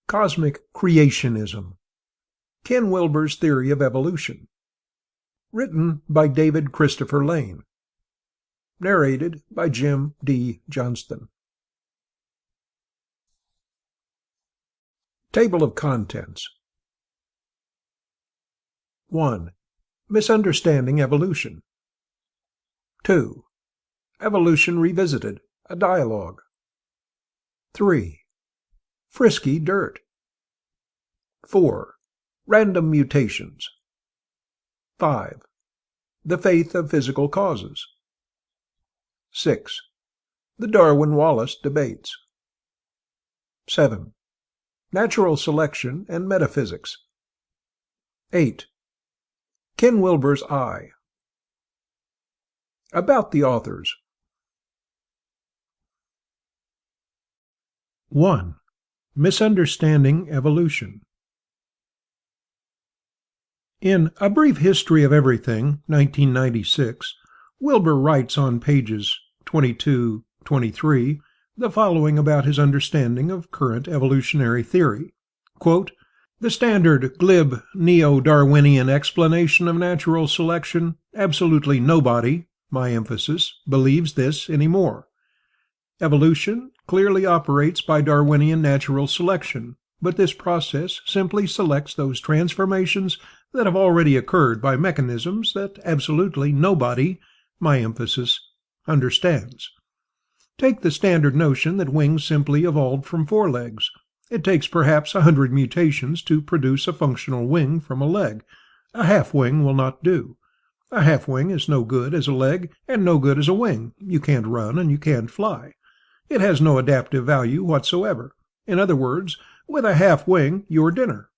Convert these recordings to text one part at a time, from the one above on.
Cosmic Creationism. Ken Wilber's Theory of Evolution. Written by David Christopher Lane. Narrated by Jim D. Johnston. Table of Contents. 1. Misunderstanding Evolution. 2. Evolution Revisited, a Dialogue. 3. Frisky Dirt. 4. Random Mutations. 5. The Faith of Physical Causes. 6. The Darwin-Wallace Debates. 7. Natural Selection and Metaphysics. 8. Ken Wilber's Eye. About the authors. 1. Misunderstanding Evolution. In A Brief History of Everything, 1996, Wilber writes on pages 22-23 the following about his understanding of current evolutionary theory. Quote, "The standard, glib, neo-Darwinian explanation of natural selection, absolutely nobody, my emphasis, believes this anymore. Evolution clearly operates by Darwinian natural selection, but this process simply selects those transformations that have already occurred by mechanisms that absolutely nobody, my emphasis, understands. Take the standard notion that wings simply evolved from forelegs. It takes perhaps 100 mutations to produce a functional wing from a leg. A half wing will not do. A half wing is no good as a leg and no good as a wing. You can't run and you can't fly. It has no adaptive value whatsoever. In other words, with a half wing, you're dinner.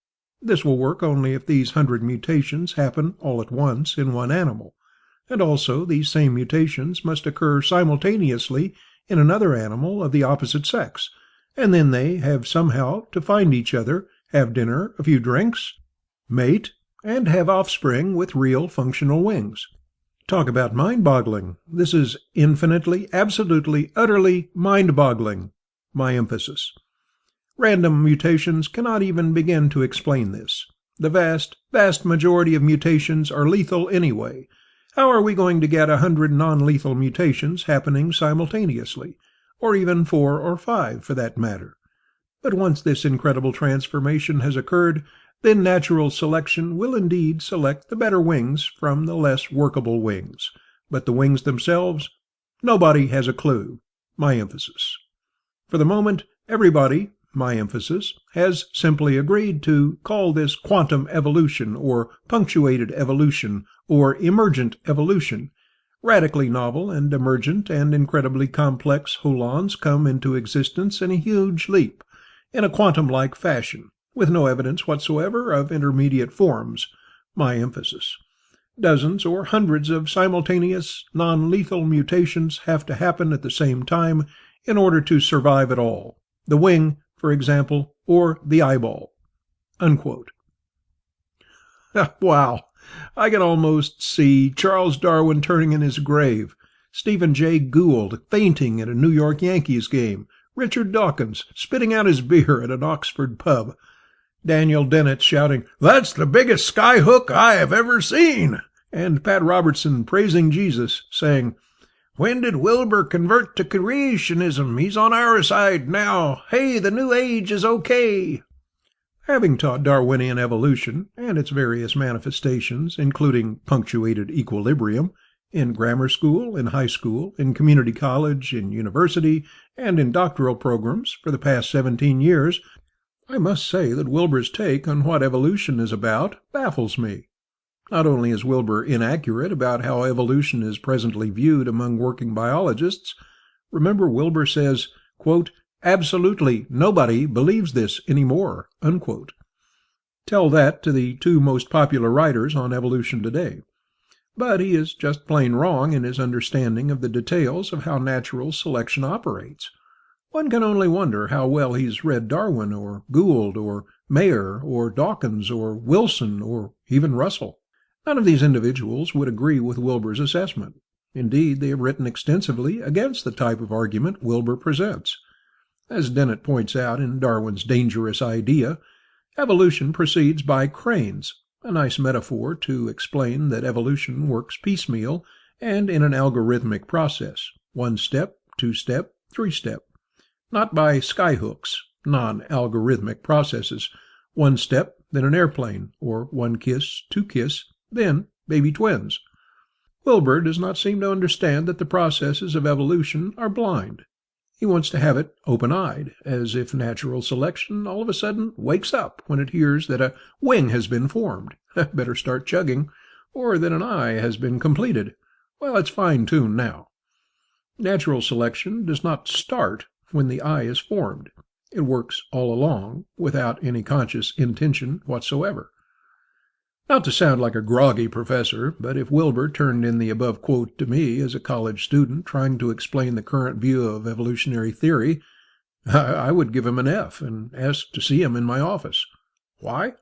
This will work only if these 100 mutations happen all at once in one animal. And also these same mutations must occur simultaneously in another animal of the opposite sex, and then they have somehow to find each other, have dinner, a few drinks, mate, and have offspring with real functional wings. Talk about mind-boggling. This is infinitely, absolutely, utterly mind-boggling, my emphasis. Random mutations cannot even begin to explain this. The vast, vast majority of mutations are lethal anyway. How are we going to get 100 non-lethal mutations happening simultaneously, or even 4 or 5 for that matter? But once this incredible transformation has occurred, then natural selection will indeed select the better wings from the less workable wings. But the wings themselves, nobody has a clue, my emphasis. For the moment, everybody, my emphasis, has simply agreed to call this quantum evolution or punctuated evolution or emergent evolution. Radically novel and emergent and incredibly complex holons come into existence in a huge leap, in a quantum-like fashion, with no evidence whatsoever of intermediate forms, my emphasis. Dozens or hundreds of simultaneous, non-lethal mutations have to happen at the same time in order to survive at all. The wing, for example, or the eyeball." Unquote. Wow! I can almost see Charles Darwin turning in his grave, Stephen Jay Gould fainting at a New York Yankees game, Richard Dawkins spitting out his beer at an Oxford pub, Daniel Dennett shouting, "That's the biggest skyhook I have ever seen!" and Pat Robertson praising Jesus, saying, "When did Wilber convert to creationism? He's on our side now. Hey, the new age is okay." Having taught Darwinian evolution and its various manifestations, including punctuated equilibrium, in grammar school, in high school, in community college, in university, and in doctoral programs for the past 17 years, I must say that Wilber's take on what evolution is about baffles me. Not only is Wilber inaccurate about how evolution is presently viewed among working biologists, remember Wilber says, quote, "Absolutely nobody believes this anymore," unquote. Tell that to the 2 most popular writers on evolution today. But he is just plain wrong in his understanding of the details of how natural selection operates. One can only wonder how well he's read Darwin or Gould or Mayer or Dawkins or Wilson or even Russell. None of these individuals would agree with Wilber's assessment. Indeed, they have written extensively against the type of argument Wilber presents. As Dennett points out in Darwin's Dangerous Idea, evolution proceeds by cranes, a nice metaphor to explain that evolution works piecemeal and in an algorithmic process, one step, two step, three step, not by skyhooks, non-algorithmic processes, one step, then an airplane, or one kiss, two kiss, then baby twins. Wilber does not seem to understand that the processes of evolution are blind. He wants to have it open-eyed, as if natural selection all of a sudden wakes up when it hears that a wing has been formed, better start chugging, or that an eye has been completed. Well, it's fine-tuned now. Natural selection does not start when the eye is formed. It works all along, without any conscious intention whatsoever. Not to sound like a groggy professor, but if Wilber turned in the above quote to me as a college student trying to explain the current view of evolutionary theory, I would give him an F and ask to see him in my office. Why?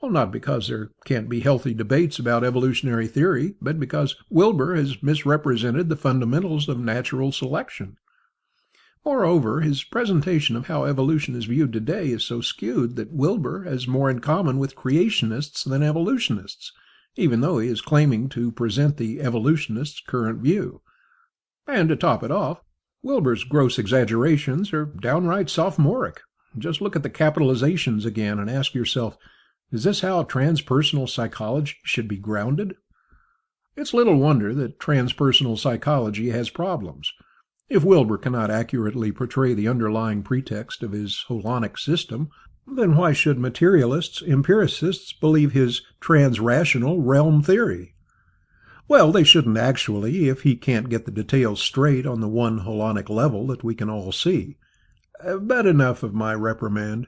Well, not because there can't be healthy debates about evolutionary theory, but because Wilber has misrepresented the fundamentals of natural selection. Moreover, his presentation of how evolution is viewed today is so skewed that Wilber has more in common with creationists than evolutionists, even though he is claiming to present the evolutionists' current view. And to top it off, Wilber's gross exaggerations are downright sophomoric. Just look at the capitalizations again and ask yourself, is this how transpersonal psychology should be grounded? It's little wonder that transpersonal psychology has problems. If Wilber cannot accurately portray the underlying pretext of his holonic system, then why should materialists, empiricists, believe his transrational realm theory? Well, they shouldn't actually, if he can't get the details straight on the one holonic level that we can all see. But enough of my reprimand.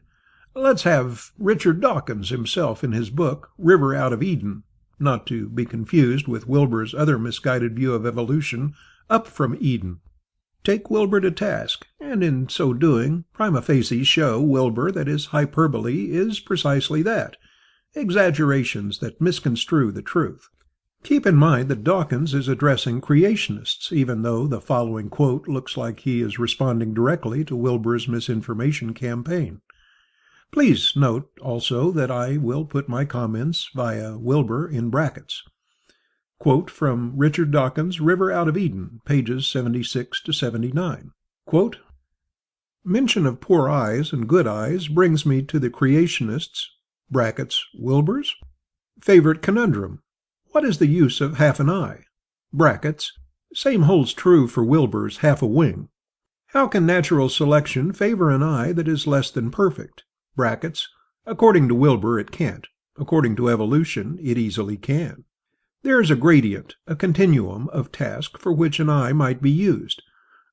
Let's have Richard Dawkins himself in his book, River Out of Eden, not to be confused with Wilber's other misguided view of evolution, Up from Eden. Take Wilber to task, and in so doing, prima facie show Wilber that his hyperbole is precisely that, exaggerations that misconstrue the truth. Keep in mind that Dawkins is addressing creationists, even though the following quote looks like he is responding directly to Wilber's misinformation campaign. Please note also that I will put my comments via Wilber in brackets. Quote from Richard Dawkins' River Out of Eden, pages 76 to 79. Quote, mention of poor eyes and good eyes brings me to the creationists' brackets Wilber's favorite conundrum. What is the use of half an eye? Brackets. Same holds true for Wilber's half a wing. How can natural selection favor an eye that is less than perfect? Brackets. According to Wilber, it can't. According to evolution, it easily can. There is a gradient, a continuum of task for which an eye might be used.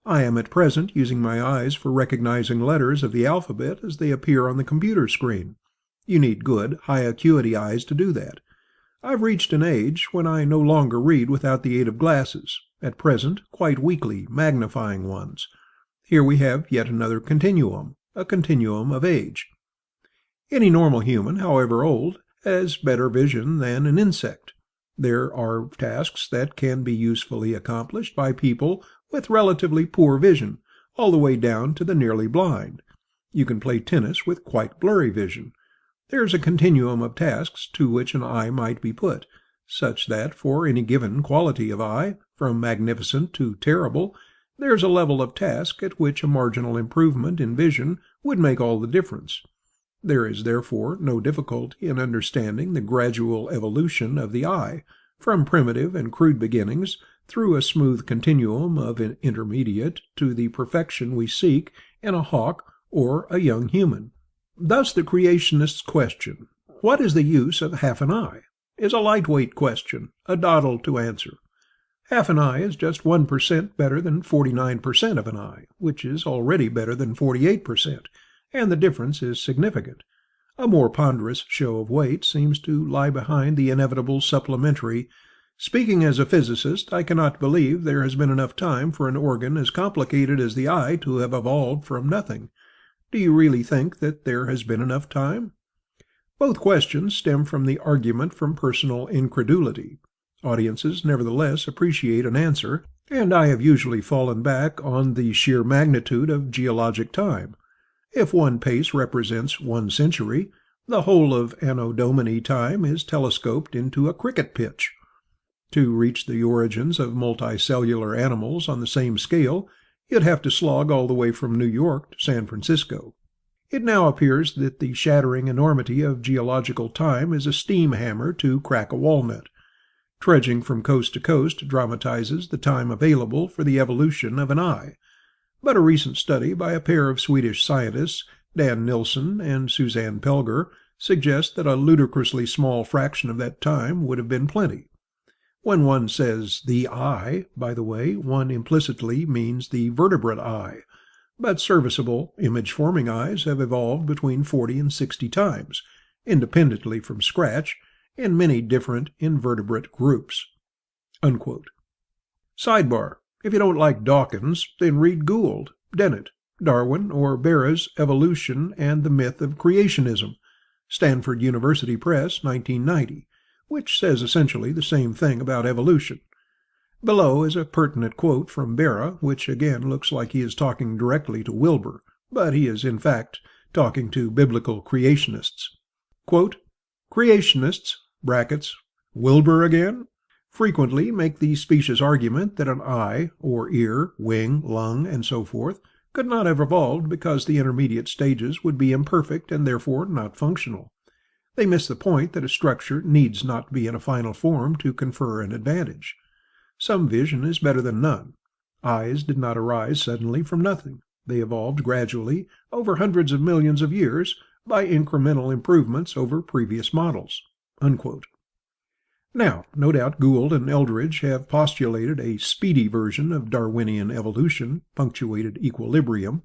I am at present using my eyes for recognizing letters of the alphabet as they appear on the computer screen. You need good, high-acuity eyes to do that. I've reached an age when I no longer read without the aid of glasses, at present quite weakly magnifying ones. Here we have yet another continuum, a continuum of age. Any normal human, however old, has better vision than an insect. There are tasks that can be usefully accomplished by people with relatively poor vision, all the way down to the nearly blind. You can play tennis with quite blurry vision. There is a continuum of tasks to which an eye might be put, such that for any given quality of eye, from magnificent to terrible, there is a level of task at which a marginal improvement in vision would make all the difference. There is therefore no difficulty in understanding the gradual evolution of the eye, from primitive and crude beginnings through a smooth continuum of an intermediate to the perfection we seek in a hawk or a young human. Thus the creationist's question, what is the use of half an eye, is a lightweight question, a dawdle to answer. Half an eye is just 1% better than 49% of an eye, which is already better than 48%, and the difference is significant. A more ponderous show of weight seems to lie behind the inevitable supplementary, speaking as a physicist, I cannot believe there has been enough time for an organ as complicated as the eye to have evolved from nothing. Do you really think that there has been enough time? Both questions stem from the argument from personal incredulity. Audiences nevertheless appreciate an answer, and I have usually fallen back on the sheer magnitude of geologic time. If one pace represents 1 century, the whole of Anno Domini time is telescoped into a cricket pitch. To reach the origins of multicellular animals on the same scale, you'd have to slog all the way from New York to San Francisco. It now appears that the shattering enormity of geological time is a steam hammer to crack a walnut. Trudging from coast to coast dramatizes the time available for the evolution of an eye. But a recent study by a pair of Swedish scientists, Dan Nilsson and Suzanne Pelger, suggests that a ludicrously small fraction of that time would have been plenty. When one says the eye, by the way, one implicitly means the vertebrate eye, but serviceable, image-forming eyes have evolved between 40 and 60 times, independently from scratch, in many different invertebrate groups." Unquote. Sidebar: if you don't like Dawkins, then read Gould, Dennett, Darwin, or Barra's Evolution and the Myth of Creationism, Stanford University Press, 1990, which says essentially the same thing about evolution. Below is a pertinent quote from Barra, which again looks like he is talking directly to Wilber, but he is in fact talking to biblical creationists. Quote, "Creationists (Wilber again) frequently make the specious argument that an eye, or ear, wing, lung, and so forth, could not have evolved because the intermediate stages would be imperfect and therefore not functional. They miss the point that a structure needs not be in a final form to confer an advantage. Some vision is better than none. Eyes did not arise suddenly from nothing. They evolved gradually, over hundreds of millions of years, by incremental improvements over previous models." Unquote. Now, no doubt Gould and Eldridge have postulated a speedy version of Darwinian evolution, punctuated equilibrium,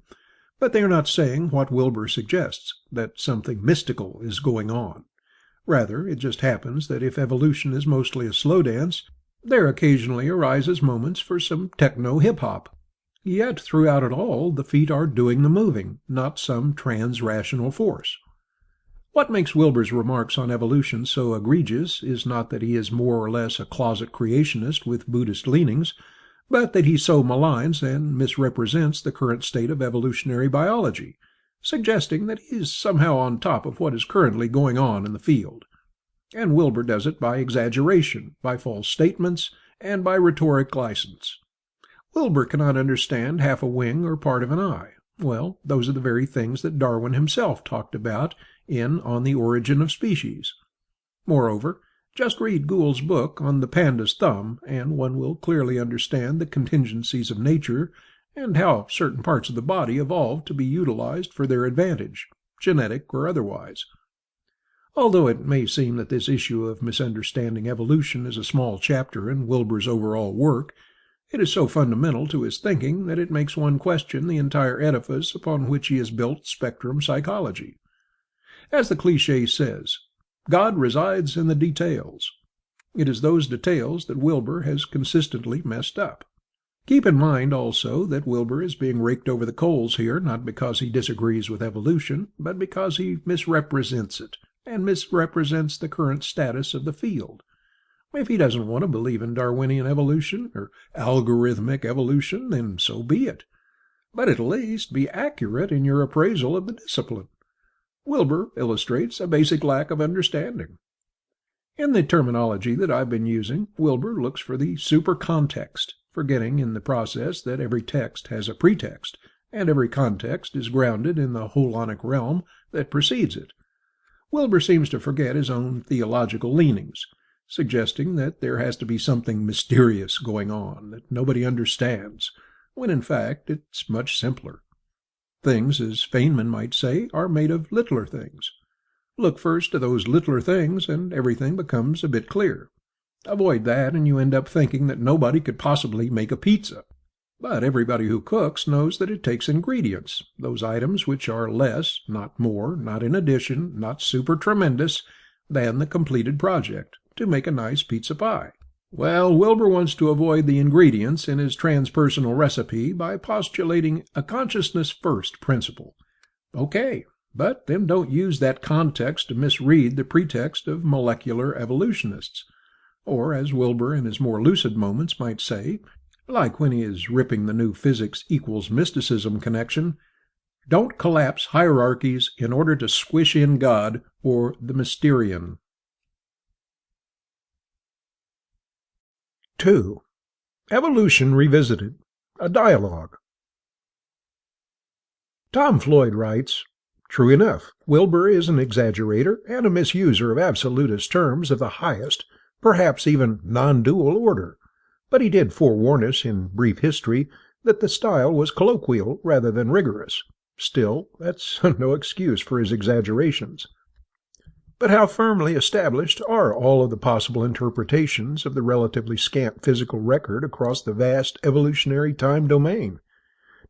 but they are not saying what Wilber suggests, that something mystical is going on. Rather, it just happens that if evolution is mostly a slow dance, there occasionally arises moments for some techno-hip-hop. Yet throughout it all, the feet are doing the moving, not some trans-rational force. What makes Wilber's remarks on evolution so egregious is not that he is more or less a closet creationist with Buddhist leanings, but that he so maligns and misrepresents the current state of evolutionary biology, suggesting that he is somehow on top of what is currently going on in the field. And Wilber does it by exaggeration, by false statements, and by rhetoric license. Wilber cannot understand half a wing or part of an eye. Well, those are the very things that Darwin himself talked about in On the Origin of Species. Moreover, just read Gould's book on the panda's thumb, and one will clearly understand the contingencies of nature and how certain parts of the body evolved to be utilized for their advantage, genetic or otherwise. Although it may seem that this issue of misunderstanding evolution is a small chapter in Wilber's overall work, it is so fundamental to his thinking that it makes one question the entire edifice upon which he has built spectrum psychology. As the cliché says, God resides in the details. It is those details that Wilber has consistently messed up. Keep in mind also that Wilber is being raked over the coals here not because he disagrees with evolution, but because he misrepresents it, and misrepresents the current status of the field. If he doesn't want to believe in Darwinian evolution or algorithmic evolution, then so be it. But at least be accurate in your appraisal of the discipline. Wilber illustrates a basic lack of understanding. In the terminology that I've been using, Wilber looks for the super-context, forgetting in the process that every text has a pretext, and every context is grounded in the holonic realm that precedes it. Wilber seems to forget his own theological leanings, suggesting that there has to be something mysterious going on that nobody understands, when in fact it's much simpler. Things, as Feynman might say, are made of littler things. Look first to those littler things, and everything becomes a bit clear. Avoid that, and you end up thinking that nobody could possibly make a pizza. But everybody who cooks knows that it takes ingredients, those items which are less, not more, not in addition, not super tremendous, than the completed project, to make a nice pizza pie. Well, Wilber wants to avoid the ingredients in his transpersonal recipe by postulating a consciousness-first principle. Okay, but then don't use that context to misread the pretext of molecular evolutionists. Or, as Wilber in his more lucid moments might say, like when he is ripping the new physics equals mysticism connection. Don't collapse hierarchies in order to squish in God or the Mysterion. 2. Evolution Revisited, a dialogue. Tom Floyd writes, "True enough, Wilber is an exaggerator and a misuser of absolutist terms of the highest, perhaps even non-dual order. But he did forewarn us in brief history that the style was colloquial rather than rigorous. Still, that's no excuse for his exaggerations. But how firmly established are all of the possible interpretations of the relatively scant physical record across the vast evolutionary time domain?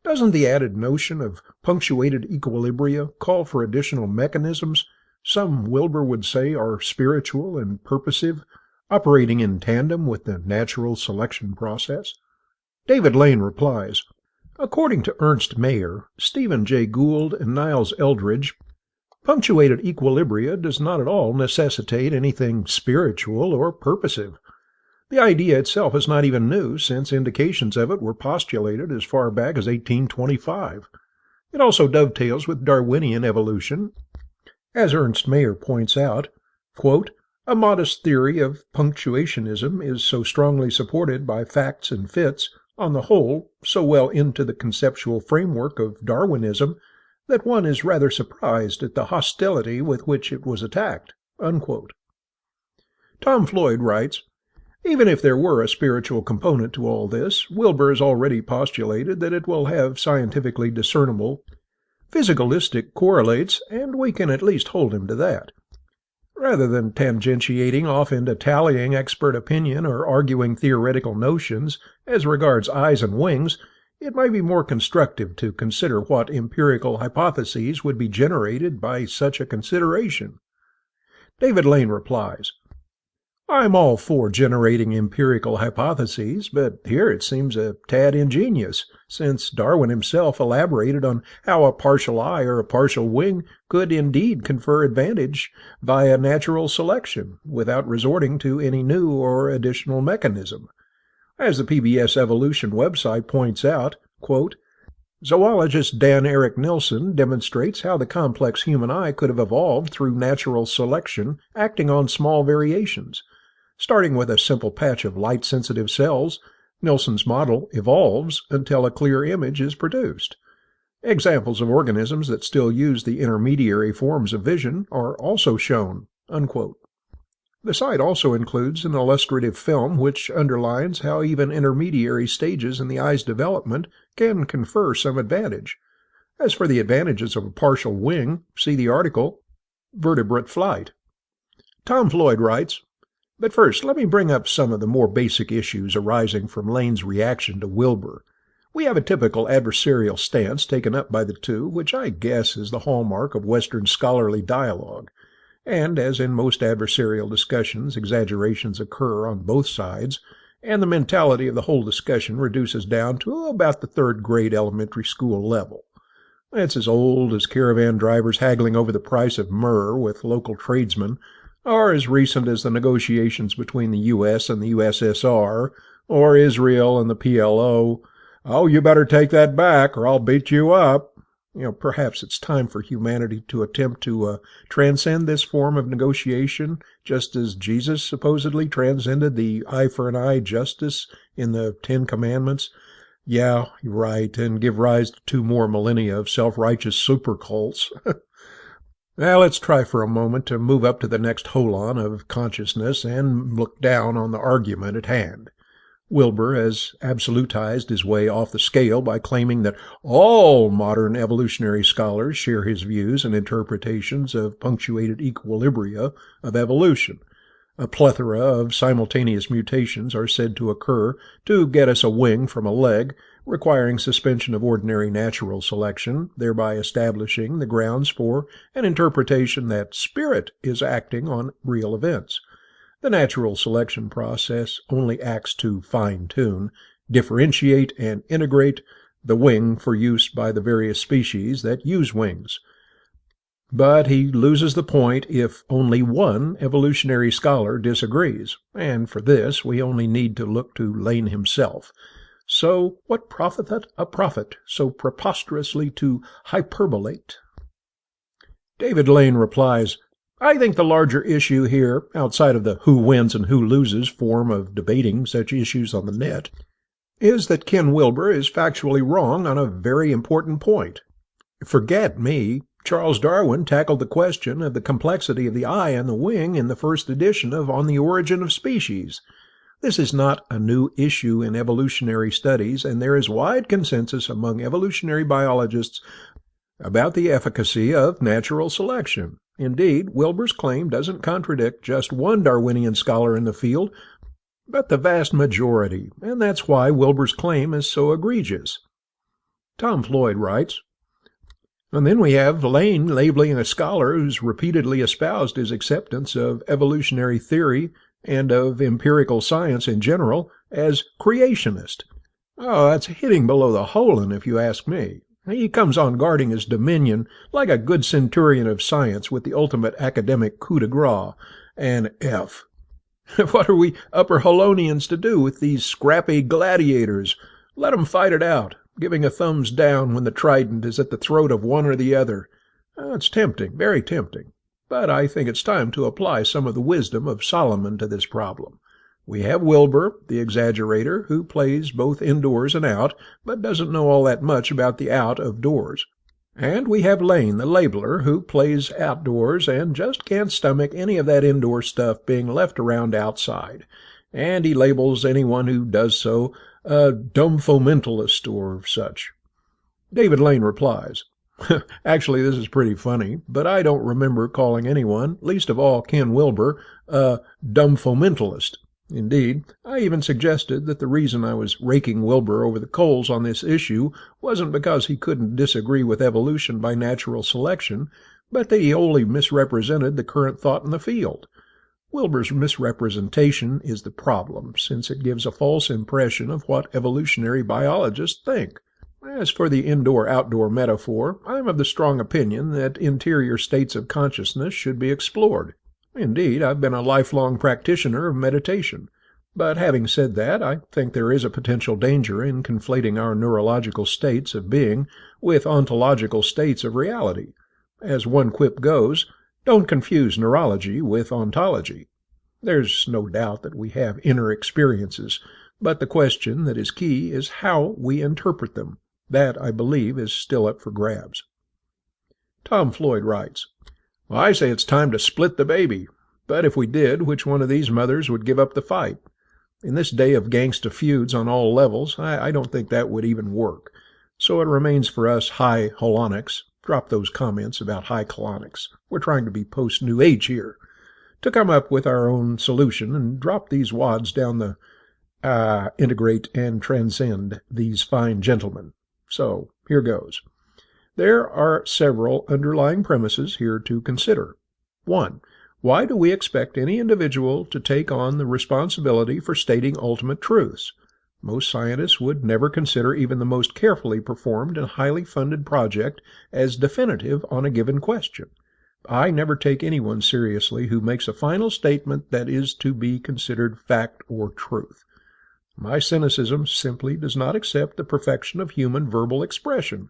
Doesn't the added notion of punctuated equilibria call for additional mechanisms, some Wilber would say are spiritual and purposive, operating in tandem with the natural selection process?" David Lane replies, "According to Ernst Mayr, Stephen Jay Gould, and Niles Eldredge, punctuated equilibria does not at all necessitate anything spiritual or purposive. The idea itself is not even new, since indications of it were postulated as far back as 1825. It also dovetails with Darwinian evolution. As Ernst Mayr points out, quote, a modest theory of punctuationism is so strongly supported by facts and fits, on the whole, so well into the conceptual framework of Darwinism, that one is rather surprised at the hostility with which it was attacked." Unquote. Tom Floyd writes, "Even if there were a spiritual component to all this, Wilber has already postulated that it will have scientifically discernible physicalistic correlates, and we can at least hold him to that. Rather than tangentiating off into tallying expert opinion or arguing theoretical notions as regards eyes and wings, it might be more constructive to consider what empirical hypotheses would be generated by such a consideration." David Lane replies, "I'm all for generating empirical hypotheses, but here it seems a tad ingenious, since Darwin himself elaborated on how a partial eye or a partial wing could indeed confer advantage via natural selection, without resorting to any new or additional mechanism. As the PBS Evolution website points out, quote, zoologist Dan Eric Nilsson demonstrates how the complex human eye could have evolved through natural selection acting on small variations. Starting with a simple patch of light-sensitive cells, Nilsson's model evolves until a clear image is produced. Examples of organisms that still use the intermediary forms of vision are also shown." Unquote. The site also includes an illustrative film which underlines how even intermediary stages in the eye's development can confer some advantage. As for the advantages of a partial wing, see the article, Vertebrate Flight. Tom Floyd writes, "But first, let me bring up some of the more basic issues arising from Lane's reaction to Wilber. We have a typical adversarial stance taken up by the two, which I guess is the hallmark of Western scholarly dialogue. And as in most adversarial discussions, exaggerations occur on both sides, and the mentality of the whole discussion reduces down to about the third-grade elementary school level. It's as old as caravan drivers haggling over the price of myrrh with local tradesmen, or as recent as the negotiations between the U.S. and the USSR, or Israel and the PLO. Oh, you better take that back, or I'll beat you up. Perhaps it's time for humanity to attempt to transcend this form of negotiation, just as Jesus supposedly transcended the eye-for-an-eye justice in the Ten Commandments. Yeah, you're right, and give rise to 2 more millennia of self-righteous supercults. Now let's try for a moment to move up to the next holon of consciousness and look down on the argument at hand. Wilber has absolutized his way off the scale by claiming that all modern evolutionary scholars share his views and interpretations of punctuated equilibria of evolution. A plethora of simultaneous mutations are said to occur to get us a wing from a leg, requiring suspension of ordinary natural selection, thereby establishing the grounds for an interpretation that spirit is acting on real events. The natural selection process only acts to fine-tune, differentiate, and integrate the wing for use by the various species that use wings. But he loses the point if only one evolutionary scholar disagrees, and for this we only need to look to Lane himself. So what profiteth a prophet so preposterously to hyperbolate? David Lane replies, I think the larger issue here, outside of the who wins and who loses form of debating such issues on the net, is that Ken Wilber is factually wrong on a very important point. Forget me. Charles Darwin tackled the question of the complexity of the eye and the wing in the first edition of On the Origin of Species. This is not a new issue in evolutionary studies, and there is wide consensus among evolutionary biologists about the efficacy of natural selection. Indeed, Wilber's claim doesn't contradict just one Darwinian scholar in the field, but the vast majority, and that's why Wilber's claim is so egregious. Tom Floyd writes, and then we have Lane labeling a scholar who's repeatedly espoused his acceptance of evolutionary theory and of empirical science in general as creationist. Oh, that's hitting below the hole-in, if you ask me. He comes on guarding his dominion like a good centurion of science with the ultimate academic coup de grace, an F. What are we upper Holonians to do with these scrappy gladiators? Let 'em fight it out, giving a thumbs down when the trident is at the throat of one or the other. It's tempting, very tempting. But I think it's time to apply some of the wisdom of Solomon to this problem. We have Wilber, the exaggerator, who plays both indoors and out, but doesn't know all that much about the out of doors. And we have Lane, the labeler, who plays outdoors and just can't stomach any of that indoor stuff being left around outside. And he labels anyone who does so a dumb fomentalist or such. David Lane replies, actually, this is pretty funny, but I don't remember calling anyone, least of all Ken Wilber, a dumb fomentalist. Indeed, I even suggested that the reason I was raking Wilber over the coals on this issue wasn't because he couldn't disagree with evolution by natural selection, but that he wholly misrepresented the current thought in the field. Wilber's misrepresentation is the problem, since it gives a false impression of what evolutionary biologists think. As for the indoor-outdoor metaphor, I am of the strong opinion that interior states of consciousness should be explored. Indeed, I've been a lifelong practitioner of meditation. But having said that, I think there is a potential danger in conflating our neurological states of being with ontological states of reality. As one quip goes, don't confuse neurology with ontology. There's no doubt that we have inner experiences, but the question that is key is how we interpret them. That, I believe, is still up for grabs. Tom Floyd writes, well, I say it's time to split the baby, but if we did, which one of these mothers would give up the fight? In this day of gangsta feuds on all levels, I don't think that would even work. So it remains for us high holonics, drop those comments about high colonics, we're trying to be post-New Age here, to come up with our own solution and drop these wads down the integrate and transcend these fine gentlemen. So, here goes. There are several underlying premises here to consider. 1. Why do we expect any individual to take on the responsibility for stating ultimate truths? Most scientists would never consider even the most carefully performed and highly funded project as definitive on a given question. I never take anyone seriously who makes a final statement that is to be considered fact or truth. My cynicism simply does not accept the perfection of human verbal expression.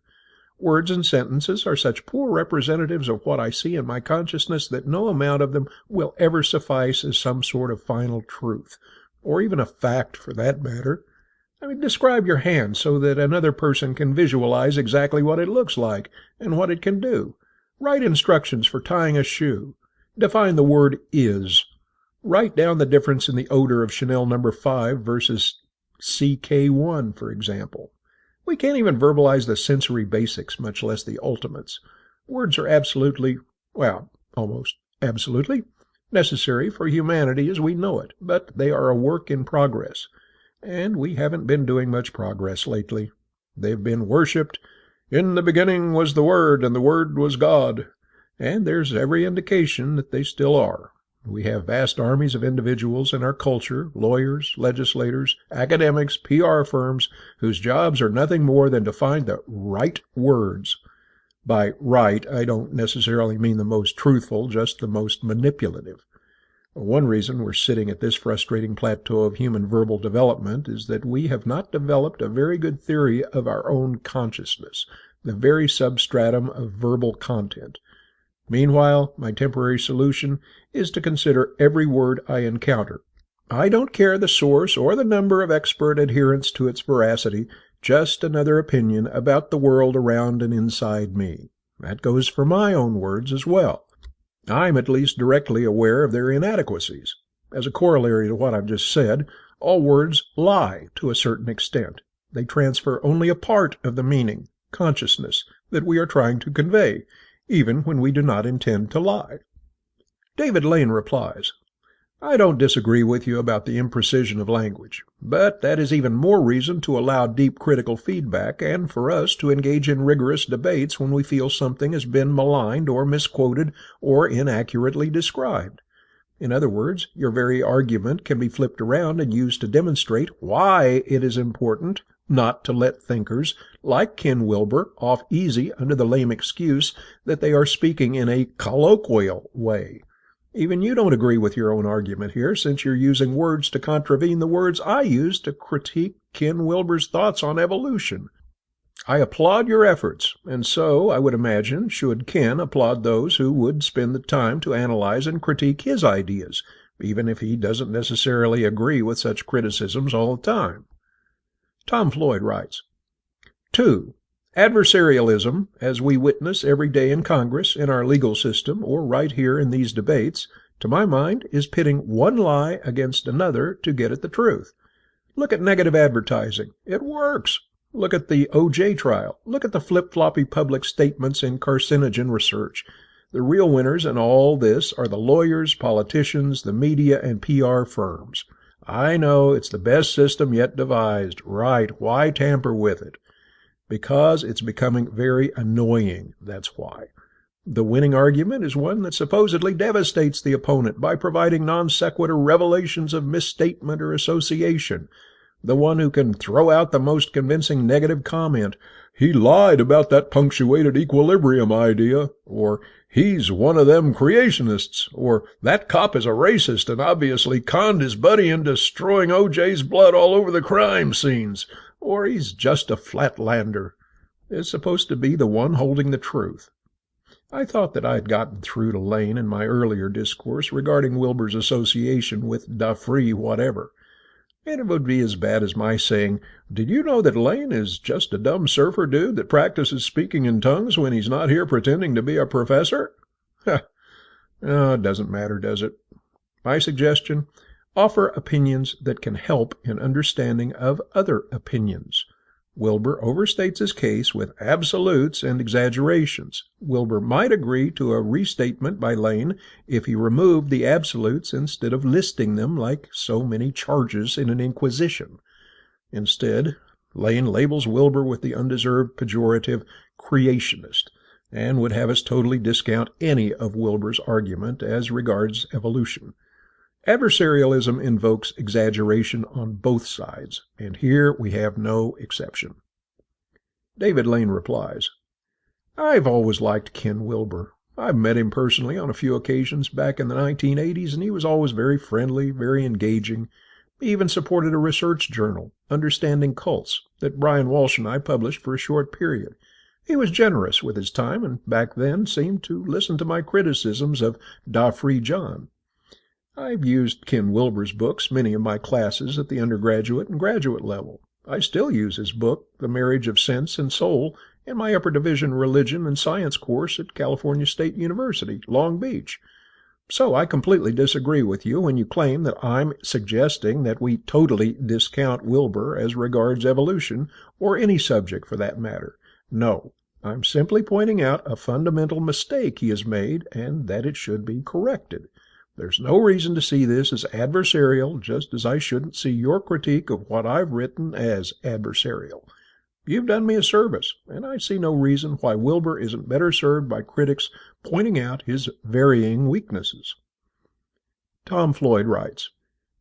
Words and sentences are such poor representatives of what I see in my consciousness that no amount of them will ever suffice as some sort of final truth, or even a fact for that matter. Describe your hand so that another person can visualize exactly what it looks like and what it can do. Write instructions for tying a shoe. Define the word is. Write down the difference in the odor of Chanel No. 5 versus CK1, for example. We can't even verbalize the sensory basics, much less the ultimates. Words are absolutely, well, almost absolutely, necessary for humanity as we know it, but they are a work in progress. And we haven't been doing much progress lately. They've been worshipped. In the beginning was the Word, and the Word was God. And there's every indication that they still are. We have vast armies of individuals in our culture, lawyers, legislators, academics, PR firms, whose jobs are nothing more than to find the right words. By right, I don't necessarily mean the most truthful, just the most manipulative. One reason we're sitting at this frustrating plateau of human verbal development is that we have not developed a very good theory of our own consciousness, the very substratum of verbal content. Meanwhile, my temporary solution is to consider every word I encounter. I don't care the source or the number of expert adherents to its veracity, just another opinion about the world around and inside me. That goes for my own words as well. I'm at least directly aware of their inadequacies. As a corollary to what I've just said, all words lie to a certain extent. They transfer only a part of the meaning, consciousness, that we are trying to convey, even when we do not intend to lie. David Lane replies, I don't disagree with you about the imprecision of language, but that is even more reason to allow deep critical feedback and for us to engage in rigorous debates when we feel something has been maligned or misquoted or inaccurately described. In other words, your very argument can be flipped around and used to demonstrate why it is important not to let thinkers like Ken Wilber off easy under the lame excuse that they are speaking in a colloquial way. Even you don't agree with your own argument here, since you're using words to contravene the words I use to critique Ken Wilber's thoughts on evolution. I applaud your efforts, and so, I would imagine, should Ken applaud those who would spend the time to analyze and critique his ideas, even if he doesn't necessarily agree with such criticisms all the time. Tom Floyd writes, 2. Adversarialism, as we witness every day in Congress, in our legal system, or right here in these debates, to my mind, is pitting one lie against another to get at the truth. Look at negative advertising. It works. Look at the O.J. trial. Look at the flip-floppy public statements in carcinogen research. The real winners in all this are the lawyers, politicians, the media, and PR firms. I know it's the best system yet devised. Right, why tamper with it? Because it's becoming very annoying, that's why. The winning argument is one that supposedly devastates the opponent by providing non sequitur revelations of misstatement or association. The one who can throw out the most convincing negative comment, he lied about that punctuated equilibrium idea, or he's one of them creationists, or that cop is a racist and obviously conned his buddy into strewing O.J.'s blood all over the crime scenes, or he's just a flatlander, is supposed to be the one holding the truth. I thought that I had gotten through to Lane in my earlier discourse regarding Wilber's association with da free whatever. And it would be as bad as my saying, did you know that Lane is just a dumb surfer dude that practices speaking in tongues when he's not here pretending to be a professor? Oh, it doesn't matter, does it? My suggestion, offer opinions that can help in understanding of other opinions. Wilber overstates his case with absolutes and exaggerations. Wilber might agree to a restatement by Lane if he removed the absolutes instead of listing them like so many charges in an inquisition. Instead, Lane labels Wilber with the undeserved pejorative creationist and would have us totally discount any of Wilber's argument as regards evolution. Adversarialism invokes exaggeration on both sides, and here we have no exception. David Lane replies, I've always liked Ken Wilber. I've met him personally on a few occasions back in the 1980s, and he was always very friendly, very engaging. He even supported a research journal, Understanding Cults, that Brian Walsh and I published for a short period. He was generous with his time, and back then seemed to listen to my criticisms of Da Free John. I've used Ken Wilber's books many of my classes at the undergraduate and graduate level. I still use his book, The Marriage of Sense and Soul, in my upper division religion and science course at California State University, Long Beach. So I completely disagree with you when you claim that I'm suggesting that we totally discount Wilber as regards evolution, or any subject for that matter. No, I'm simply pointing out a fundamental mistake he has made and that it should be corrected. There's no reason to see this as adversarial, just as I shouldn't see your critique of what I've written as adversarial. You've done me a service, and I see no reason why Wilber isn't better served by critics pointing out his varying weaknesses. Tom Floyd writes,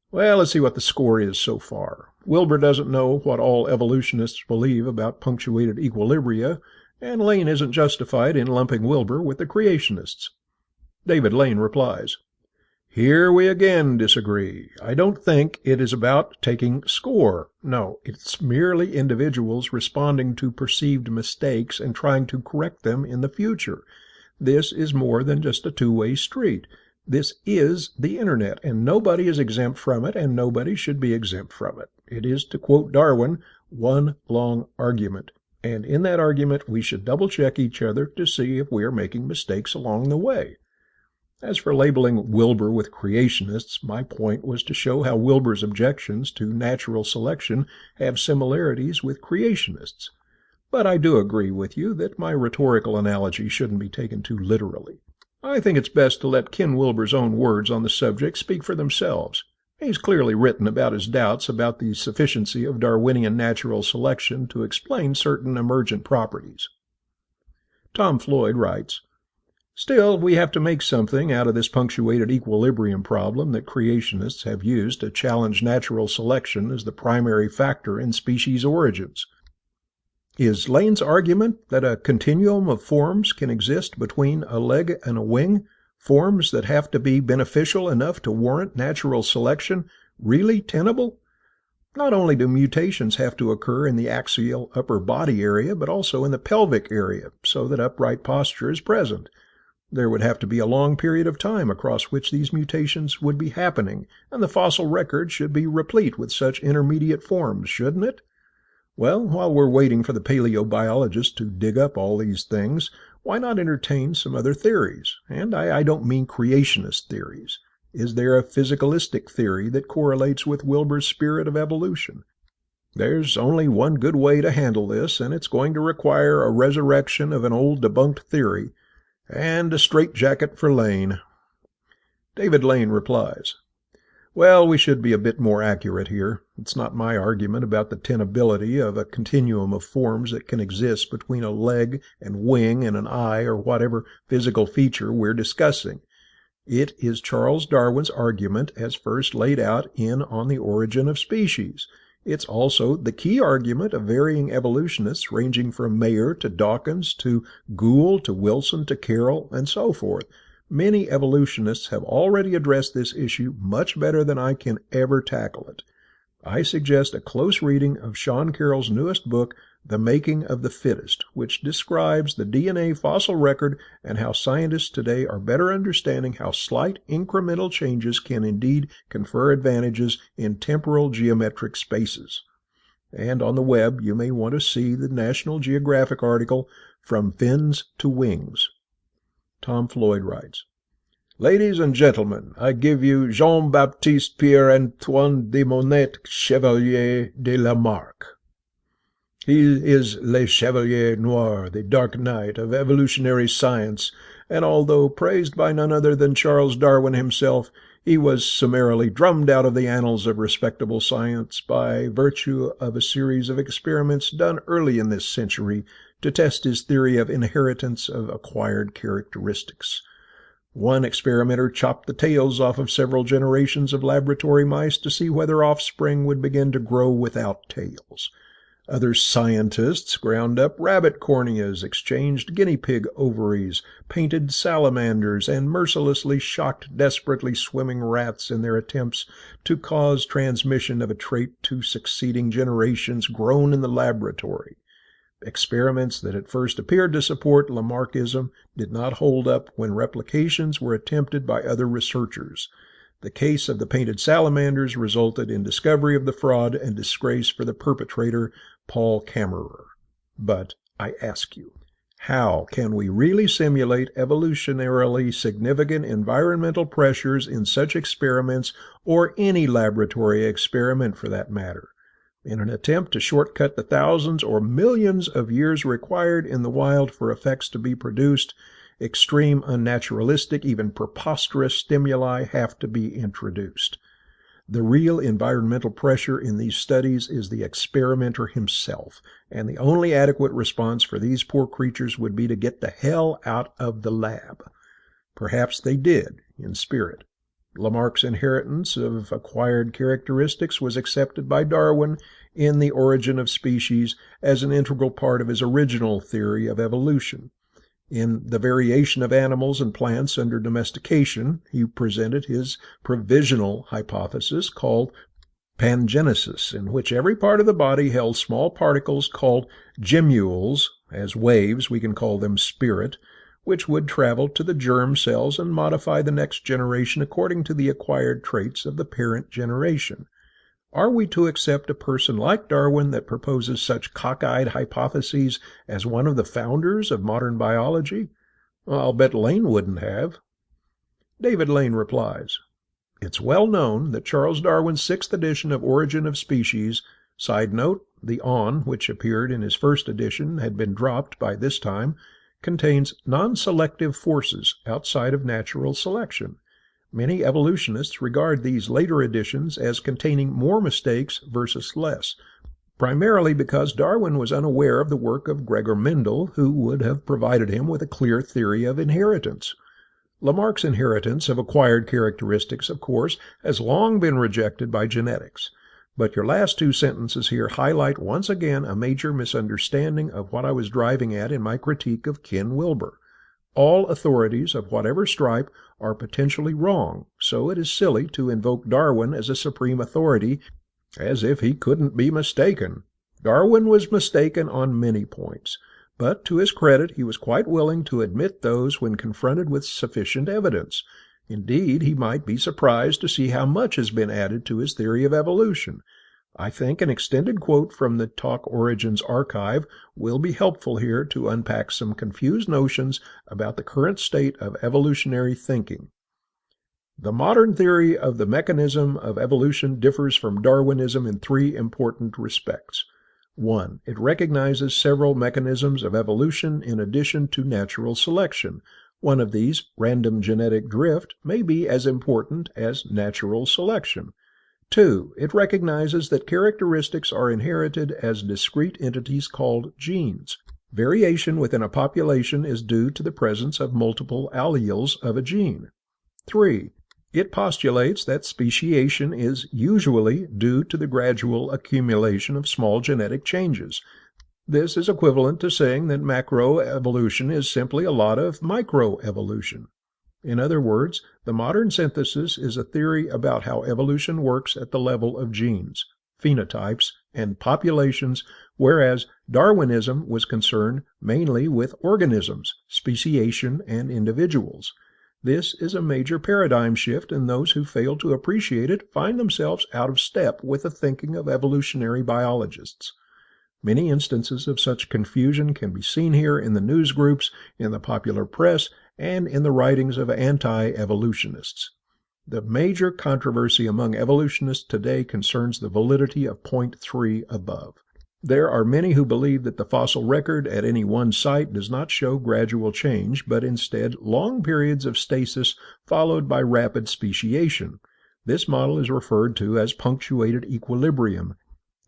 Well, let's see what the score is so far. Wilber doesn't know what all evolutionists believe about punctuated equilibria, and Lane isn't justified in lumping Wilber with the creationists. David Lane replies, Here we again disagree. I don't think it is about taking score. No, it's merely individuals responding to perceived mistakes and trying to correct them in the future. This is more than just a two-way street. This is the Internet, and nobody is exempt from it, and nobody should be exempt from it. It is, to quote Darwin, one long argument. And in that argument, we should double-check each other to see if we are making mistakes along the way. As for labeling Wilber with creationists, my point was to show how Wilber's objections to natural selection have similarities with creationists. But I do agree with you that my rhetorical analogy shouldn't be taken too literally. I think it's best to let Ken Wilber's own words on the subject speak for themselves. He's clearly written about his doubts about the sufficiency of Darwinian natural selection to explain certain emergent properties. Tom Floyd writes, "Still, we have to make something out of this punctuated equilibrium problem that creationists have used to challenge natural selection as the primary factor in species origins. Is Lane's argument that a continuum of forms can exist between a leg and a wing, forms that have to be beneficial enough to warrant natural selection, really tenable? Not only do mutations have to occur in the axial upper body area, but also in the pelvic area, so that upright posture is present. There would have to be a long period of time across which these mutations would be happening, and the fossil record should be replete with such intermediate forms, shouldn't it? Well, while we're waiting for the paleobiologists to dig up all these things, why not entertain some other theories? And I don't mean creationist theories. Is there a physicalistic theory that correlates with Wilber's spirit of evolution? There's only one good way to handle this, and it's going to require a resurrection of an old debunked theory, and a straitjacket for Lane." David Lane replies, "Well, we should be a bit more accurate here. It's not my argument about the tenability of a continuum of forms that can exist between a leg and wing and an eye or whatever physical feature we're discussing. It is Charles Darwin's argument as first laid out in On the Origin of Species. It's also the key argument of varying evolutionists ranging from Mayer to Dawkins to Gould to Wilson to Carroll and so forth. Many evolutionists have already addressed this issue much better than I can ever tackle it. I suggest a close reading of Sean Carroll's newest book, The Making of the Fittest, which describes the DNA fossil record and how scientists today are better understanding how slight incremental changes can indeed confer advantages in temporal geometric spaces. And on the web, you may want to see the National Geographic article, From Fins to Wings." Tom Floyd writes, "Ladies and gentlemen, I give you Jean-Baptiste Pierre-Antoine de Monet, Chevalier de Lamarck. He is Le Chevalier Noir, the Dark Knight of evolutionary science, and although praised by none other than Charles Darwin himself, he was summarily drummed out of the annals of respectable science by virtue of a series of experiments done early in this century to test his theory of inheritance of acquired characteristics. One experimenter chopped the tails off of several generations of laboratory mice to see whether offspring would begin to grow without tails. Other scientists ground up rabbit corneas, exchanged guinea pig ovaries, painted salamanders, and mercilessly shocked desperately swimming rats in their attempts to cause transmission of a trait to succeeding generations grown in the laboratory. Experiments that at first appeared to support Lamarckism did not hold up when replications were attempted by other researchers. The case of the painted salamanders resulted in discovery of the fraud and disgrace for the perpetrator, Paul Kammerer. But I ask you, how can we really simulate evolutionarily significant environmental pressures in such experiments, or any laboratory experiment for that matter? In an attempt to shortcut the thousands or millions of years required in the wild for effects to be produced, extreme unnaturalistic, even preposterous stimuli have to be introduced. The real environmental pressure in these studies is the experimenter himself, and the only adequate response for these poor creatures would be to get the hell out of the lab. Perhaps they did, in spirit. Lamarck's inheritance of acquired characteristics was accepted by Darwin in The Origin of Species as an integral part of his original theory of evolution. In The Variation of Animals and Plants Under Domestication, he presented his provisional hypothesis called pangenesis, in which every part of the body held small particles called gemmules. As waves, we can call them spirit, which would travel to the germ cells and modify the next generation according to the acquired traits of the parent generation. Are we to accept a person like Darwin that proposes such cockeyed hypotheses as one of the founders of modern biology? Well, I'll bet Lane wouldn't have. David Lane replies, "It's well known that Charles Darwin's sixth edition of Origin of Species, side note, the 'on' which appeared in his first edition had been dropped by this time, contains non-selective forces outside of natural selection. Many evolutionists regard these later editions as containing more mistakes versus less, primarily because Darwin was unaware of the work of Gregor Mendel, who would have provided him with a clear theory of inheritance. Lamarck's inheritance of acquired characteristics, of course, has long been rejected by genetics. But your last two sentences here highlight once again a major misunderstanding of what I was driving at in my critique of Ken Wilber. All authorities of whatever stripe are potentially wrong, so it is silly to invoke Darwin as a supreme authority, as if he couldn't be mistaken. Darwin was mistaken on many points, but to his credit he was quite willing to admit those when confronted with sufficient evidence. Indeed, he might be surprised to see how much has been added to his theory of evolution. I think an extended quote from the Talk Origins archive will be helpful here to unpack some confused notions about the current state of evolutionary thinking. The modern theory of the mechanism of evolution differs from Darwinism in three important respects. 1. It recognizes several mechanisms of evolution in addition to natural selection. One of these, random genetic drift, may be as important as natural selection. 2. It recognizes that characteristics are inherited as discrete entities called genes. Variation within a population is due to the presence of multiple alleles of a gene. 3. It postulates that speciation is usually due to the gradual accumulation of small genetic changes. This is equivalent to saying that macroevolution is simply a lot of microevolution. In other words, the modern synthesis is a theory about how evolution works at the level of genes, phenotypes, and populations, whereas Darwinism was concerned mainly with organisms, speciation, and individuals. This is a major paradigm shift, and those who fail to appreciate it find themselves out of step with the thinking of evolutionary biologists. Many instances of such confusion can be seen here in the news groups, in the popular press, and in the writings of anti-evolutionists. The major controversy among evolutionists today concerns the validity of point 3 above. There are many who believe that the fossil record at any one site does not show gradual change, but instead long periods of stasis followed by rapid speciation. This model is referred to as punctuated equilibrium,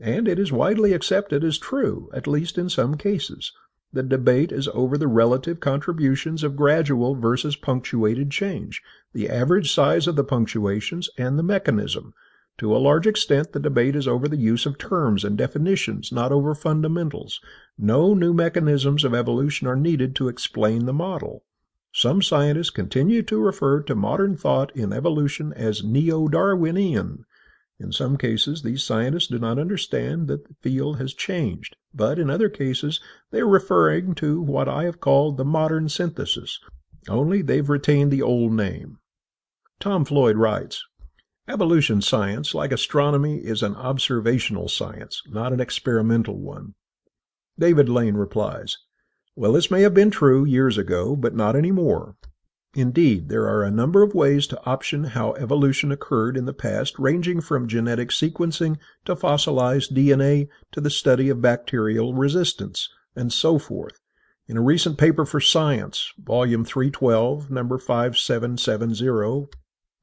and it is widely accepted as true, at least in some cases. The debate is over the relative contributions of gradual versus punctuated change, the average size of the punctuations, and the mechanism. To a large extent, the debate is over the use of terms and definitions, not over fundamentals. No new mechanisms of evolution are needed to explain the model. Some scientists continue to refer to modern thought in evolution as neo-Darwinian. In some cases, these scientists do not understand that the field has changed, but in other cases, they are referring to what I have called the modern synthesis, only they've retained the old name. Tom Floyd writes, "Evolution science, like astronomy, is an observational science, not an experimental one." David Lane replies, "Well, this may have been true years ago, but not anymore. Indeed, there are a number of ways to option how evolution occurred in the past, ranging from genetic sequencing to fossilized DNA to the study of bacterial resistance, and so forth. In a recent paper for Science, Volume 312, number 5770,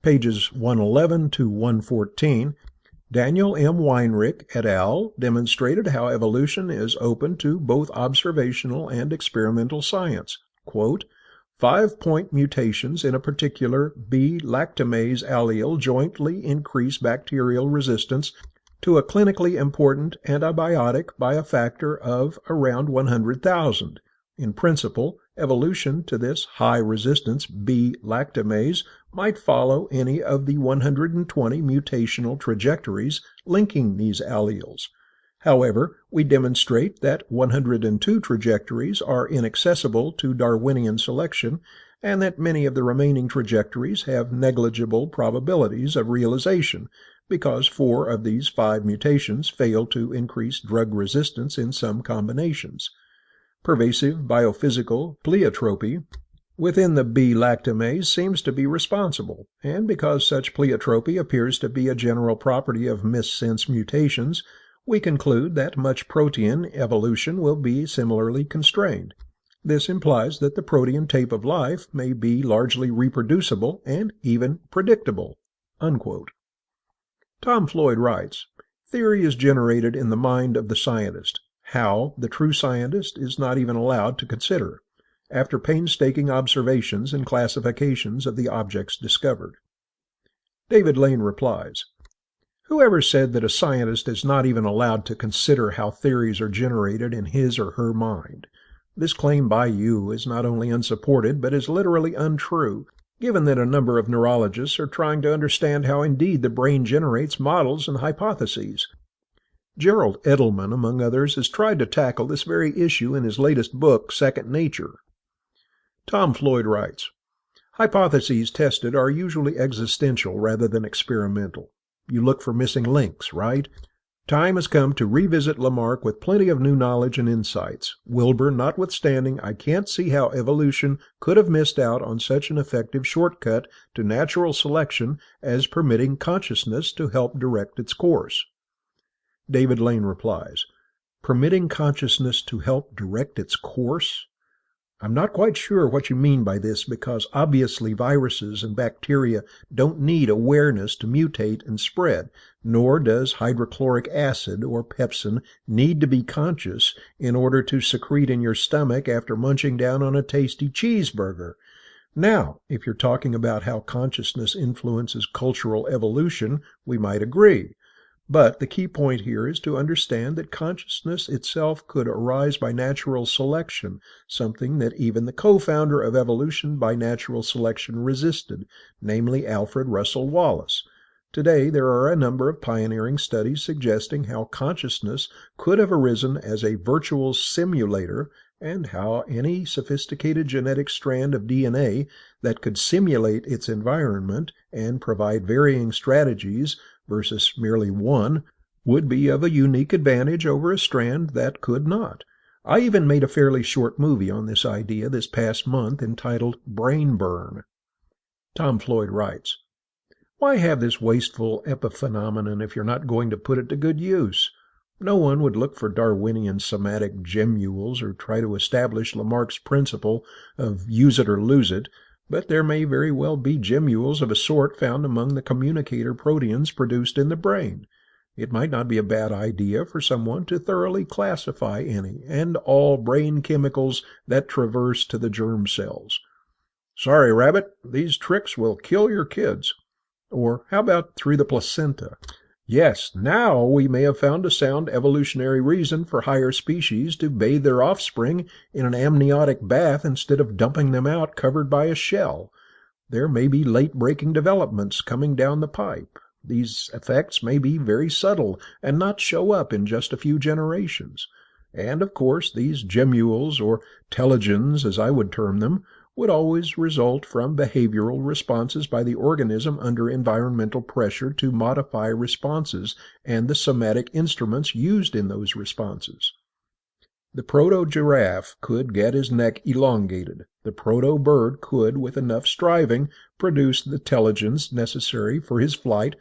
pages 111 to 114, Daniel M. Weinrich et al. Demonstrated how evolution is open to both observational and experimental science. Quote, 5-point mutations in a particular B-lactamase allele jointly increase bacterial resistance to a clinically important antibiotic by a factor of around 100,000. In principle, evolution to this high-resistance B lactamase might follow any of the 120 mutational trajectories linking these alleles. However, we demonstrate that 102 trajectories are inaccessible to Darwinian selection, and that many of the remaining trajectories have negligible probabilities of realization, because 4 of these 5 mutations fail to increase drug resistance in some combinations. Pervasive biophysical pleiotropy within the B lactamase seems to be responsible, and because such pleiotropy appears to be a general property of missense mutations, we conclude that much protean evolution will be similarly constrained. This implies that the protean tape of life may be largely reproducible and even predictable." Unquote. Tom Floyd writes, "Theory is generated in the mind of the scientist. How, the true scientist is not even allowed to consider, after painstaking observations and classifications of the objects discovered." David Lane replies, "Whoever said that a scientist is not even allowed to consider how theories are generated in his or her mind? This claim by you is not only unsupported, but is literally untrue, given that a number of neurologists are trying to understand how indeed the brain generates models and hypotheses. Gerald Edelman, among others, has tried to tackle this very issue in his latest book, Second Nature." Tom Floyd writes, "Hypotheses tested are usually existential rather than experimental. You look for missing links, right? Time has come to revisit Lamarck with plenty of new knowledge and insights. Wilber notwithstanding, I can't see how evolution could have missed out on such an effective shortcut to natural selection as permitting consciousness to help direct its course." David Lane replies, "Permitting consciousness to help direct its course? I'm not quite sure what you mean by this, because obviously viruses and bacteria don't need awareness to mutate and spread, nor does hydrochloric acid or pepsin need to be conscious in order to secrete in your stomach after munching down on a tasty cheeseburger. Now, if you're talking about how consciousness influences cultural evolution, we might agree. But the key point here is to understand that consciousness itself could arise by natural selection, something that even the co-founder of evolution by natural selection resisted, namely Alfred Russel Wallace. Today, there are a number of pioneering studies suggesting how consciousness could have arisen as a virtual simulator, and how any sophisticated genetic strand of DNA that could simulate its environment and provide varying strategies versus merely one would be of a unique advantage over a strand that could not. I even made a fairly short movie on this idea this past month entitled Brain Burn." Tom Floyd writes, "Why have this wasteful epiphenomenon if you're not going to put it to good use? No one would look for Darwinian somatic gemmules or try to establish Lamarck's principle of use it or lose it, but there may very well be gemmules of a sort found among the communicator proteins produced in the brain. It might not be a bad idea for someone to thoroughly classify any and all brain chemicals that traverse to the germ cells. Sorry, Rabbit, these tricks will kill your kids. Or how about through the placenta? Yes, now we may have found a sound evolutionary reason for higher species to bathe their offspring in an amniotic bath instead of dumping them out covered by a shell. There may be late-breaking developments coming down the pipe. These effects may be very subtle and not show up in just a few generations. And, of course, these gemmules, or telogens as I would term them, would always result from behavioral responses by the organism under environmental pressure to modify responses and the somatic instruments used in those responses. The proto-giraffe could get his neck elongated. The proto-bird could, with enough striving, produce the telogens necessary for his flight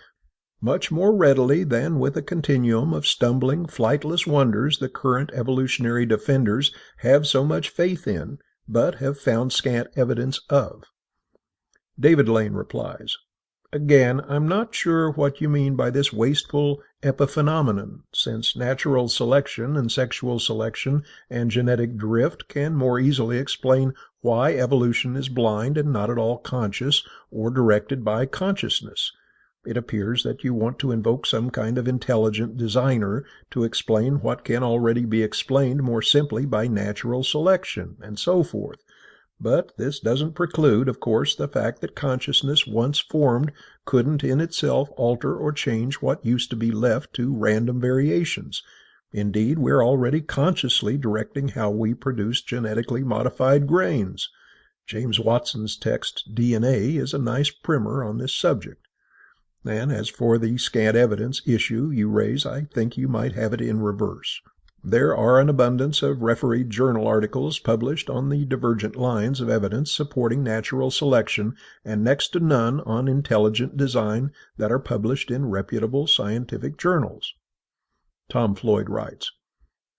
much more readily than with a continuum of stumbling, flightless wonders the current evolutionary defenders have so much faith in, but have found scant evidence of." David Lane replies, "Again, I'm not sure what you mean by this wasteful epiphenomenon, since natural selection and sexual selection and genetic drift can more easily explain why evolution is blind and not at all conscious or directed by consciousness. It appears that you want to invoke some kind of intelligent designer to explain what can already be explained more simply by natural selection, and so forth. But this doesn't preclude, of course, the fact that consciousness once formed couldn't in itself alter or change what used to be left to random variations. Indeed, we're already consciously directing how we produce genetically modified grains. James Watson's text, DNA, is a nice primer on this subject. And as for the scant evidence issue you raise, I think you might have it in reverse. There are an abundance of refereed journal articles published on the divergent lines of evidence supporting natural selection, and next to none on intelligent design that are published in reputable scientific journals. Tom Floyd writes,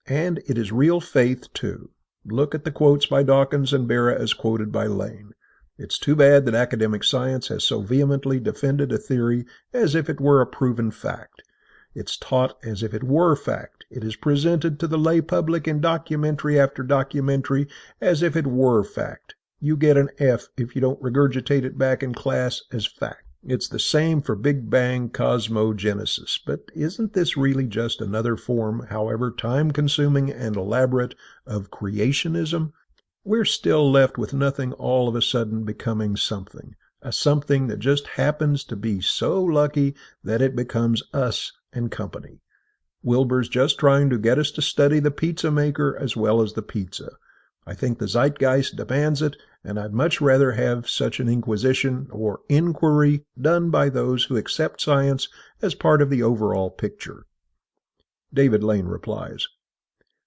and it is real faith, too. Look at the quotes by Dawkins and Berra as quoted by Lane. It's too bad that academic science has so vehemently defended a theory as if it were a proven fact. It's taught as if it were fact. It is presented to the lay public in documentary after documentary as if it were fact. You get an F if you don't regurgitate it back in class as fact. It's the same for Big Bang cosmogenesis. But isn't this really just another form, however time-consuming and elaborate, of creationism? We're still left with nothing all of a sudden becoming something. A something that just happens to be so lucky that it becomes us and company. Wilber's just trying to get us to study the pizza maker as well as the pizza. I think the zeitgeist demands it, and I'd much rather have such an inquisition or inquiry done by those who accept science as part of the overall picture. David Lane replies,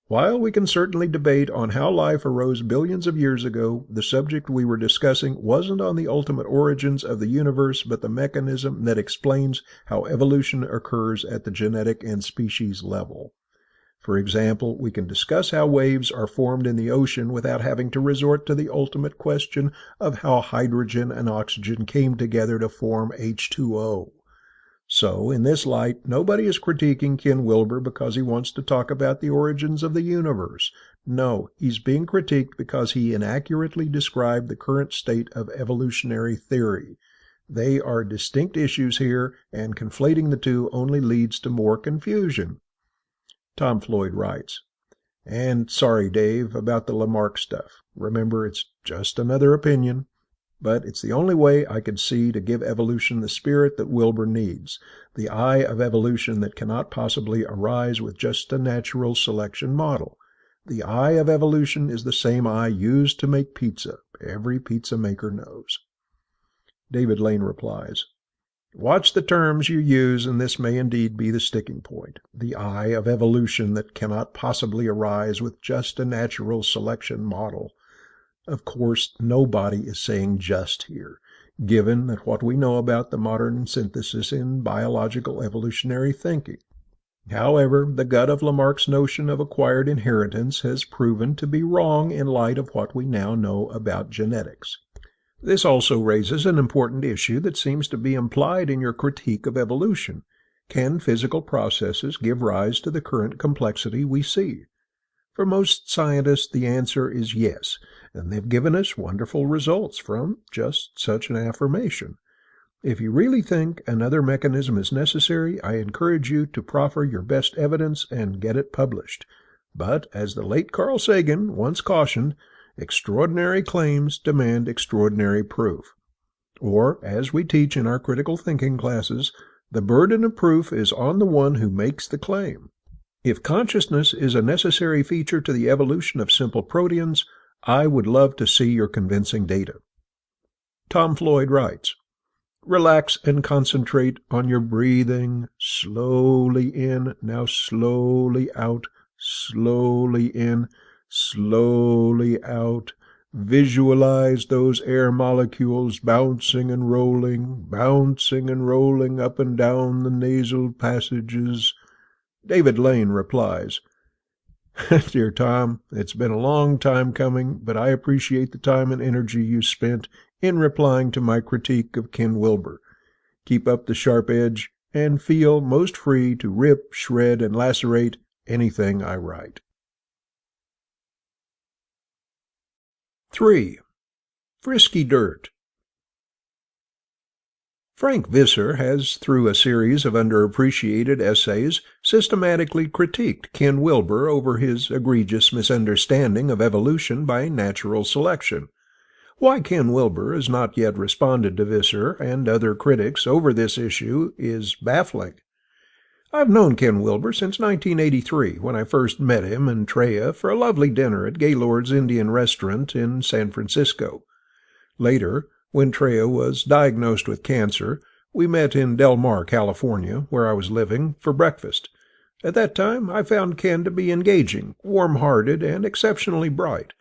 while we can certainly debate on how life arose billions of years ago, the subject we were discussing wasn't on the ultimate origins of the universe, but the mechanism that explains how evolution occurs at the genetic and species level. For example, we can discuss how waves are formed in the ocean without having to resort to the ultimate question of how hydrogen and oxygen came together to form H2O. So, in this light, nobody is critiquing Ken Wilber because he wants to talk about the origins of the universe. No, he's being critiqued because he inaccurately described the current state of evolutionary theory. They are distinct issues here, and conflating the two only leads to more confusion. Tom Floyd writes, and sorry, Dave, about the Lamarck stuff. Remember, it's just another opinion. But it's the only way I could see to give evolution the spirit that Wilber needs, the eye of evolution that cannot possibly arise with just a natural selection model. The eye of evolution is the same eye used to make pizza. Every pizza maker knows. David Lane replies, watch the terms you use, and this may indeed be the sticking point. The eye of evolution that cannot possibly arise with just a natural selection model. Of course, nobody is saying just here, given that what we know about the modern synthesis in biological evolutionary thinking. However, the gut of Lamarck's notion of acquired inheritance has proven to be wrong in light of what we now know about genetics. This also raises an important issue that seems to be implied in your critique of evolution. Can physical processes give rise to the current complexity we see? For most scientists, the answer is yes, and they've given us wonderful results from just such an affirmation. If you really think another mechanism is necessary, I encourage you to proffer your best evidence and get it published. But, as the late Carl Sagan once cautioned, extraordinary claims demand extraordinary proof. Or, as we teach in our critical thinking classes, the burden of proof is on the one who makes the claim. If consciousness is a necessary feature to the evolution of simple proteins, I would love to see your convincing data. Tom Floyd writes, relax and concentrate on your breathing. Slowly in, now slowly out, slowly in, slowly out. Visualize those air molecules bouncing and rolling up and down the nasal passages. David Lane replies, dear Tom, it's been a long time coming, but I appreciate the time and energy you spent in replying to my critique of Ken Wilber. Keep up the sharp edge, and feel most free to rip, shred, and lacerate anything I write. 3. Frisky Dirt. Frank Visser has, through a series of underappreciated essays, systematically critiqued Ken Wilber over his egregious misunderstanding of evolution by natural selection. Why Ken Wilber has not yet responded to Visser and other critics over this issue is baffling. I've known Ken Wilber since 1983, when I first met him and Treya for a lovely dinner at Gaylord's Indian Restaurant in San Francisco. Later, when Treya was diagnosed with cancer, we met in Del Mar, California, where I was living, for breakfast. At that time, I found Ken to be engaging, warm-hearted, and exceptionally bright.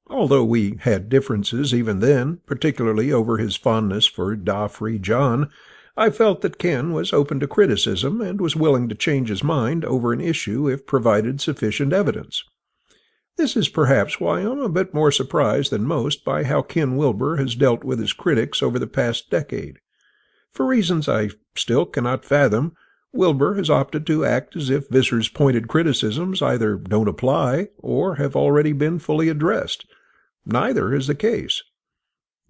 Although we had differences even then, particularly over his fondness for Da Free John, I felt that Ken was open to criticism and was willing to change his mind over an issue if provided sufficient evidence. This is perhaps why I'm a bit more surprised than most by how Ken Wilber has dealt with his critics over the past decade. For reasons I still cannot fathom, Wilber has opted to act as if Visser's pointed criticisms either don't apply or have already been fully addressed. Neither is the case.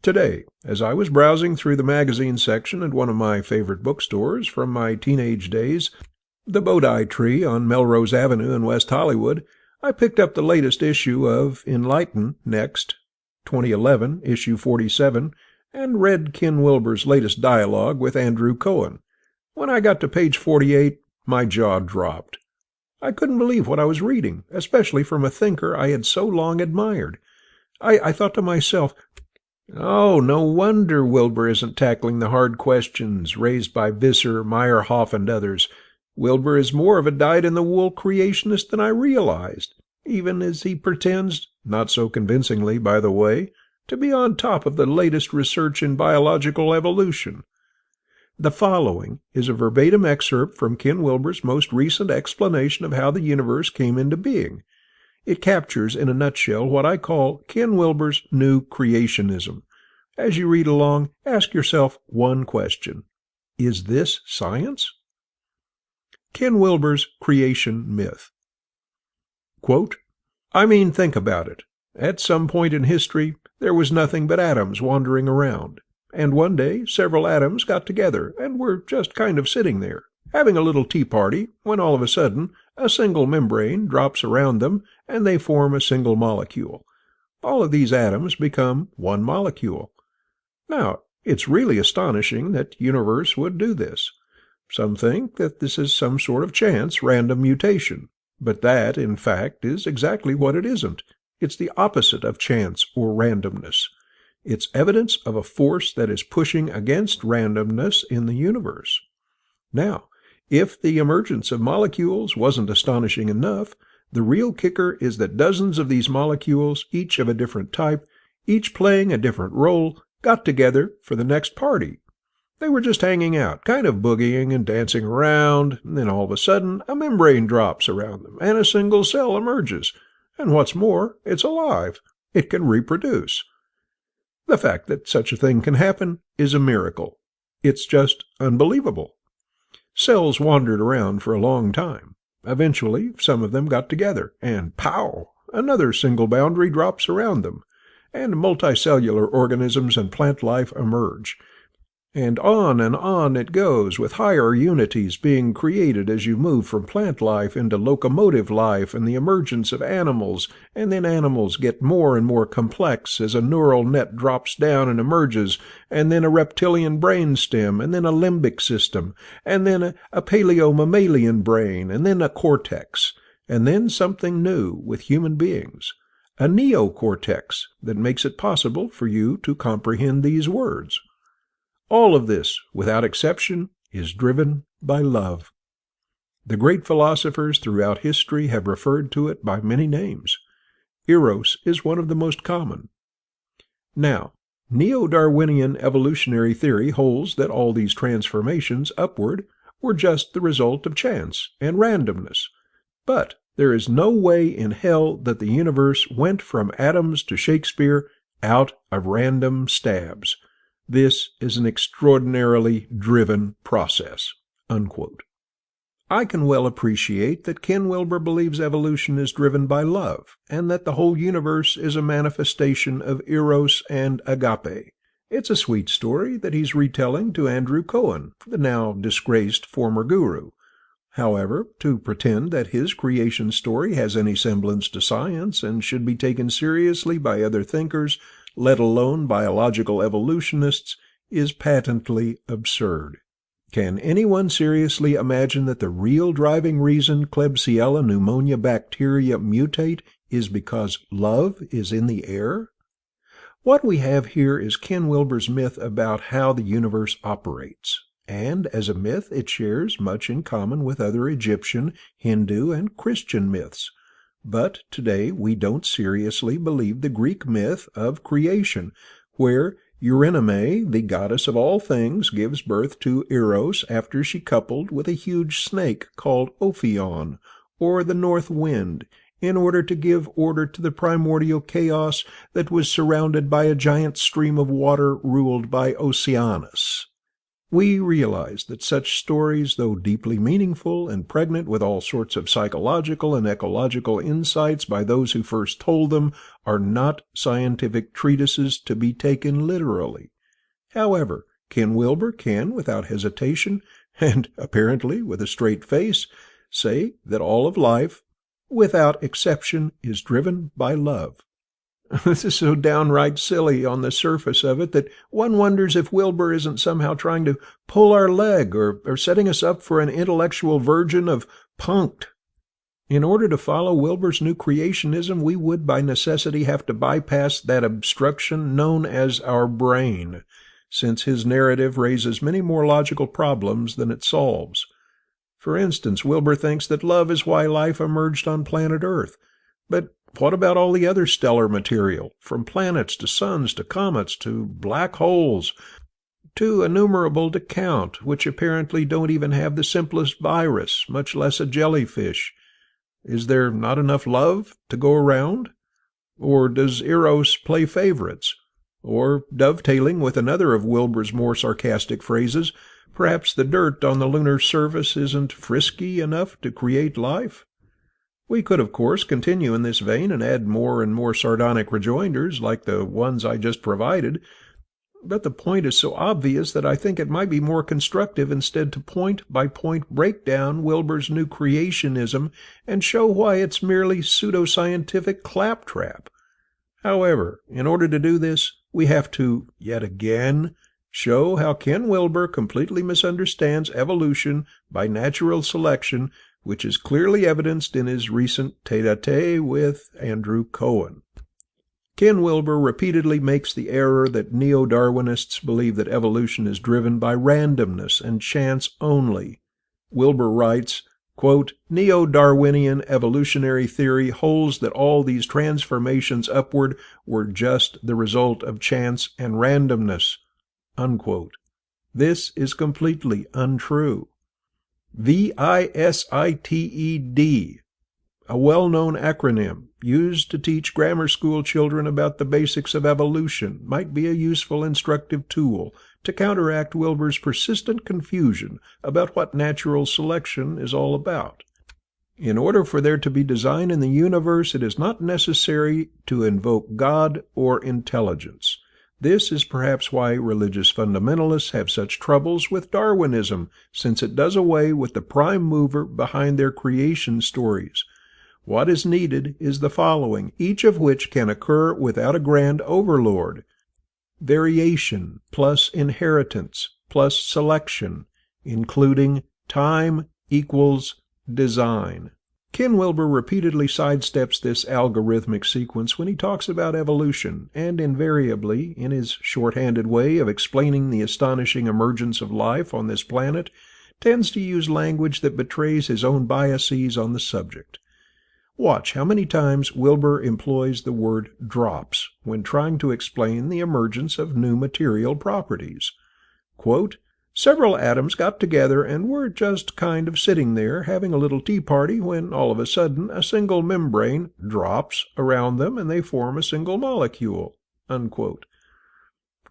Today, as I was browsing through the magazine section at one of my favorite bookstores from my teenage days, the Bodhi Tree on Melrose Avenue in West Hollywood, I picked up the latest issue of Enlighten Next, 2011, issue 47, and read Ken Wilber's latest dialogue with Andrew Cohen. When I got to page 48, my jaw dropped. I couldn't believe what I was reading, especially from a thinker I had so long admired. I thought to myself, oh, no wonder Wilber isn't tackling the hard questions raised by Visser, Meyerhoff, and others. Wilber is more of a dyed-in-the-wool creationist than I realized, even as he pretends, not so convincingly, by the way, to be on top of the latest research in biological evolution. The following is a verbatim excerpt from Ken Wilber's most recent explanation of how the universe came into being. It captures in a nutshell what I call Ken Wilber's new creationism. As you read along, ask yourself one question. Is this science? Ken Wilber's creation myth. Quote, think about it. At some point in history, there was nothing but atoms wandering around. And one day, several atoms got together and were just kind of sitting there, having a little tea party, when all of a sudden, a single membrane drops around them and they form a single molecule. All of these atoms become one molecule. Now, it's really astonishing that the universe would do this. Some think that this is some sort of chance, random mutation. But that, in fact, is exactly what it isn't. It's the opposite of chance or randomness. It's evidence of a force that is pushing against randomness in the universe. Now, if the emergence of molecules wasn't astonishing enough, the real kicker is that dozens of these molecules, each of a different type, each playing a different role, got together for the next party. They were just hanging out, kind of boogieing and dancing around, and then all of a sudden a membrane drops around them, and a single cell emerges. And what's more, it's alive. It can reproduce. The fact that such a thing can happen is a miracle. It's just unbelievable. Cells wandered around for a long time. Eventually, some of them got together, and pow! Another single boundary drops around them, and multicellular organisms and plant life emerge. And on it goes, with higher unities being created as you move from plant life into locomotive life and the emergence of animals, and then animals get more and more complex as a neural net drops down and emerges, and then a reptilian brainstem, and then a limbic system, and then a paleo-mammalian brain, and then a cortex, and then something new with human beings, a neocortex that makes it possible for you to comprehend these words. All of this, without exception, is driven by love. The great philosophers throughout history have referred to it by many names. Eros is one of the most common. Now, neo-Darwinian evolutionary theory holds that all these transformations upward were just the result of chance and randomness. But there is no way in hell that the universe went from atoms to Shakespeare out of random stabs. This is an extraordinarily driven process." Unquote. I can well appreciate that Ken Wilber believes evolution is driven by love, and that the whole universe is a manifestation of Eros and agape. It's a sweet story that he's retelling to Andrew Cohen, the now disgraced former guru. However, to pretend that his creation story has any semblance to science and should be taken seriously by other thinkers let alone biological evolutionists, is patently absurd. Can anyone seriously imagine that the real driving reason Klebsiella pneumonia bacteria mutate is because love is in the air? What we have here is Ken Wilber's myth about how the universe operates, and as a myth it shares much in common with other Egyptian, Hindu, and Christian myths. But today we don't seriously believe the Greek myth of creation, where Eurynome, the goddess of all things, gives birth to Eros after she coupled with a huge snake called Ophion, or the north wind, in order to give order to the primordial chaos that was surrounded by a giant stream of water ruled by Oceanus. We realize that such stories, though deeply meaningful and pregnant with all sorts of psychological and ecological insights by those who first told them, are not scientific treatises to be taken literally. However, Ken Wilber can, without hesitation, and apparently with a straight face, say that all of life, without exception, is driven by love. This is so downright silly on the surface of it that one wonders if Wilber isn't somehow trying to pull our leg or setting us up for an intellectual version of punked. In order to follow Wilber's new creationism, we would by necessity have to bypass that obstruction known as our brain, since his narrative raises many more logical problems than it solves. For instance, Wilber thinks that love is why life emerged on planet Earth. But what about all the other stellar material, from planets to suns to comets to black holes, too innumerable to count, which apparently don't even have the simplest virus, much less a jellyfish? Is there not enough love to go around? Or does Eros play favorites? Or, dovetailing with another of Wilber's more sarcastic phrases, perhaps the dirt on the lunar surface isn't frisky enough to create life? We could, of course, continue in this vein and add more and more sardonic rejoinders like the ones I just provided, but the point is so obvious that I think it might be more constructive instead to point-by-point break down Wilber's new creationism and show why it's merely pseudoscientific claptrap. However, in order to do this, we have to, yet again, show how Ken Wilber completely misunderstands evolution by natural selection, which is clearly evidenced in his recent tete-a-tete with Andrew Cohen. Ken Wilber repeatedly makes the error that neo-Darwinists believe that evolution is driven by randomness and chance only. Wilber writes, quote, "Neo-Darwinian evolutionary theory holds that all these transformations upward were just the result of chance and randomness." Unquote. This is completely untrue. VISITED, a well-known acronym used to teach grammar school children about the basics of evolution, might be a useful instructive tool to counteract Wilber's persistent confusion about what natural selection is all about. In order for there to be design in the universe, it is not necessary to invoke God or intelligence. This is perhaps why religious fundamentalists have such troubles with Darwinism, since it does away with the prime mover behind their creation stories. What is needed is the following, each of which can occur without a grand overlord: variation plus inheritance plus selection, including time equals design. Ken Wilber repeatedly sidesteps this algorithmic sequence when he talks about evolution, and invariably, in his shorthanded way of explaining the astonishing emergence of life on this planet, tends to use language that betrays his own biases on the subject. Watch how many times Wilber employs the word drops when trying to explain the emergence of new material properties. Quote, "Several atoms got together and were just kind of sitting there having a little tea party when all of a sudden a single membrane drops around them and they form a single molecule." Unquote.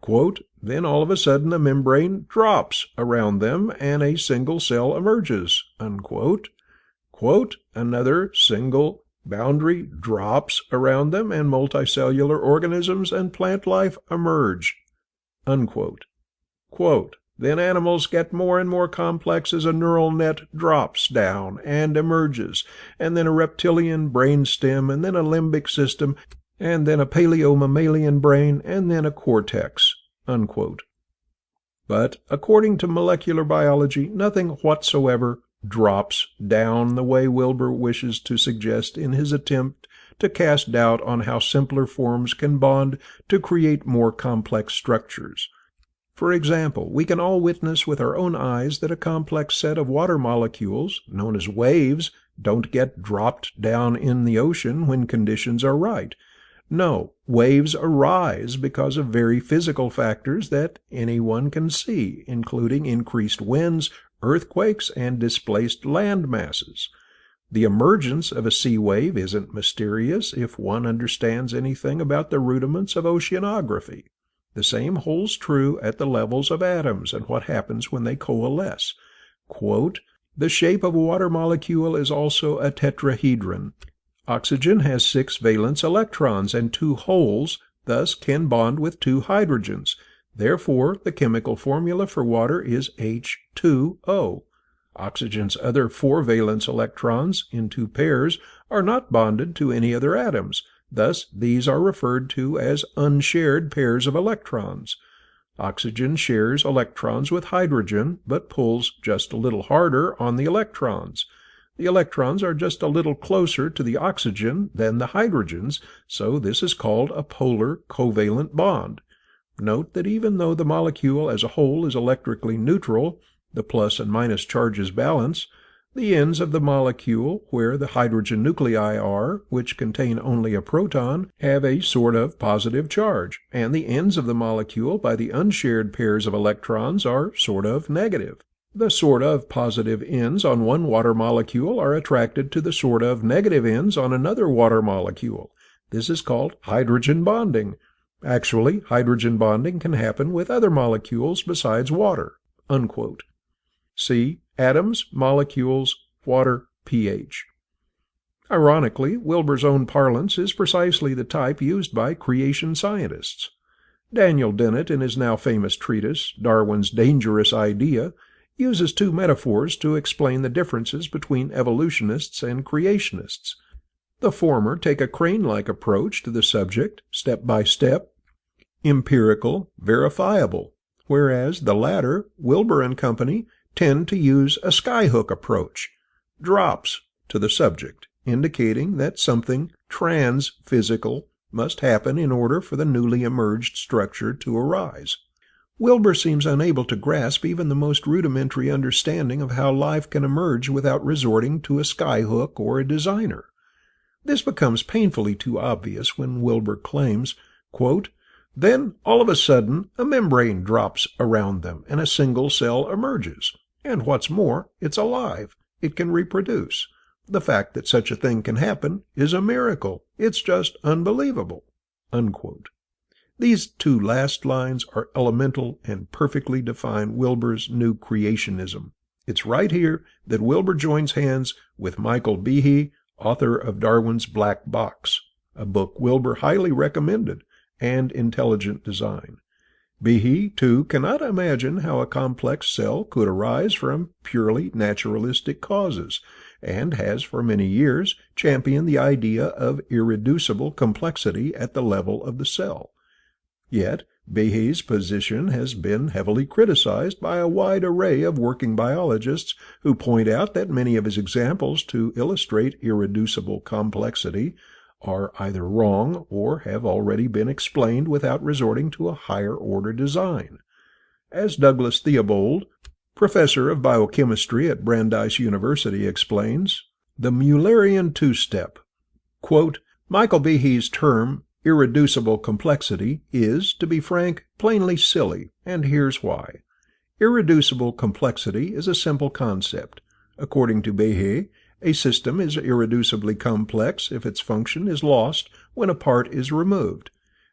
Quote, "Then all of a sudden a membrane drops around them and a single cell emerges." Unquote. Quote, "Another single boundary drops around them and multicellular organisms and plant life emerge." Unquote. Quote, "Then animals get more and more complex as a neural net drops down and emerges, and then a reptilian brainstem, and then a limbic system, and then a paleo-mammalian brain, and then a cortex, unquote. But according to molecular biology, nothing whatsoever drops down the way Wilber wishes to suggest in his attempt to cast doubt on how simpler forms can bond to create more complex structures. For example, we can all witness with our own eyes that a complex set of water molecules, known as waves, don't get dropped down in the ocean when conditions are right. No, waves arise because of very physical factors that anyone can see, including increased winds, earthquakes, and displaced land masses. The emergence of a sea wave isn't mysterious if one understands anything about the rudiments of oceanography. The same holds true at the levels of atoms and what happens when they coalesce. Quote, "The shape of a water molecule is also a tetrahedron. Oxygen has 6 valence electrons and 2 holes, thus can bond with 2 hydrogens. Therefore, the chemical formula for water is H2O. Oxygen's other 4 valence electrons, in 2 pairs, are not bonded to any other atoms. Thus, these are referred to as unshared pairs of electrons. Oxygen shares electrons with hydrogen, but pulls just a little harder on the electrons. The electrons are just a little closer to the oxygen than the hydrogens, so this is called a polar covalent bond. Note that even though the molecule as a whole is electrically neutral, the plus and minus charges balance, the ends of the molecule, where the hydrogen nuclei are, which contain only a proton, have a sort of positive charge, and the ends of the molecule by the unshared pairs of electrons are sort of negative. The sort of positive ends on one water molecule are attracted to the sort of negative ends on another water molecule. This is called hydrogen bonding. Actually, hydrogen bonding can happen with other molecules besides water." Unquote. See atoms, molecules, water, pH. Ironically, Wilber's own parlance is precisely the type used by creation scientists. Daniel Dennett, in his now famous treatise, Darwin's Dangerous Idea, uses 2 metaphors to explain the differences between evolutionists and creationists. The former take a crane-like approach to the subject, step by step, empirical, verifiable, whereas the latter, Wilber and company, tend to use a skyhook approach, drops, to the subject, indicating that something trans-physical must happen in order for the newly emerged structure to arise. Wilber seems unable to grasp even the most rudimentary understanding of how life can emerge without resorting to a skyhook or a designer. This becomes painfully too obvious when Wilber claims, quote, "Then, all of a sudden, a membrane drops around them and a single cell emerges. And what's more, it's alive. It can reproduce. The fact that such a thing can happen is a miracle. It's just unbelievable." Unquote. These 2 last lines are elemental and perfectly define Wilber's new creationism. It's right here that Wilber joins hands with Michael Behe, author of Darwin's Black Box, a book Wilber highly recommended, and Intelligent Design. Behe, too, cannot imagine how a complex cell could arise from purely naturalistic causes, and has for many years championed the idea of irreducible complexity at the level of the cell. Yet, Behe's position has been heavily criticized by a wide array of working biologists who point out that many of his examples to illustrate irreducible complexity are either wrong or have already been explained without resorting to a higher-order design. As Douglas Theobald, professor of biochemistry at Brandeis University, explains, the Mullerian two-step, quote, "Michael Behe's term irreducible complexity is, to be frank, plainly silly, and here's why. Irreducible complexity is a simple concept. According to Behe, a system is irreducibly complex if its function is lost when a part is removed.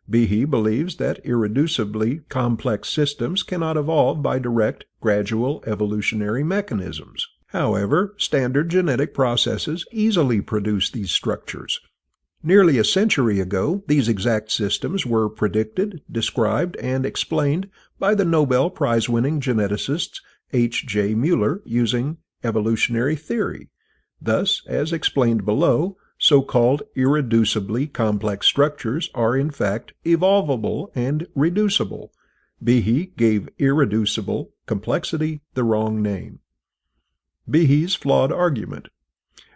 Behe believes that irreducibly complex systems cannot evolve by direct, gradual evolutionary mechanisms. However, standard genetic processes easily produce these structures. Nearly a century ago, these exact systems were predicted, described, and explained by the Nobel Prize-winning geneticists H.J. Muller using evolutionary theory. Thus, as explained below, So-called irreducibly complex structures are in fact evolvable and reducible. Behe gave irreducible complexity the wrong name. Behe's flawed argument.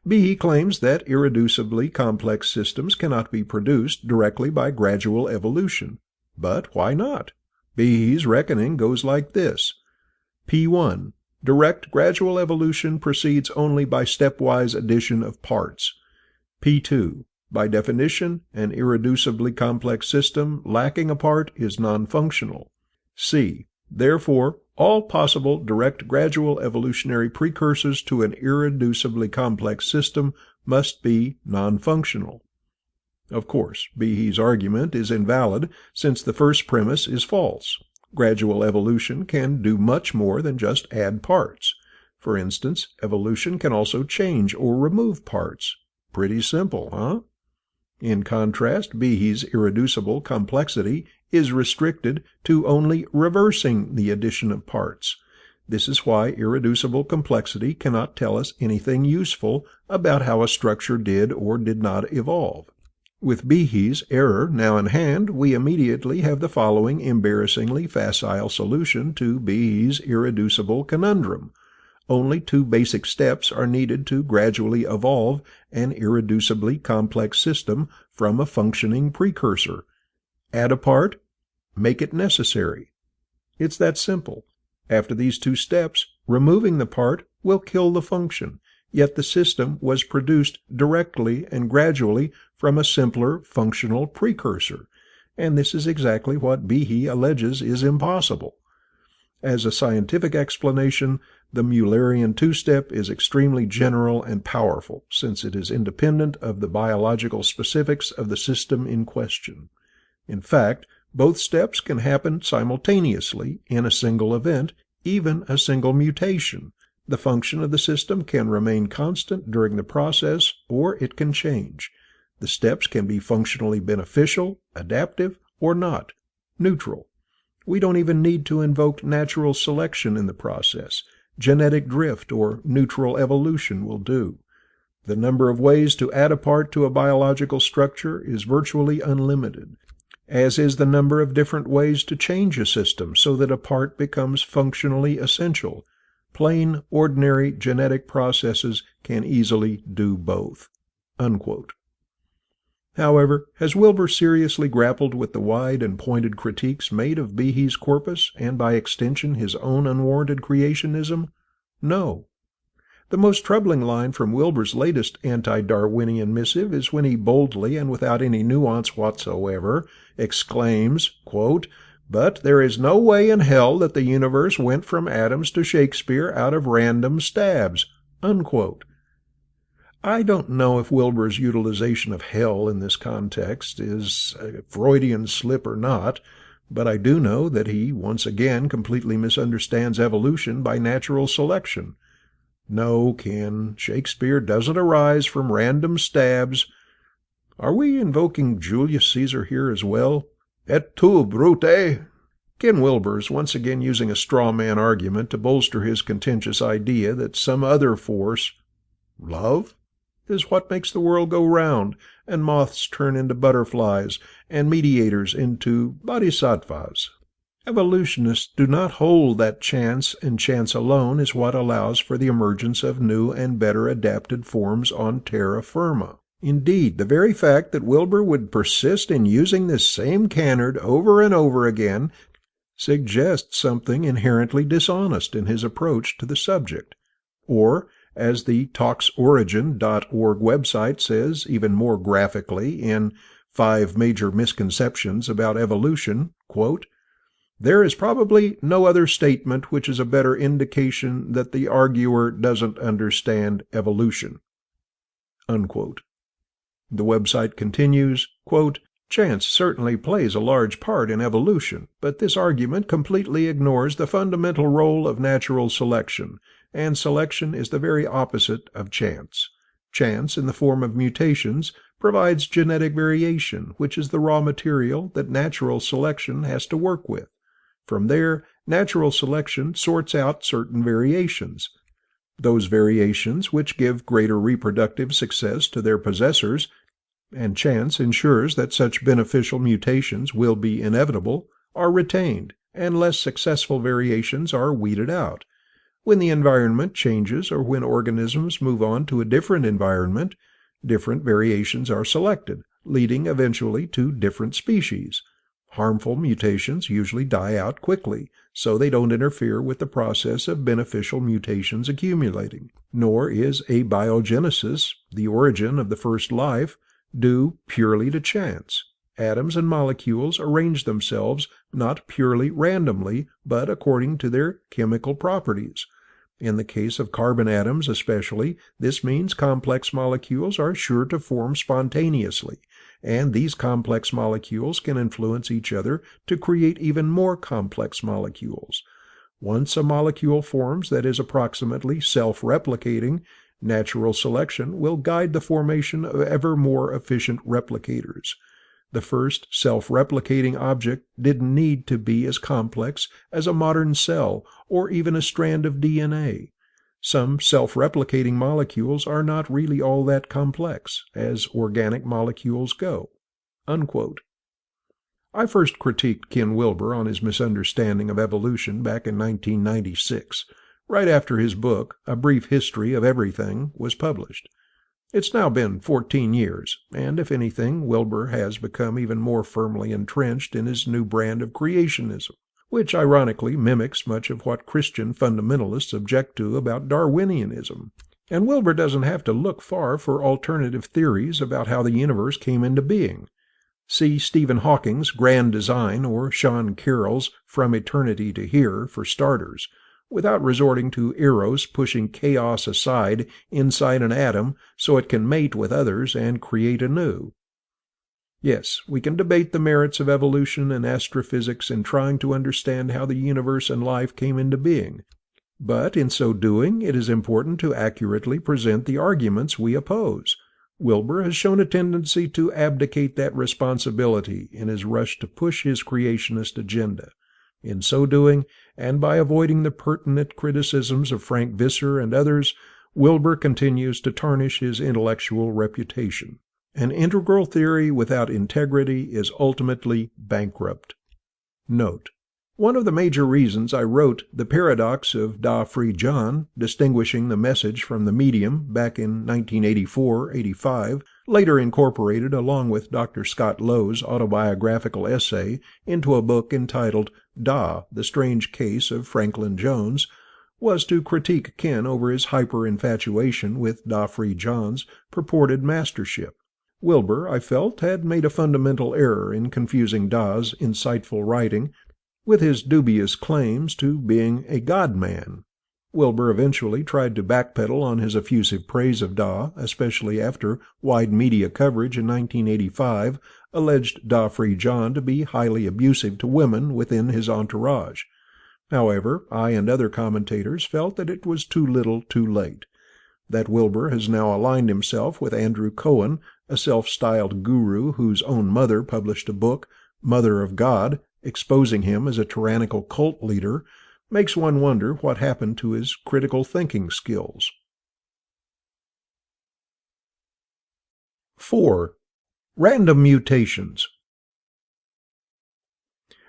Behe claims that irreducibly complex systems cannot be produced directly by gradual evolution. But why not? Behe's reckoning goes like this. P1. Direct gradual evolution proceeds only by stepwise addition of parts. P2. By definition, an irreducibly complex system lacking a part is non-functional. C. Therefore, all possible direct gradual evolutionary precursors to an irreducibly complex system must be non-functional. Of course, Behe's argument is invalid since the first premise is false. Gradual evolution can do much more than just add parts. For instance, evolution can also change or remove parts. Pretty simple, huh? In contrast, Behe's irreducible complexity is restricted to only reversing the addition of parts. This is why irreducible complexity cannot tell us anything useful about how a structure did or did not evolve. With Behe's error now in hand, we immediately have the following embarrassingly facile solution to Behe's irreducible conundrum. Only two basic steps are needed to gradually evolve an irreducibly complex system from a functioning precursor. Add a part, make it necessary. It's that simple. After these two steps, removing the part will kill the function, yet the system was produced directly and gradually from a simpler functional precursor, and this is exactly what Behe alleges is impossible. As a scientific explanation, the Mullerian two-step is extremely general and powerful, since it is independent of the biological specifics of the system in question. In fact, both steps can happen simultaneously in a single event, even a single mutation. The function of the system can remain constant during the process, or it can change. The steps can be functionally beneficial, adaptive, or not, neutral. We don't even need to invoke natural selection in the process. Genetic drift or neutral evolution will do. The number of ways to add a part to a biological structure is virtually unlimited, as is the number of different ways to change a system so that a part becomes functionally essential. Plain, ordinary genetic processes can easily do both." Unquote. However, has Wilber seriously grappled with the wide and pointed critiques made of Behe's corpus, and by extension his own unwarranted creationism? No. The most troubling line from Wilber's latest anti-Darwinian missive is when he boldly and without any nuance whatsoever exclaims, quote, "But there is no way in hell that the universe went from Adams to Shakespeare out of random stabs." Unquote. I don't know if Wilber's utilization of hell in this context is a Freudian slip or not, but I do know that he once again completely misunderstands evolution by natural selection. No, Ken, Shakespeare doesn't arise from random stabs. Are we invoking Julius Caesar here as well? Et tu, Brute? Ken Wilber is once again using a straw man argument to bolster his contentious idea that some other force, love, is what makes the world go round, and moths turn into butterflies, and mediators into bodhisattvas. Evolutionists do not hold that chance and chance alone is what allows for the emergence of new and better adapted forms on terra firma. Indeed, the very fact that Wilber would persist in using this same canard over and over again suggests something inherently dishonest in his approach to the subject. Or, as the talksorigin.org website says even more graphically in 5 Major Misconceptions About Evolution, quote, "There is probably no other statement which is a better indication that the arguer doesn't understand evolution." Unquote. The website continues, quote, "Chance certainly plays a large part in evolution, but this argument completely ignores the fundamental role of natural selection, and selection is the very opposite of chance. Chance, in the form of mutations, provides genetic variation, which is the raw material that natural selection has to work with. From there, natural selection sorts out certain variations. Those variations which give greater reproductive success to their possessors, and chance ensures that such beneficial mutations will be inevitable, are retained, and less successful variations are weeded out. When the environment changes or when organisms move on to a different environment, different variations are selected, leading eventually to different species. Harmful mutations usually die out quickly, so they don't interfere with the process of beneficial mutations accumulating. Nor is abiogenesis, the origin of the first life, due purely to chance. Atoms and molecules arrange themselves not purely randomly, but according to their chemical properties. In the case of carbon atoms especially, this means complex molecules are sure to form spontaneously, and these complex molecules can influence each other to create even more complex molecules. Once a molecule forms that is approximately self-replicating, natural selection will guide the formation of ever more efficient replicators. The first self-replicating object didn't need to be as complex as a modern cell or even a strand of DNA. Some self-replicating molecules are not really all that complex, as organic molecules go." Unquote. I first critiqued Ken Wilber on his misunderstanding of evolution back in 1996, right after his book, A Brief History of Everything, was published. It's now been 14 years, and if anything, Wilber has become even more firmly entrenched in his new brand of creationism, which ironically mimics much of what Christian fundamentalists object to about Darwinianism. And Wilber doesn't have to look far for alternative theories about how the universe came into being. See Stephen Hawking's Grand Design or Sean Carroll's From Eternity to Here, for starters, without resorting to Eros pushing chaos aside inside an atom so it can mate with others and create anew. Yes, we can debate the merits of evolution and astrophysics in trying to understand how the universe and life came into being. But in so doing, it is important to accurately present the arguments we oppose. Wilber has shown a tendency to abdicate that responsibility in his rush to push his creationist agenda. In so doing, and by avoiding the pertinent criticisms of Frank Visser and others, Wilber continues to tarnish his intellectual reputation. An integral theory without integrity is ultimately bankrupt. Note: one of the major reasons I wrote The Paradox of Da Free John, distinguishing the message from the medium back in 1984-85, later incorporated along with Dr. Scott Lowe's autobiographical essay into a book entitled Da, The Strange Case of Franklin Jones, was to critique Ken over his hyper-infatuation with Da Free John's purported mastership. Wilber, I felt, had made a fundamental error in confusing Da's insightful writing with his dubious claims to being a God-man. Wilber eventually tried to backpedal on his effusive praise of Da, especially after wide media coverage in 1985 alleged Da Free John to be highly abusive to women within his entourage. However, I and other commentators felt that it was too little too late. That Wilber has now aligned himself with Andrew Cohen, a self-styled guru whose own mother published a book, Mother of God, exposing him as a tyrannical cult leader, makes one wonder what happened to his critical thinking skills. 4. Random mutations.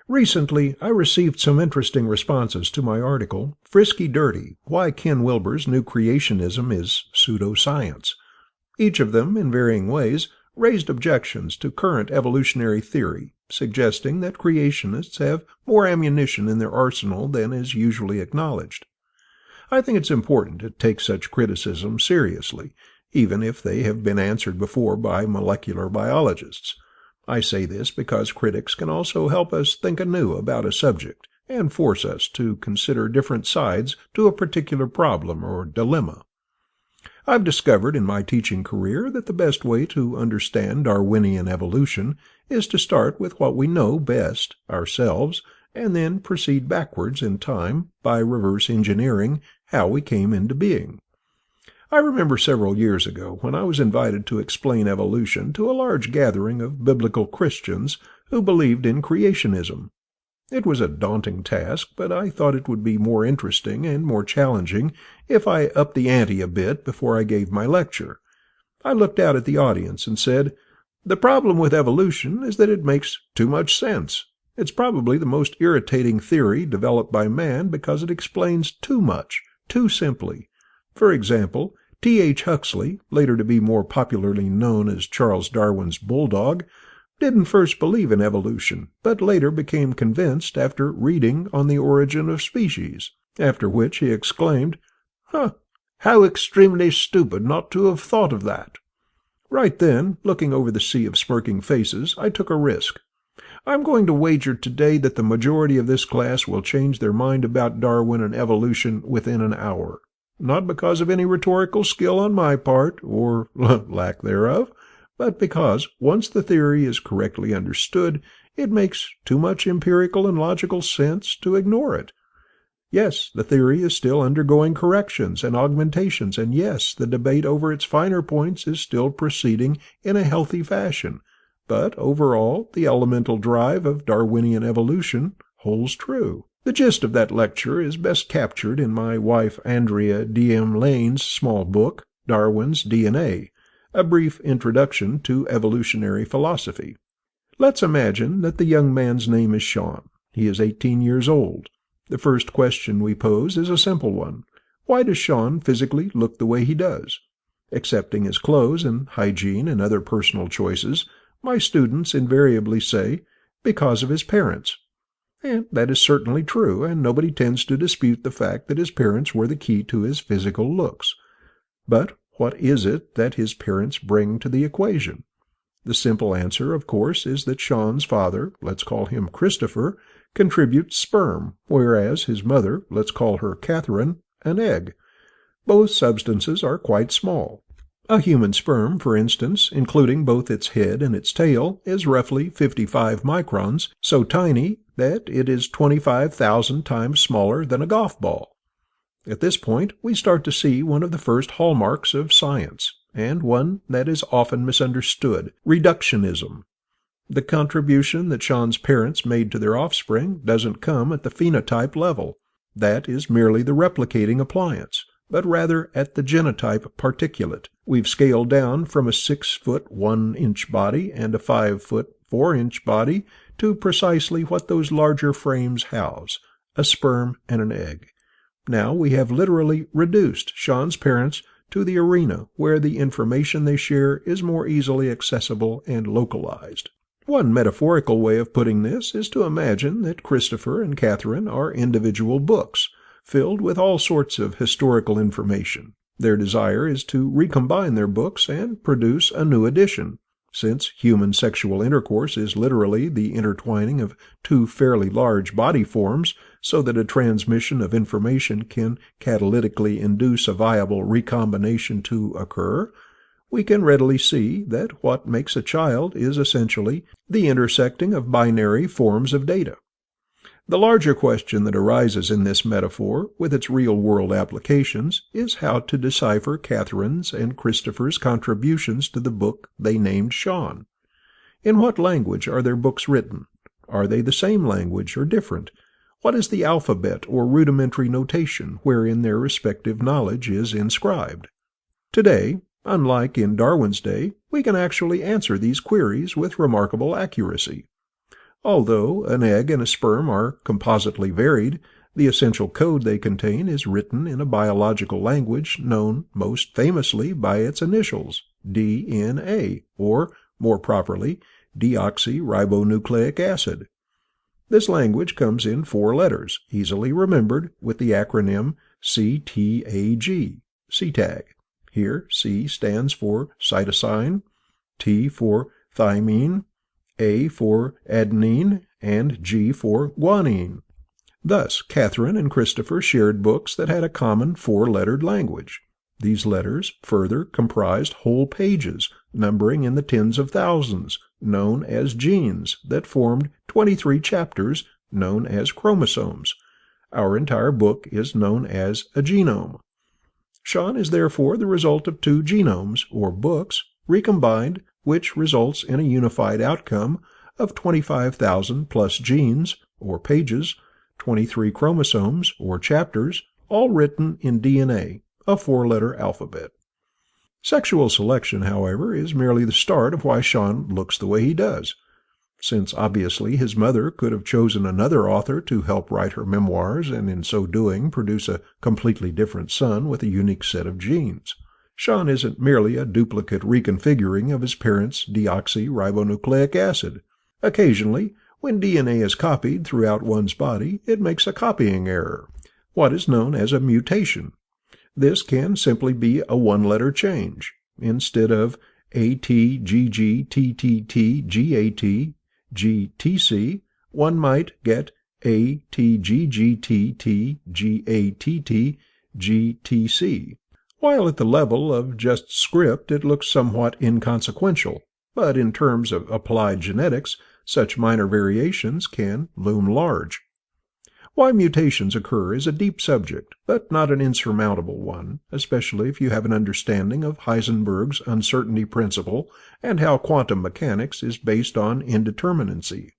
Recently, I received some interesting responses to my article, Frisky Dirty, Why Ken Wilber's New Creationism is Pseudoscience. Each of them, in varying ways, raised objections to current evolutionary theory, suggesting that creationists have more ammunition in their arsenal than is usually acknowledged. I think it's important to take such criticism seriously, even if they have been answered before by molecular biologists. I say this because critics can also help us think anew about a subject and force us to consider different sides to a particular problem or dilemma. I've discovered in my teaching career that the best way to understand Darwinian evolution is to start with what we know best, ourselves, and then proceed backwards in time by reverse engineering how we came into being. I remember several years ago when I was invited to explain evolution to a large gathering of biblical Christians who believed in creationism. It was a daunting task, but I thought it would be more interesting and more challenging if I upped the ante a bit before I gave my lecture. I looked out at the audience and said, "The problem with evolution is that it makes too much sense. It's probably the most irritating theory developed by man because it explains too much, too simply. For example, T.H. Huxley, later to be more popularly known as Charles Darwin's bulldog, didn't first believe in evolution, but later became convinced after reading On the Origin of Species, after which he exclaimed, how extremely stupid not to have thought of that." Right then, looking over the sea of smirking faces, I took a risk. I'm going to wager today that the majority of this class will change their mind about Darwin and evolution within an hour. Not because of any rhetorical skill on my part, or lack thereof, but because, once the theory is correctly understood, it makes too much empirical and logical sense to ignore it. Yes, the theory is still undergoing corrections and augmentations, and yes, the debate over its finer points is still proceeding in a healthy fashion, but overall, the elemental drive of Darwinian evolution holds true. The gist of that lecture is best captured in my wife Andrea D.M. Lane's small book, Darwin's DNA, a brief introduction to evolutionary philosophy. Let's imagine that the young man's name is Sean. He is 18 years old. The first question we pose is a simple one. Why does Sean physically look the way he does? Accepting his clothes and hygiene and other personal choices, my students invariably say, because of his parents. And that is certainly true, and nobody tends to dispute the fact that his parents were the key to his physical looks. But what is it that his parents bring to the equation? The simple answer, of course, is that Sean's father, let's call him Christopher, contributes sperm, whereas his mother, let's call her Catherine, an egg. Both substances are quite small. A human sperm, for instance, including both its head and its tail, is roughly 55 microns, so tiny that it is 25,000 times smaller than a golf ball. At this point, we start to see one of the first hallmarks of science, and one that is often misunderstood, reductionism. The contribution that Sean's parents made to their offspring doesn't come at the phenotype level. That is merely the replicating appliance, but rather at the genotype particulate. We've scaled down from a 6-foot 1-inch body and a 5-foot 4-inch body to precisely what those larger frames house, a sperm and an egg. Now we have literally reduced Sean's parents to the arena where the information they share is more easily accessible and localized. One metaphorical way of putting this is to imagine that Christopher and Catherine are individual books, filled with all sorts of historical information. Their desire is to recombine their books and produce a new edition. Since human sexual intercourse is literally the intertwining of two fairly large body forms, so that a transmission of information can catalytically induce a viable recombination to occur, we can readily see that what makes a child is essentially the intersecting of binary forms of data. The larger question that arises in this metaphor, with its real-world applications, is how to decipher Catherine's and Christopher's contributions to the book they named Sean. In what language are their books written? Are they the same language or different? What is the alphabet or rudimentary notation wherein their respective knowledge is inscribed? Today, unlike in Darwin's day, we can actually answer these queries with remarkable accuracy. Although an egg and a sperm are compositely varied, the essential code they contain is written in a biological language known most famously by its initials, DNA, or, more properly, deoxyribonucleic acid. This language comes in 4 letters, easily remembered with the acronym CTAG, CTAG. Here, C stands for cytosine, T for thymine, A for adenine, and G for guanine. Thus, Catherine and Christopher shared books that had a common 4-lettered language. These letters further comprised whole pages, numbering in the tens of thousands, known as genes, that formed 23 chapters, known as chromosomes. Our entire book is known as a genome. Sean is therefore the result of 2 genomes, or books, recombined, which results in a unified outcome of 25,000 plus genes, or pages, 23 chromosomes, or chapters, all written in DNA, a four-letter alphabet. Sexual selection, however, is merely the start of why Sean looks the way he does. Since obviously his mother could have chosen another author to help write her memoirs and in so doing produce a completely different son with a unique set of genes. Sean isn't merely a duplicate reconfiguring of his parents' deoxyribonucleic acid. Occasionally, when DNA is copied throughout one's body, it makes a copying error, what is known as a mutation. This can simply be a one-letter change. Instead of ATGGTTTGAT one might get ATGGTTGATTGTC. While at the level of just script it looks somewhat inconsequential, but in terms of applied genetics, such minor variations can loom large. Why mutations occur is a deep subject, but not an insurmountable one, especially if you have an understanding of Heisenberg's uncertainty principle and how quantum mechanics is based on indeterminacy.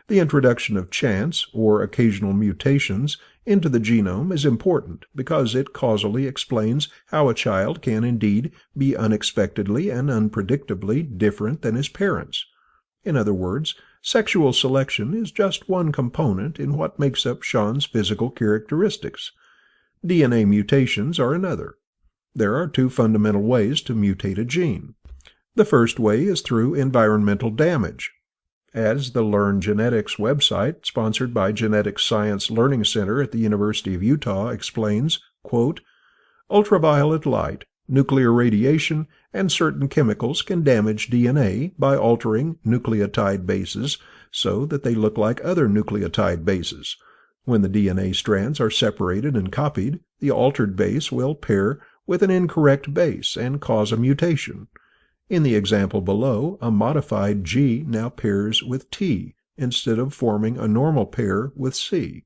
The introduction of chance, or occasional mutations, into the genome is important because it causally explains how a child can indeed be unexpectedly and unpredictably different than his parents. In other words, sexual selection is just one component in what makes up Sean's physical characteristics. DNA mutations are another. There are two fundamental ways to mutate a gene. The first way is through environmental damage. As the Learn Genetics website, sponsored by Genetics Science Learning Center at the University of Utah, explains, quote, "Ultraviolet light, nuclear radiation, and certain chemicals can damage DNA by altering nucleotide bases so that they look like other nucleotide bases. When the DNA strands are separated and copied, the altered base will pair with an incorrect base and cause a mutation. In the example below, a modified G now pairs with T instead of forming a normal pair with C.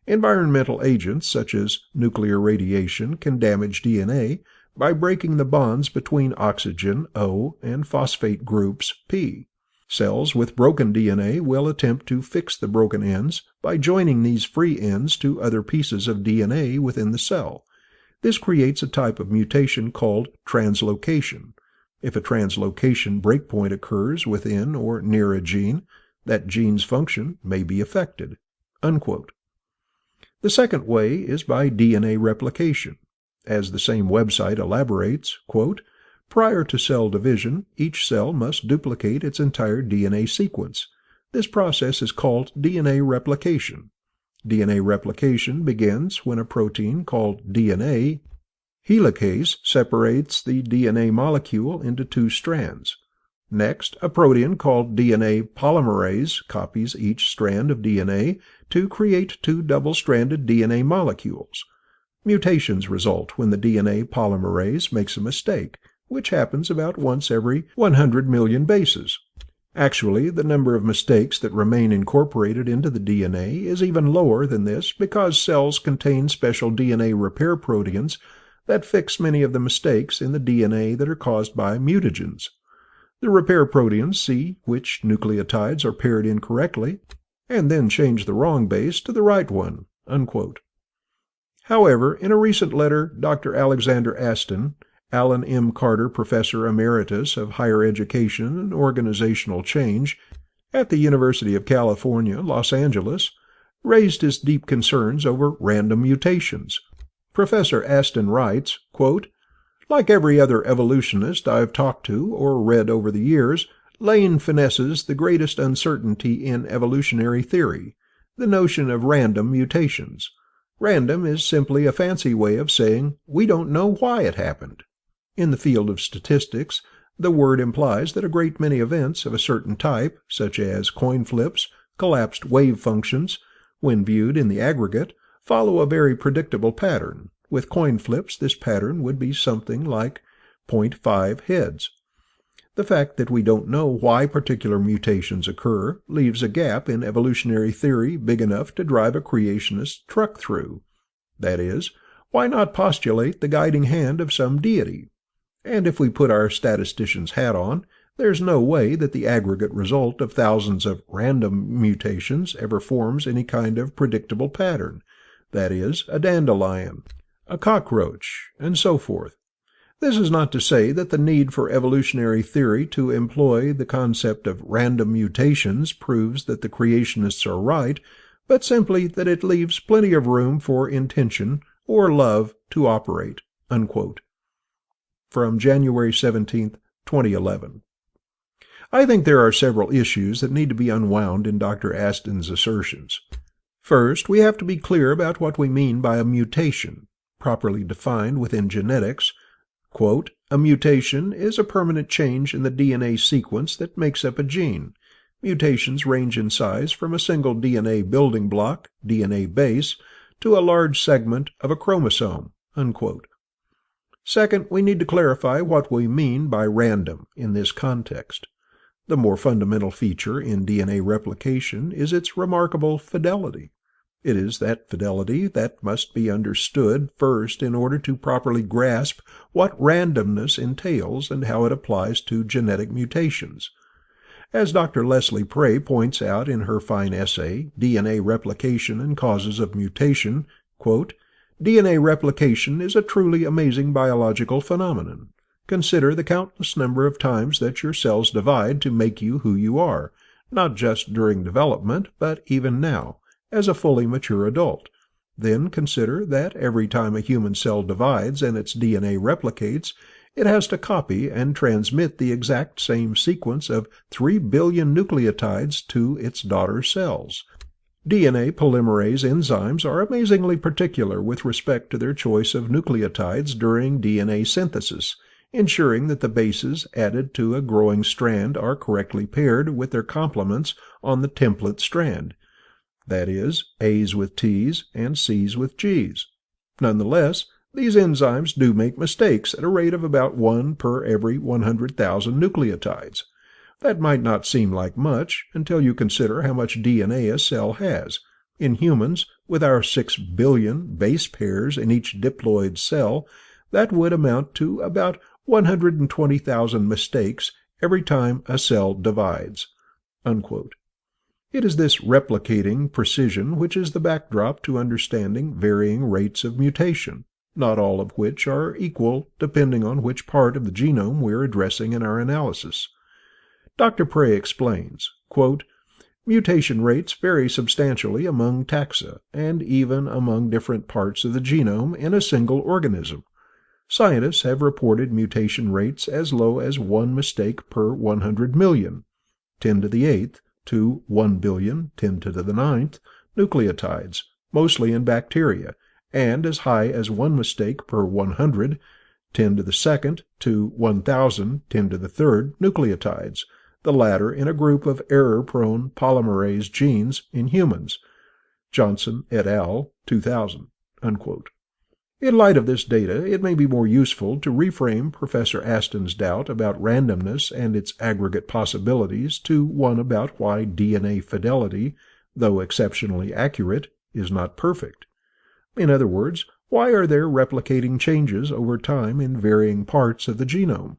Environmental agents such as nuclear radiation can damage DNA by breaking the bonds between oxygen O and phosphate groups P. Cells with broken DNA will attempt to fix the broken ends by joining these free ends to other pieces of DNA within the cell. This creates a type of mutation called translocation. If a translocation breakpoint occurs within or near a gene, that gene's function may be affected." Unquote. The second way is by DNA replication. As the same website elaborates, quote, "Prior to cell division, each cell must duplicate its entire DNA sequence. This process is called DNA replication. DNA replication begins when a protein called DNA helicase separates the DNA molecule into two strands. Next, a protein called DNA polymerase copies each strand of DNA to create two double-stranded DNA molecules. Mutations result when the DNA polymerase makes a mistake, which happens about once every 100 million bases. Actually, the number of mistakes that remain incorporated into the DNA is even lower than this because cells contain special DNA repair proteins that fix many of the mistakes in the DNA that are caused by mutagens. The repair proteins see which nucleotides are paired incorrectly and then change the wrong base to the right one." Unquote. However, in a recent letter, Dr. Alexander Aston, Alan M. Carter Professor Emeritus of Higher Education and Organizational Change at the University of California, Los Angeles, raised his deep concerns over random mutations. Professor Aston writes, quote, "Like every other evolutionist I've talked to or read over the years, Lane finesses the greatest uncertainty in evolutionary theory, the notion of random mutations. Random is simply a fancy way of saying we don't know why it happened. In the field of statistics, the word implies that a great many events of a certain type, such as coin flips, collapsed wave functions, when viewed in the aggregate, follow a very predictable pattern. With coin flips, this pattern would be something like 0.5 heads. The fact that we don't know why particular mutations occur leaves a gap in evolutionary theory big enough to drive a creationist truck through. That is, why not postulate the guiding hand of some deity? And if we put our statistician's hat on, There's no way that the aggregate result of thousands of random mutations ever forms any kind of predictable pattern, that is, a dandelion, a cockroach, and so forth. This is not to say that the need for evolutionary theory to employ the concept of random mutations proves that the creationists are right, but simply that it leaves plenty of room for intention or love to operate." Unquote. From January 17, 2011. I think there are several issues that need to be unwound in Dr. Aston's assertions. First, we have to be clear about what we mean by a mutation, properly defined within genetics. Quote, "A mutation is a permanent change in the DNA sequence that makes up a gene. Mutations range in size from a single DNA building block, DNA base, to a large segment of a chromosome." Unquote. Second, we need to clarify what we mean by random in this context. The more fundamental feature in DNA replication is its remarkable fidelity. It is that fidelity that must be understood first in order to properly grasp what randomness entails and how it applies to genetic mutations. As Dr. Leslie Prey points out in her fine essay, DNA Replication and Causes of Mutation, quote, "DNA replication is a truly amazing biological phenomenon. Consider the countless number of times that your cells divide to make you who you are, not just during development, but even now, as a fully mature adult. Then consider that every time a human cell divides and its DNA replicates, it has to copy and transmit the exact same sequence of 3 billion nucleotides to its daughter cells. DNA polymerase enzymes are amazingly particular with respect to their choice of nucleotides during DNA synthesis, ensuring that the bases added to a growing strand are correctly paired with their complements on the template strand, that is, A's with T's and C's with G's. Nonetheless, these enzymes do make mistakes at a rate of about 1 per every 100,000 nucleotides. That might not seem like much until you consider how much DNA a cell has. In humans, with our 6 billion base pairs in each diploid cell, that would amount to about 120,000 mistakes every time a cell divides." Unquote. It is this replicating precision which is the backdrop to understanding varying rates of mutation, not all of which are equal depending on which part of the genome we're addressing in our analysis. Dr. Prey explains, quote, "Mutation rates vary substantially among taxa, and even among different parts of the genome in a single organism. Scientists have reported mutation rates as low as 1 mistake per 100 million, 10 to the 8th, to 1 billion, 10 to the 9th, nucleotides, mostly in bacteria, and as high as 1 mistake per 100, 10 to the 2nd, to 1,000, 10 to the 3rd nucleotides, the latter in a group of error-prone polymerase genes in humans." Johnson et al., 2000. Unquote. In light of this data, it may be more useful to reframe Professor Aston's doubt about randomness and its aggregate possibilities to one about why DNA fidelity, though exceptionally accurate, is not perfect. In other words, why are there replicating changes over time in varying parts of the genome?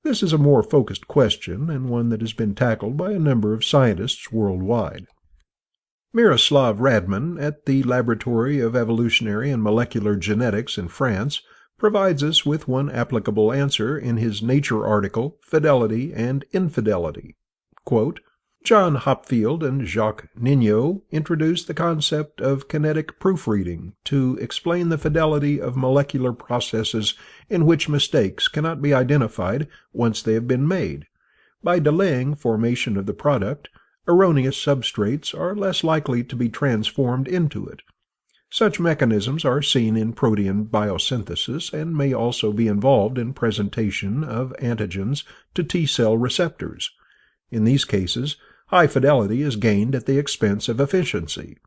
This is a more focused question, and one that has been tackled by a number of scientists worldwide. Miroslav Radman at the Laboratory of Evolutionary and Molecular Genetics in France provides us with one applicable answer in his Nature article, Fidelity and Infidelity. Quote, "John Hopfield and Jacques Nignot introduced the concept of kinetic proofreading to explain the fidelity of molecular processes in which mistakes cannot be identified once they have been made. By delaying formation of the product, erroneous substrates are less likely to be transformed into it. Such mechanisms are seen in protein biosynthesis and may also be involved in presentation of antigens to T-cell receptors. In these cases, high fidelity is gained at the expense of efficiency.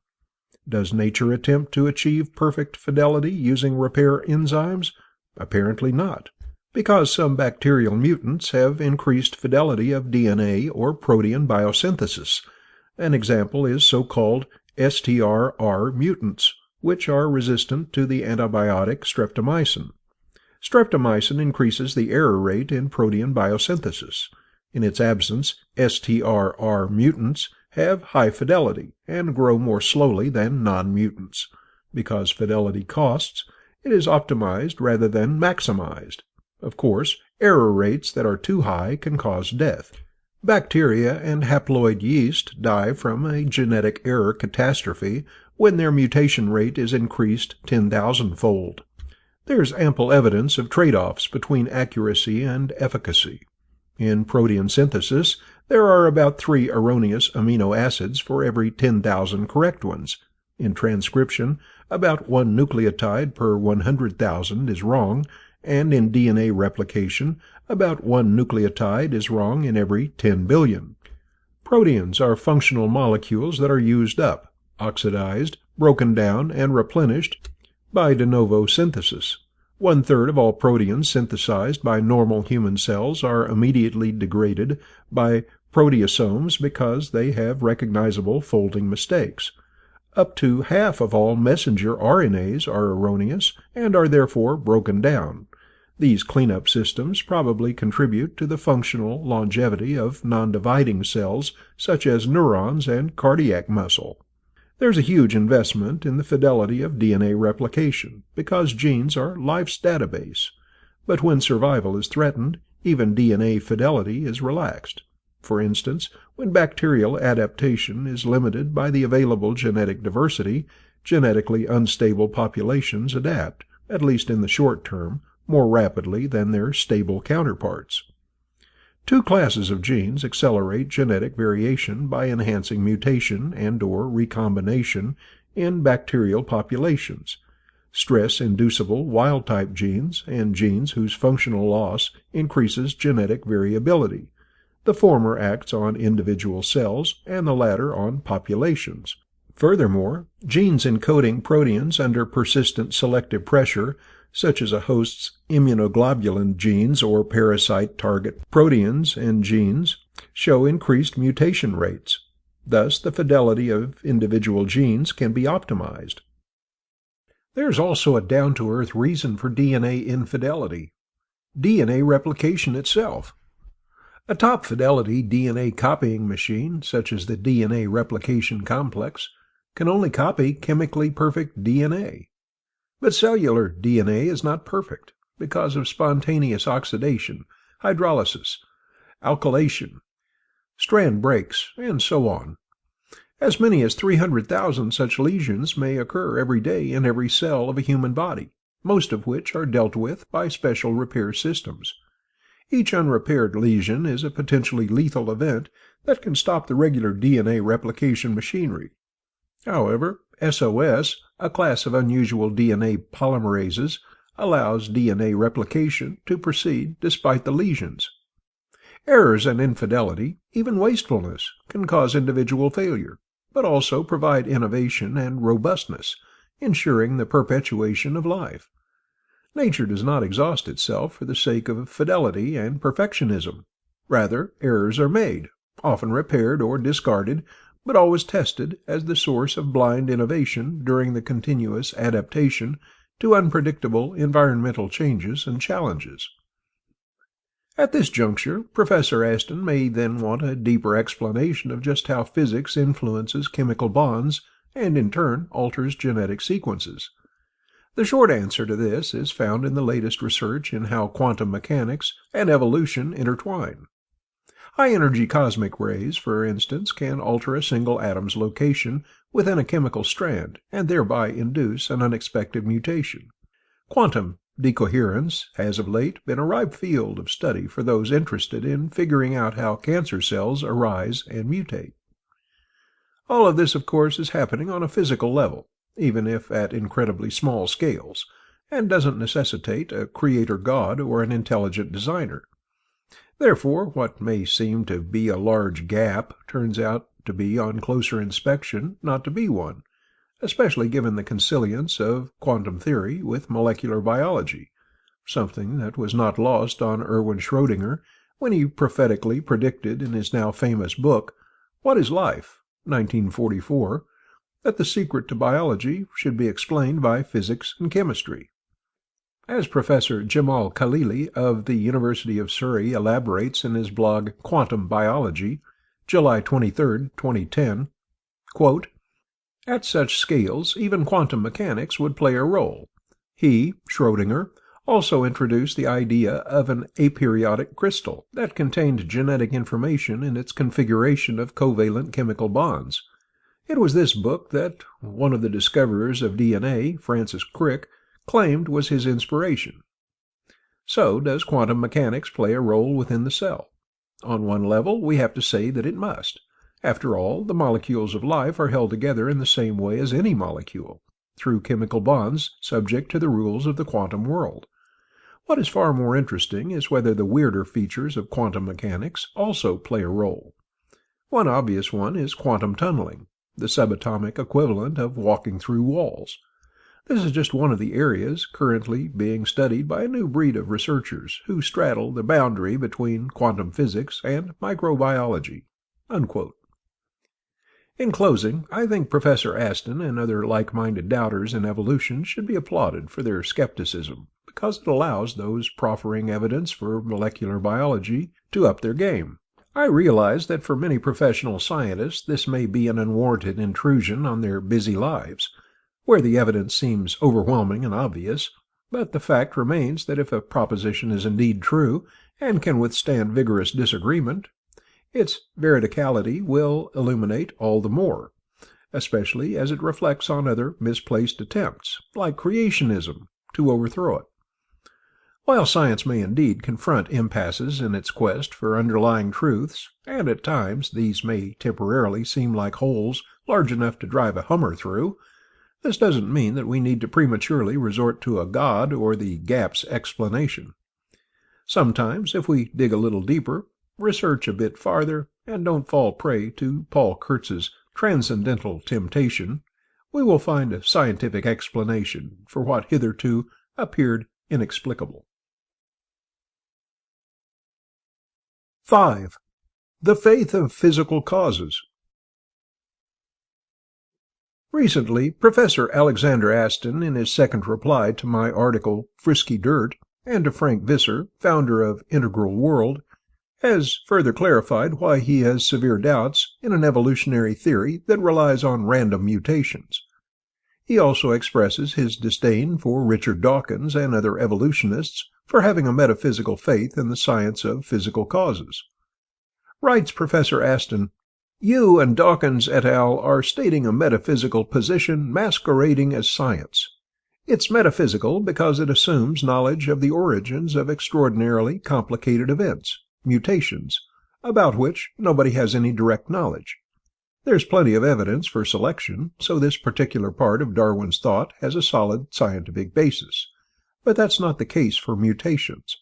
Does nature attempt to achieve perfect fidelity using repair enzymes? Apparently not, because some bacterial mutants have increased fidelity of DNA or protein biosynthesis. An example is so-called STRR mutants, which are resistant to the antibiotic streptomycin. Streptomycin increases the error rate in protein biosynthesis. In its absence, STRR mutants have high fidelity and grow more slowly than non-mutants. Because fidelity costs, it is optimized rather than maximized. Of course, error rates that are too high can cause death. Bacteria and haploid yeast die from a genetic error catastrophe when their mutation rate is increased 10,000-fold. There's ample evidence of trade-offs between accuracy and efficacy. In protein synthesis, there are about 3 erroneous amino acids for every 10,000 correct ones. In transcription, about 1 nucleotide per 100,000 is wrong, and in DNA replication, about 1 nucleotide is wrong in every 10 billion. Proteins are functional molecules that are used up, oxidized, broken down, and replenished by de novo synthesis. 1/3 of all proteins synthesized by normal human cells are immediately degraded by proteasomes because they have recognizable folding mistakes. Up to half of all messenger RNAs are erroneous and are therefore broken down. These cleanup systems probably contribute to the functional longevity of non-dividing cells such as neurons and cardiac muscle. There's a huge investment in the fidelity of DNA replication because genes are life's database. But when survival is threatened, even DNA fidelity is relaxed. For instance, when bacterial adaptation is limited by the available genetic diversity, genetically unstable populations adapt, at least in the short term, more rapidly than their stable counterparts. 2 classes of genes accelerate genetic variation by enhancing mutation and/or recombination in bacterial populations: stress-inducible wild-type genes and genes whose functional loss increases genetic variability. The former acts on individual cells and the latter on populations. Furthermore, genes encoding proteins under persistent selective pressure, such as a host's immunoglobulin genes or parasite target proteins and genes, show increased mutation rates. Thus, the fidelity of individual genes can be optimized. There's also a down-to-earth reason for DNA infidelity: DNA replication itself. A top-fidelity DNA copying machine, such as the DNA replication complex, can only copy chemically perfect DNA. But cellular DNA is not perfect because of spontaneous oxidation, hydrolysis, alkylation, strand breaks, and so on. As many as 300,000 such lesions may occur every day in every cell of a human body, most of which are dealt with by special repair systems. Each unrepaired lesion is a potentially lethal event that can stop the regular DNA replication machinery. However, SOS, a class of unusual DNA polymerases, allows DNA replication to proceed despite the lesions. Errors and infidelity, even wastefulness, can cause individual failure, but also provide innovation and robustness, ensuring the perpetuation of life. Nature does not exhaust itself for the sake of fidelity and perfectionism. Rather, errors are made, often repaired or discarded, but always tested as the source of blind innovation during the continuous adaptation to unpredictable environmental changes and challenges. At this juncture, Professor Aston may then want a deeper explanation of just how physics influences chemical bonds and in turn alters genetic sequences. The short answer to this is found in the latest research in how quantum mechanics and evolution intertwine. High-energy cosmic rays, for instance, can alter a single atom's location within a chemical strand and thereby induce an unexpected mutation. Quantum decoherence has of late been a ripe field of study for those interested in figuring out how cancer cells arise and mutate. All of this, of course, is happening on a physical level, even if at incredibly small scales, and doesn't necessitate a creator god or an intelligent designer. Therefore, what may seem to be a large gap turns out to be, on closer inspection, not to be one, especially given the consilience of quantum theory with molecular biology, something that was not lost on Erwin Schrödinger when he prophetically predicted in his now famous book, What is Life? 1944, that the secret to biology should be explained by physics and chemistry. As Professor Jamal Khalili of the University of Surrey elaborates in his blog Quantum Biology, July 23, 2010, quote, "At such scales, even quantum mechanics would play a role. He, Schrödinger, also introduced the idea of an aperiodic crystal that contained genetic information in its configuration of covalent chemical bonds. It was this book that one of the discoverers of DNA, Francis Crick, claimed was his inspiration. So does quantum mechanics play a role within the cell? On one level, we have to say that it must. After all, the molecules of life are held together in the same way as any molecule, through chemical bonds subject to the rules of the quantum world. What is far more interesting is whether the weirder features of quantum mechanics also play a role. One obvious one is quantum tunneling, the subatomic equivalent of walking through walls. This is just one of the areas currently being studied by a new breed of researchers who straddle the boundary between quantum physics and microbiology." Unquote. In closing, I think Professor Aston and other like-minded doubters in evolution should be applauded for their skepticism, because it allows those proffering evidence for molecular biology to up their game. I realize that for many professional scientists this may be an unwarranted intrusion on their busy lives, where the evidence seems overwhelming and obvious, but the fact remains that if a proposition is indeed true and can withstand vigorous disagreement, its veridicality will illuminate all the more, especially as it reflects on other misplaced attempts, like creationism, to overthrow it. While science may indeed confront impasses in its quest for underlying truths, and at times these may temporarily seem like holes large enough to drive a Hummer through, this doesn't mean that we need to prematurely resort to a God or the gap's explanation. Sometimes, if we dig a little deeper, research a bit farther, and don't fall prey to Paul Kurtz's transcendental temptation, we will find a scientific explanation for what hitherto appeared inexplicable. 5. The faith of physical causes. Recently, Professor Alexander Aston, in his second reply to my article Frisky Dirt, and to Frank Visser, founder of Integral World, has further clarified why he has severe doubts in an evolutionary theory that relies on random mutations. He also expresses his disdain for Richard Dawkins and other evolutionists for having a metaphysical faith in the science of physical causes. Writes Professor Aston, "You and Dawkins et al. Are stating a metaphysical position masquerading as science. It's metaphysical because it assumes knowledge of the origins of extraordinarily complicated events, mutations, about which nobody has any direct knowledge. There's plenty of evidence for selection, so this particular part of Darwin's thought has a solid scientific basis. But that's not the case for mutations.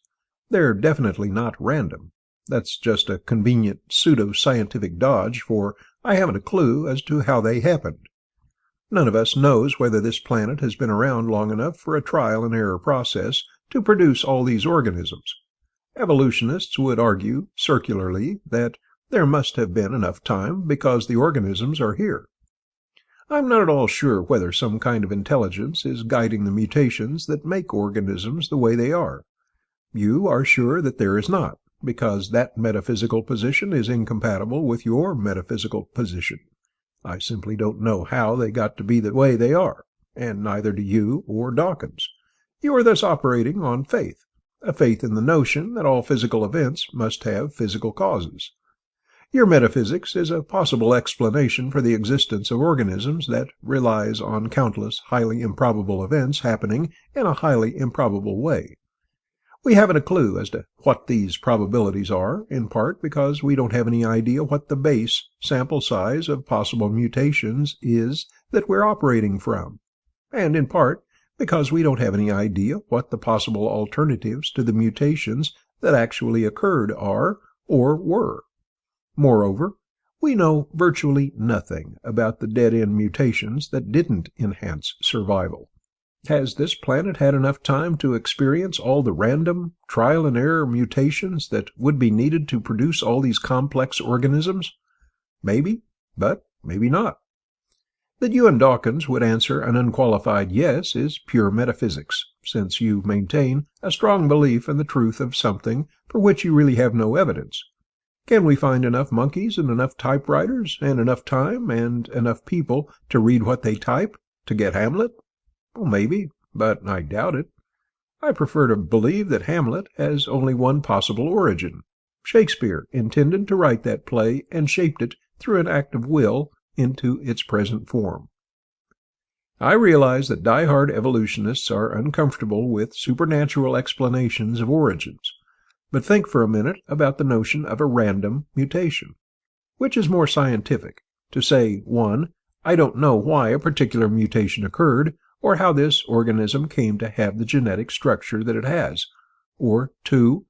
They're definitely not random. That's just a convenient pseudo-scientific dodge for I haven't a clue as to how they happened. None of us knows whether this planet has been around long enough for a trial-and-error process to produce all these organisms. Evolutionists would argue, circularly, that there must have been enough time because the organisms are here. I'm not at all sure whether some kind of intelligence is guiding the mutations that make organisms the way they are. You are sure that there is not, because that metaphysical position is incompatible with your metaphysical position. I simply don't know how they got to be the way they are, and neither do you or Dawkins. You are thus operating on faith, a faith in the notion that all physical events must have physical causes. Your metaphysics is a possible explanation for the existence of organisms that relies on countless highly improbable events happening in a highly improbable way. We haven't a clue as to what these probabilities are, in part because we don't have any idea what the base sample size of possible mutations is that we're operating from, and in part because we don't have any idea what the possible alternatives to the mutations that actually occurred are or were. Moreover, we know virtually nothing about the dead-end mutations that didn't enhance survival. Has this planet had enough time to experience all the random, trial-and-error mutations that would be needed to produce all these complex organisms? Maybe, but maybe not. That you and Dawkins would answer an unqualified yes is pure metaphysics, since you maintain a strong belief in the truth of something for which you really have no evidence. Can we find enough monkeys and enough typewriters and enough time and enough people to read what they type to get Hamlet? Well, maybe, but I doubt it. I prefer to believe that Hamlet has only one possible origin. Shakespeare intended to write that play and shaped it through an act of will into its present form. I realize that die-hard evolutionists are uncomfortable with supernatural explanations of origins, but think for a minute about the notion of a random mutation. Which is more scientific, to say, 1, I don't know why a particular mutation occurred, or how this organism came to have the genetic structure that it has, or 2,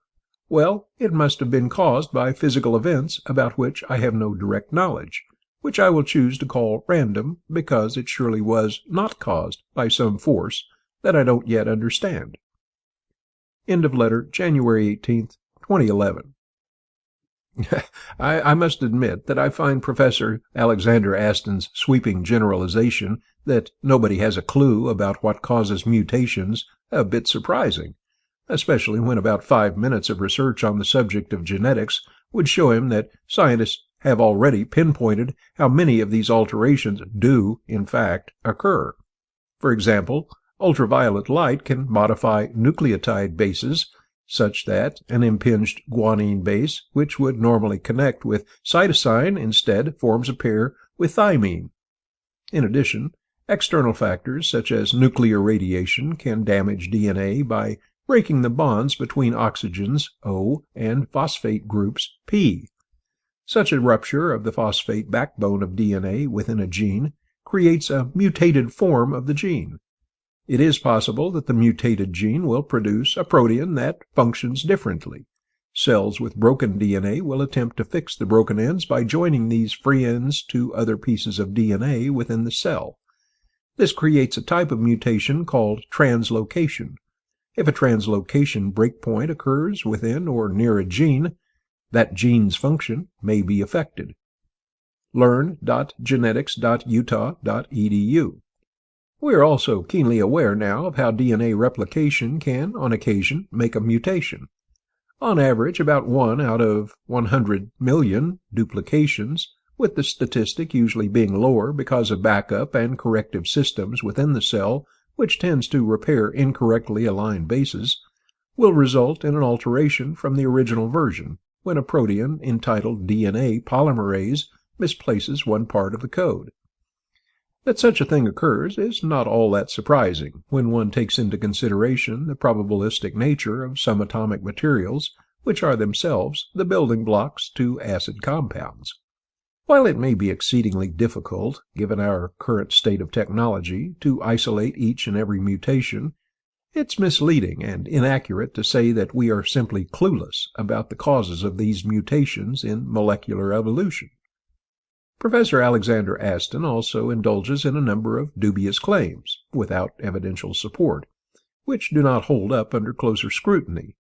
well, it must have been caused by physical events about which I have no direct knowledge, which I will choose to call random because it surely was not caused by some force that I don't yet understand. End of letter, January 18th, 2011. I must admit that I find Professor Alexander Aston's sweeping generalization that nobody has a clue about what causes mutations a bit surprising, especially when about 5 minutes of research on the subject of genetics would show him that scientists have already pinpointed how many of these alterations do, in fact, occur. For example, ultraviolet light can modify nucleotide bases such that an impinged guanine base, which would normally connect with cytosine, instead forms a pair with thymine. In addition, external factors such as nuclear radiation can damage DNA by breaking the bonds between oxygens O and phosphate groups P. Such a rupture of the phosphate backbone of DNA within a gene creates a mutated form of the gene. It is possible that the mutated gene will produce a protein that functions differently. Cells with broken DNA will attempt to fix the broken ends by joining these free ends to other pieces of DNA within the cell. This creates a type of mutation called translocation. If a translocation breakpoint occurs within or near a gene, that gene's function may be affected. learn.genetics.utah.edu. We are also keenly aware now of how DNA replication can, on occasion, make a mutation. On average, about 1 out of 100 million duplications, with the statistic usually being lower because of backup and corrective systems within the cell, which tends to repair incorrectly aligned bases, will result in an alteration from the original version, when a protein entitled DNA polymerase misplaces one part of the code. That such a thing occurs is not all that surprising when one takes into consideration the probabilistic nature of some atomic materials, which are themselves the building blocks to acid compounds. While it may be exceedingly difficult, given our current state of technology, to isolate each and every mutation, it's misleading and inaccurate to say that we are simply clueless about the causes of these mutations in molecular evolution. Professor Alexander Aston also indulges in a number of dubious claims, without evidential support, which do not hold up under closer scrutiny.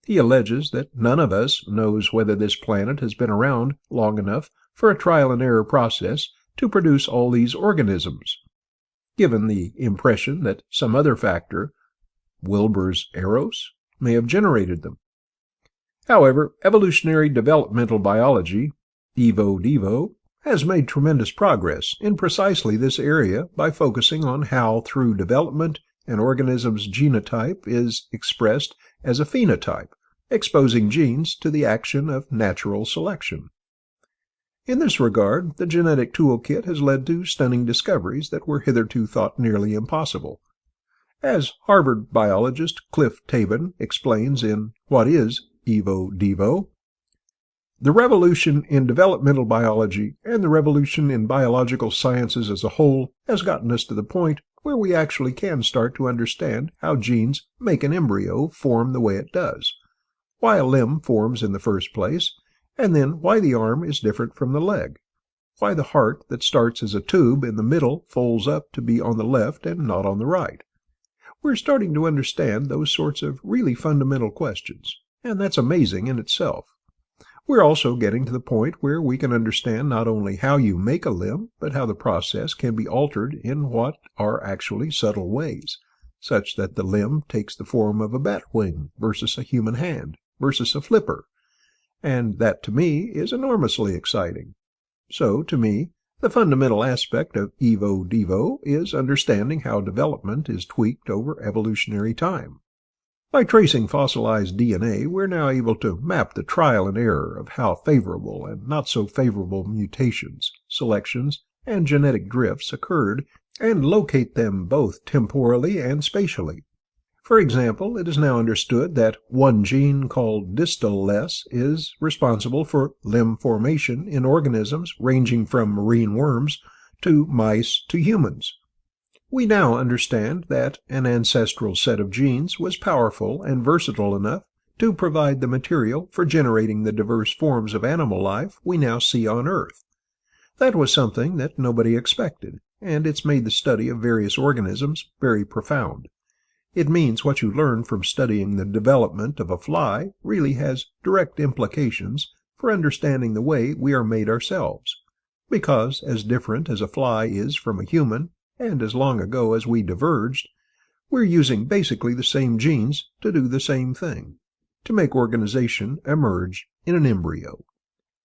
He alleges that none of us knows whether this planet has been around long enough for a trial-and-error process to produce all these organisms, given the impression that some other factor, Wilber's Eros, may have generated them. However, evolutionary developmental biology, Evo-Devo, has made tremendous progress in precisely this area by focusing on how, through development, an organism's genotype is expressed as a phenotype, exposing genes to the action of natural selection. In this regard, the genetic toolkit has led to stunning discoveries that were hitherto thought nearly impossible. As Harvard biologist Cliff Tabin explains in What is Evo-Devo? The revolution in developmental biology and the revolution in biological sciences as a whole has gotten us to the point where we actually can start to understand how genes make an embryo form the way it does, why a limb forms in the first place, and then why the arm is different from the leg, why the heart that starts as a tube in the middle folds up to be on the left and not on the right. We're starting to understand those sorts of really fundamental questions, and that's amazing in itself. We're also getting to the point where we can understand not only how you make a limb, but how the process can be altered in what are actually subtle ways, such that the limb takes the form of a bat wing versus a human hand versus a flipper. And that, to me, is enormously exciting. So, to me, the fundamental aspect of Evo Devo is understanding how development is tweaked over evolutionary time. By tracing fossilized DNA, we're now able to map the trial and error of how favorable and not so favorable mutations, selections, and genetic drifts occurred and locate them both temporally and spatially. For example, it is now understood that one gene called distal-less is responsible for limb formation in organisms ranging from marine worms to mice to humans. We now understand that an ancestral set of genes was powerful and versatile enough to provide the material for generating the diverse forms of animal life we now see on Earth. That was something that nobody expected, and it's made the study of various organisms very profound. It means what you learn from studying the development of a fly really has direct implications for understanding the way we are made ourselves, because as different as a fly is from a human, and as long ago as we diverged, we're using basically the same genes to do the same thing, to make organization emerge in an embryo.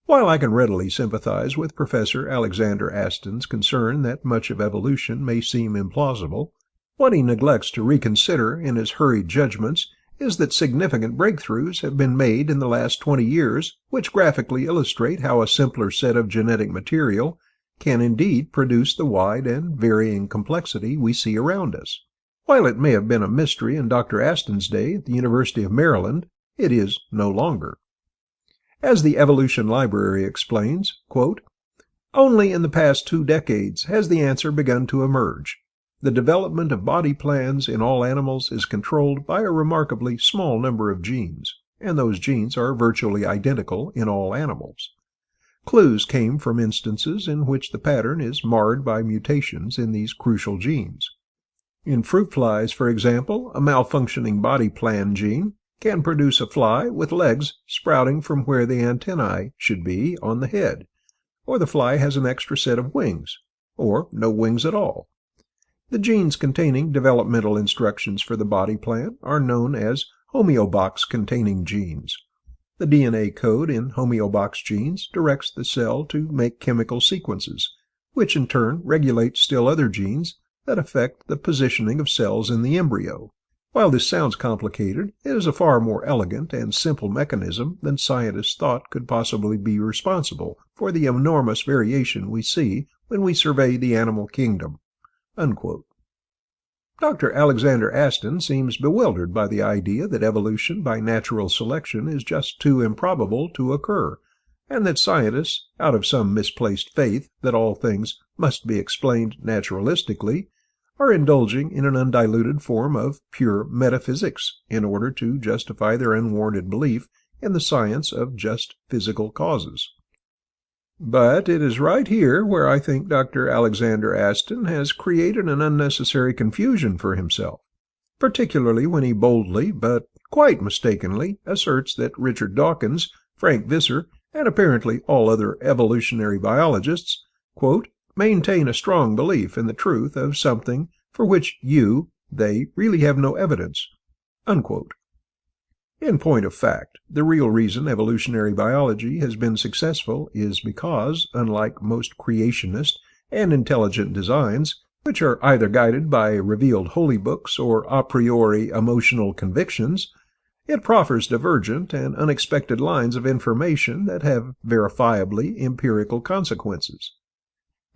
While I can readily sympathize with Professor Alexander Aston's concern that much of evolution may seem implausible, what he neglects to reconsider in his hurried judgments is that significant breakthroughs have been made in the last 20 years which graphically illustrate how a simpler set of genetic material can indeed produce the wide and varying complexity we see around us. While it may have been a mystery in Dr. Aston's day at the University of Maryland, it is no longer. As the Evolution Library explains, quote, "Only in the past 2 decades has the answer begun to emerge. The development of body plans in all animals is controlled by a remarkably small number of genes, and those genes are virtually identical in all animals. Clues came from instances in which the pattern is marred by mutations in these crucial genes. In fruit flies, for example, a malfunctioning body plan gene can produce a fly with legs sprouting from where the antennae should be on the head, or the fly has an extra set of wings, or no wings at all. The genes containing developmental instructions for the body plan are known as homeobox-containing genes. The DNA code in homeobox genes directs the cell to make chemical sequences, which in turn regulate still other genes that affect the positioning of cells in the embryo. While this sounds complicated, it is a far more elegant and simple mechanism than scientists thought could possibly be responsible for the enormous variation we see when we survey the animal kingdom." Unquote. Dr. Alexander Aston seems bewildered by the idea that evolution by natural selection is just too improbable to occur, and that scientists, out of some misplaced faith that all things must be explained naturalistically, are indulging in an undiluted form of pure metaphysics in order to justify their unwarranted belief in the science of just physical causes. But it is right here where I think Dr. Alexander Aston has created an unnecessary confusion for himself, particularly when he boldly, but quite mistakenly, asserts that Richard Dawkins, Frank Visser, and apparently all other evolutionary biologists, quote, "maintain a strong belief in the truth of something for which they really have no evidence." Unquote. In point of fact, the real reason evolutionary biology has been successful is because, unlike most creationist and intelligent designs, which are either guided by revealed holy books or a priori emotional convictions, it proffers divergent and unexpected lines of information that have verifiably empirical consequences.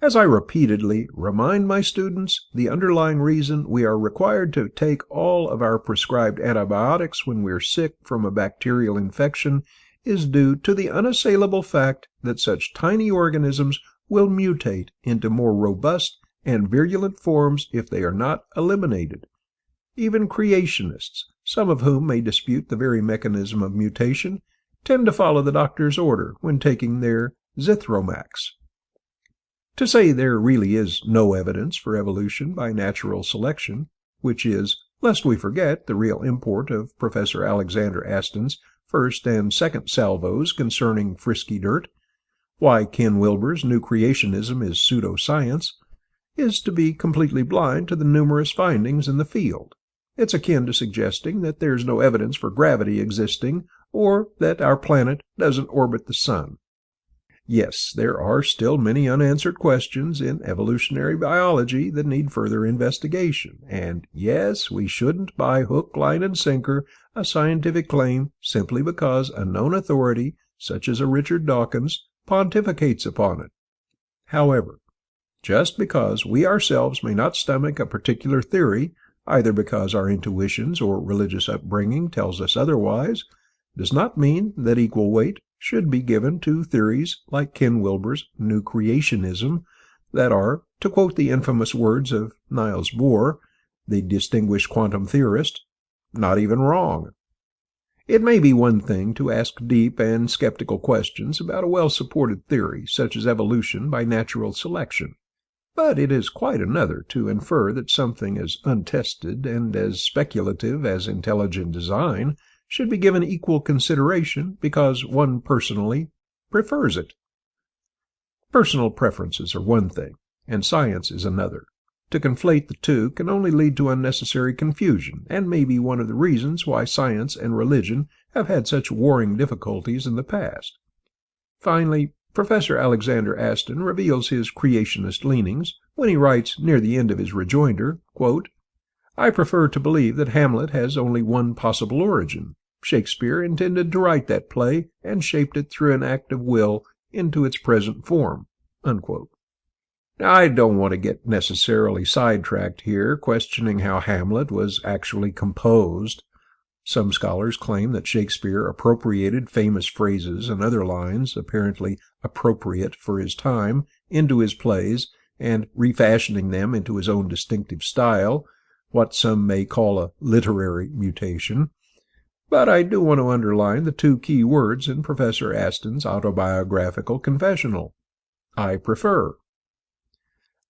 As I repeatedly remind my students, the underlying reason we are required to take all of our prescribed antibiotics when we're sick from a bacterial infection is due to the unassailable fact that such tiny organisms will mutate into more robust and virulent forms if they are not eliminated. Even creationists, some of whom may dispute the very mechanism of mutation, tend to follow the doctor's order when taking their zithromax. To say there really is no evidence for evolution by natural selection, which is lest we forget the real import of Professor Alexander Aston's first and second salvos concerning frisky dirt, why Ken Wilber's new creationism is pseudoscience, is to be completely blind to the numerous findings in the field. It's akin to suggesting that there's no evidence for gravity existing or that our planet doesn't orbit the sun. Yes, there are still many unanswered questions in evolutionary biology that need further investigation, and yes, we shouldn't buy hook, line, and sinker a scientific claim simply because a known authority, such as a Richard Dawkins, pontificates upon it. However, just because we ourselves may not stomach a particular theory, either because our intuitions or religious upbringing tells us otherwise, does not mean that equal weight should be given to theories like Ken Wilber's new creationism that are, to quote the infamous words of Niels Bohr, the distinguished quantum theorist, not even wrong. It may be one thing to ask deep and skeptical questions about a well-supported theory such as evolution by natural selection, but it is quite another to infer that something as untested and as speculative as intelligent design should be given equal consideration because one personally prefers it. Personal preferences are one thing, and science is another. To conflate the two can only lead to unnecessary confusion, and may be one of the reasons why science and religion have had such warring difficulties in the past. Finally, Professor Alexander Aston reveals his creationist leanings when he writes near the end of his rejoinder, quote, "I prefer to believe that Hamlet has only one possible origin. Shakespeare intended to write that play and shaped it through an act of will into its present form." Unquote. Now, I don't want to get necessarily sidetracked here, questioning how Hamlet was actually composed. Some scholars claim that Shakespeare appropriated famous phrases and other lines, apparently appropriate for his time, into his plays, and refashioning them into his own distinctive style, what some may call a literary mutation. But I do want to underline the two key words in Professor Aston's autobiographical confessional: I prefer.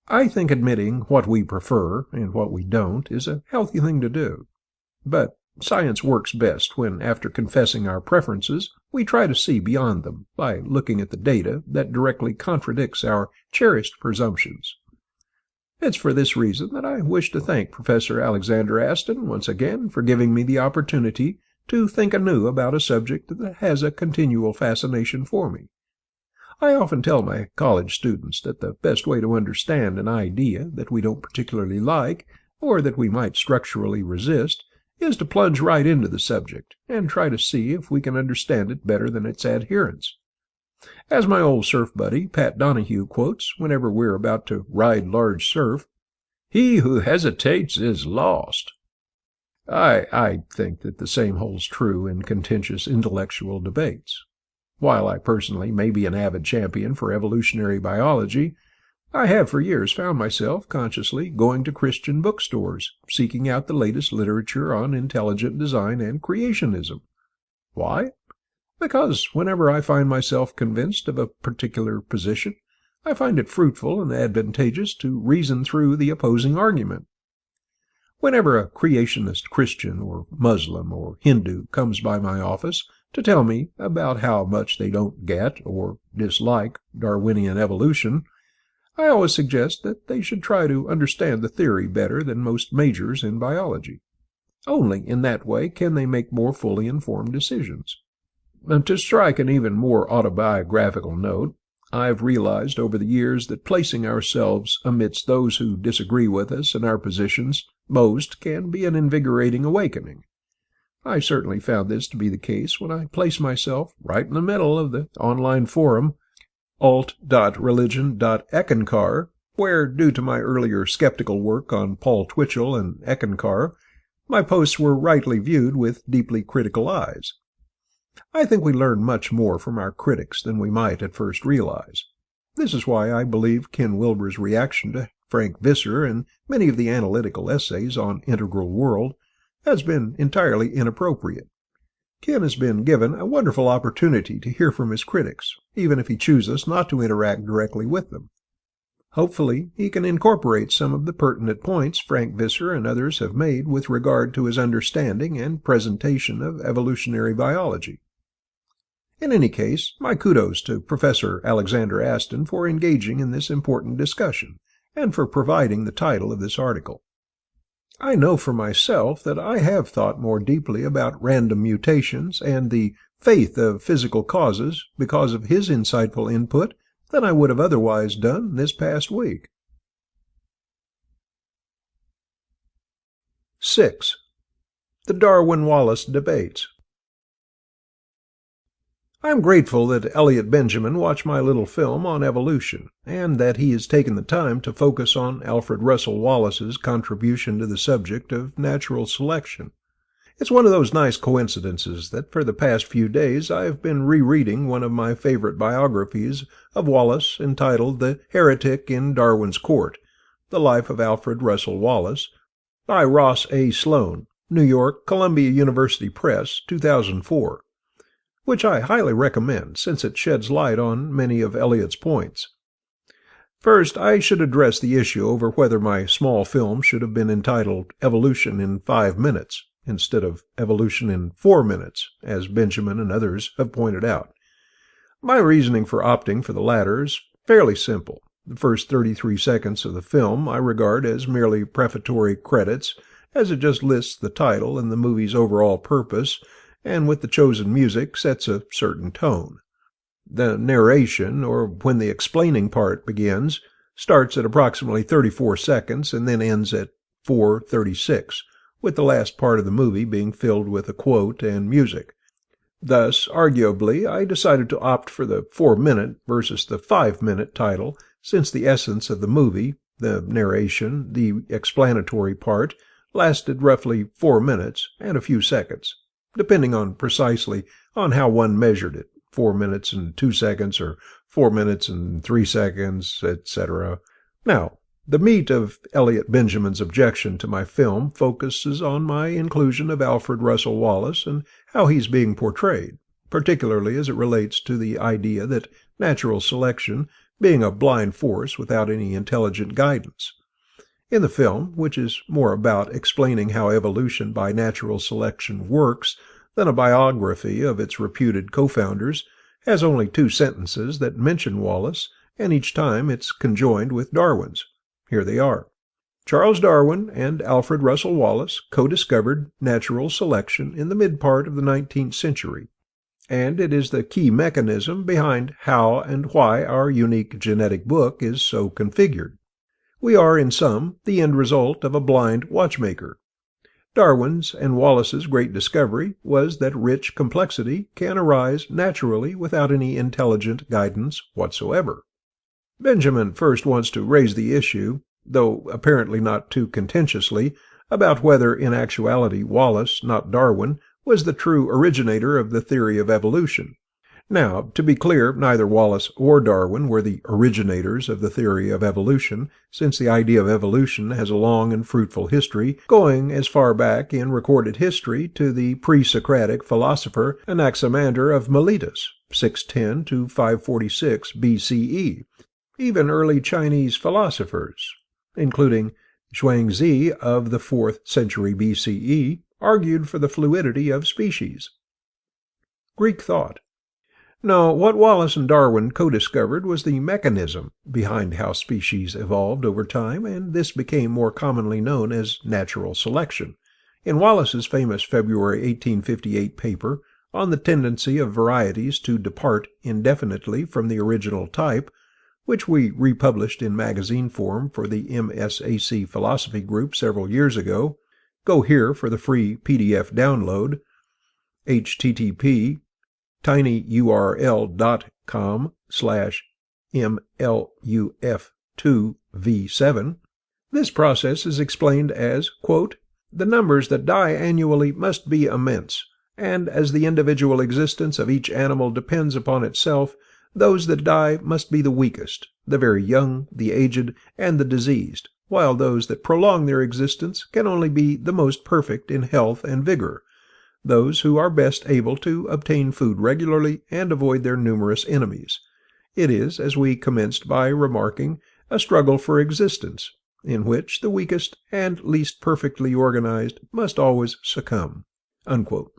I think admitting what we prefer and what we don't is a healthy thing to do. But science works best when, after confessing our preferences, we try to see beyond them by looking at the data that directly contradicts our cherished presumptions. It's for this reason that I wish to thank Professor Alexander Aston once again for giving me the opportunity to think anew about a subject that has a continual fascination for me. I often tell my college students that the best way to understand an idea that we don't particularly like, or that we might structurally resist, is to plunge right into the subject and try to see if we can understand it better than its adherents. As my old surf buddy Pat Donahue quotes whenever we're about to ride large surf, "He who hesitates is lost." I think that the same holds true in contentious intellectual debates. While I personally may be an avid champion for evolutionary biology, I have for years found myself consciously going to Christian bookstores, seeking out the latest literature on intelligent design and creationism. Why? Because whenever I find myself convinced of a particular position, I find it fruitful and advantageous to reason through the opposing argument. Whenever a creationist Christian or Muslim or Hindu comes by my office to tell me about how much they don't get or dislike Darwinian evolution, I always suggest that they should try to understand the theory better than most majors in biology. Only in that way can they make more fully informed decisions. And to strike an even more autobiographical note, I've realized over the years that placing ourselves amidst those who disagree with us and our positions most can be an invigorating awakening. I certainly found this to be the case when I placed myself right in the middle of the online forum alt.religion.eckankar, where, due to my earlier skeptical work on Paul Twitchell and Eckankar, my posts were rightly viewed with deeply critical eyes. I think we learn much more from our critics than we might at first realize. This is why I believe Ken Wilber's reaction to Frank Visser and many of the analytical essays on Integral World has been entirely inappropriate. Ken has been given a wonderful opportunity to hear from his critics, even if he chooses not to interact directly with them. Hopefully, he can incorporate some of the pertinent points Frank Visser and others have made with regard to his understanding and presentation of evolutionary biology. In any case, my kudos to Professor Alexander Aston for engaging in this important discussion, and for providing the title of this article. I know for myself that I have thought more deeply about random mutations and the faith of physical causes because of his insightful input than I would have otherwise done this past week. 6. The Darwin-Wallace Debates. I am grateful that Elliot Benjamin watched my little film on evolution, and that he has taken the time to focus on Alfred Russel Wallace's contribution to the subject of natural selection. It's one of those nice coincidences that for the past few days I have been rereading one of my favorite biographies of Wallace entitled The Heretic in Darwin's Court, The Life of Alfred Russel Wallace, by Ross A. Sloan, New York, Columbia University Press, 2004. Which I highly recommend, since it sheds light on many of Eliot's points. First, I should address the issue over whether my small film should have been entitled Evolution in 5 Minutes, instead of Evolution in 4 Minutes, as Benjamin and others have pointed out. My reasoning for opting for the latter is fairly simple. The first 33 seconds of the film I regard as merely prefatory credits, as it just lists the title and the movie's overall purpose, and with the chosen music sets a certain tone. The narration, or when the explaining part begins, starts at approximately 34 seconds and then ends at 4:36, with the last part of the movie being filled with a quote and music. Thus, arguably, I decided to opt for the 4-minute versus the 5-minute title, since the essence of the movie, the narration, the explanatory part, lasted roughly 4 minutes and a few seconds, depending on precisely on how one measured it, 4 minutes and 2 seconds or 4 minutes and 3 seconds, etc. Now, the meat of Elliot Benjamin's objection to my film focuses on my inclusion of Alfred Russel Wallace and how he's being portrayed, particularly as it relates to the idea that natural selection being a blind force without any intelligent guidance. In the film, which is more about explaining how evolution by natural selection works than a biography of its reputed co-founders, has only 2 sentences that mention Wallace, and each time it's conjoined with Darwin's. Here they are. Charles Darwin and Alfred Russel Wallace co-discovered natural selection in the mid-part of the 19th century, and it is the key mechanism behind how and why our unique genetic book is so configured. We are, in sum, the end result of a blind watchmaker. Darwin's and Wallace's great discovery was that rich complexity can arise naturally without any intelligent guidance whatsoever. Benjamin first wants to raise the issue, though apparently not too contentiously, about whether in actuality Wallace, not Darwin, was the true originator of the theory of evolution. Now, to be clear, neither Wallace or Darwin were the originators of the theory of evolution, since the idea of evolution has a long and fruitful history, going as far back in recorded history to the pre-Socratic philosopher Anaximander of Miletus, 610 to 546 BCE. Even early Chinese philosophers, including Zhuangzi of the 4th century BCE, argued for the fluidity of species. Greek thought. No, what Wallace and Darwin co-discovered was the mechanism behind how species evolved over time, and this became more commonly known as natural selection. In Wallace's famous February 1858 paper on the tendency of varieties to depart indefinitely from the original type, which we republished in magazine form for the MSAC Philosophy Group several years ago, go here for the free PDF download, http://tinyurl.com/MLUF2V7. This process is explained as, quote, "The numbers that die annually must be immense, and as the individual existence of each animal depends upon itself, those that die must be the weakest, the very young, the aged, and the diseased, while those that prolong their existence can only be the most perfect in health and vigor, those who are best able to obtain food regularly and avoid their numerous enemies. It is, as we commenced by remarking, a struggle for existence, in which the weakest and least perfectly organized must always succumb." Unquote.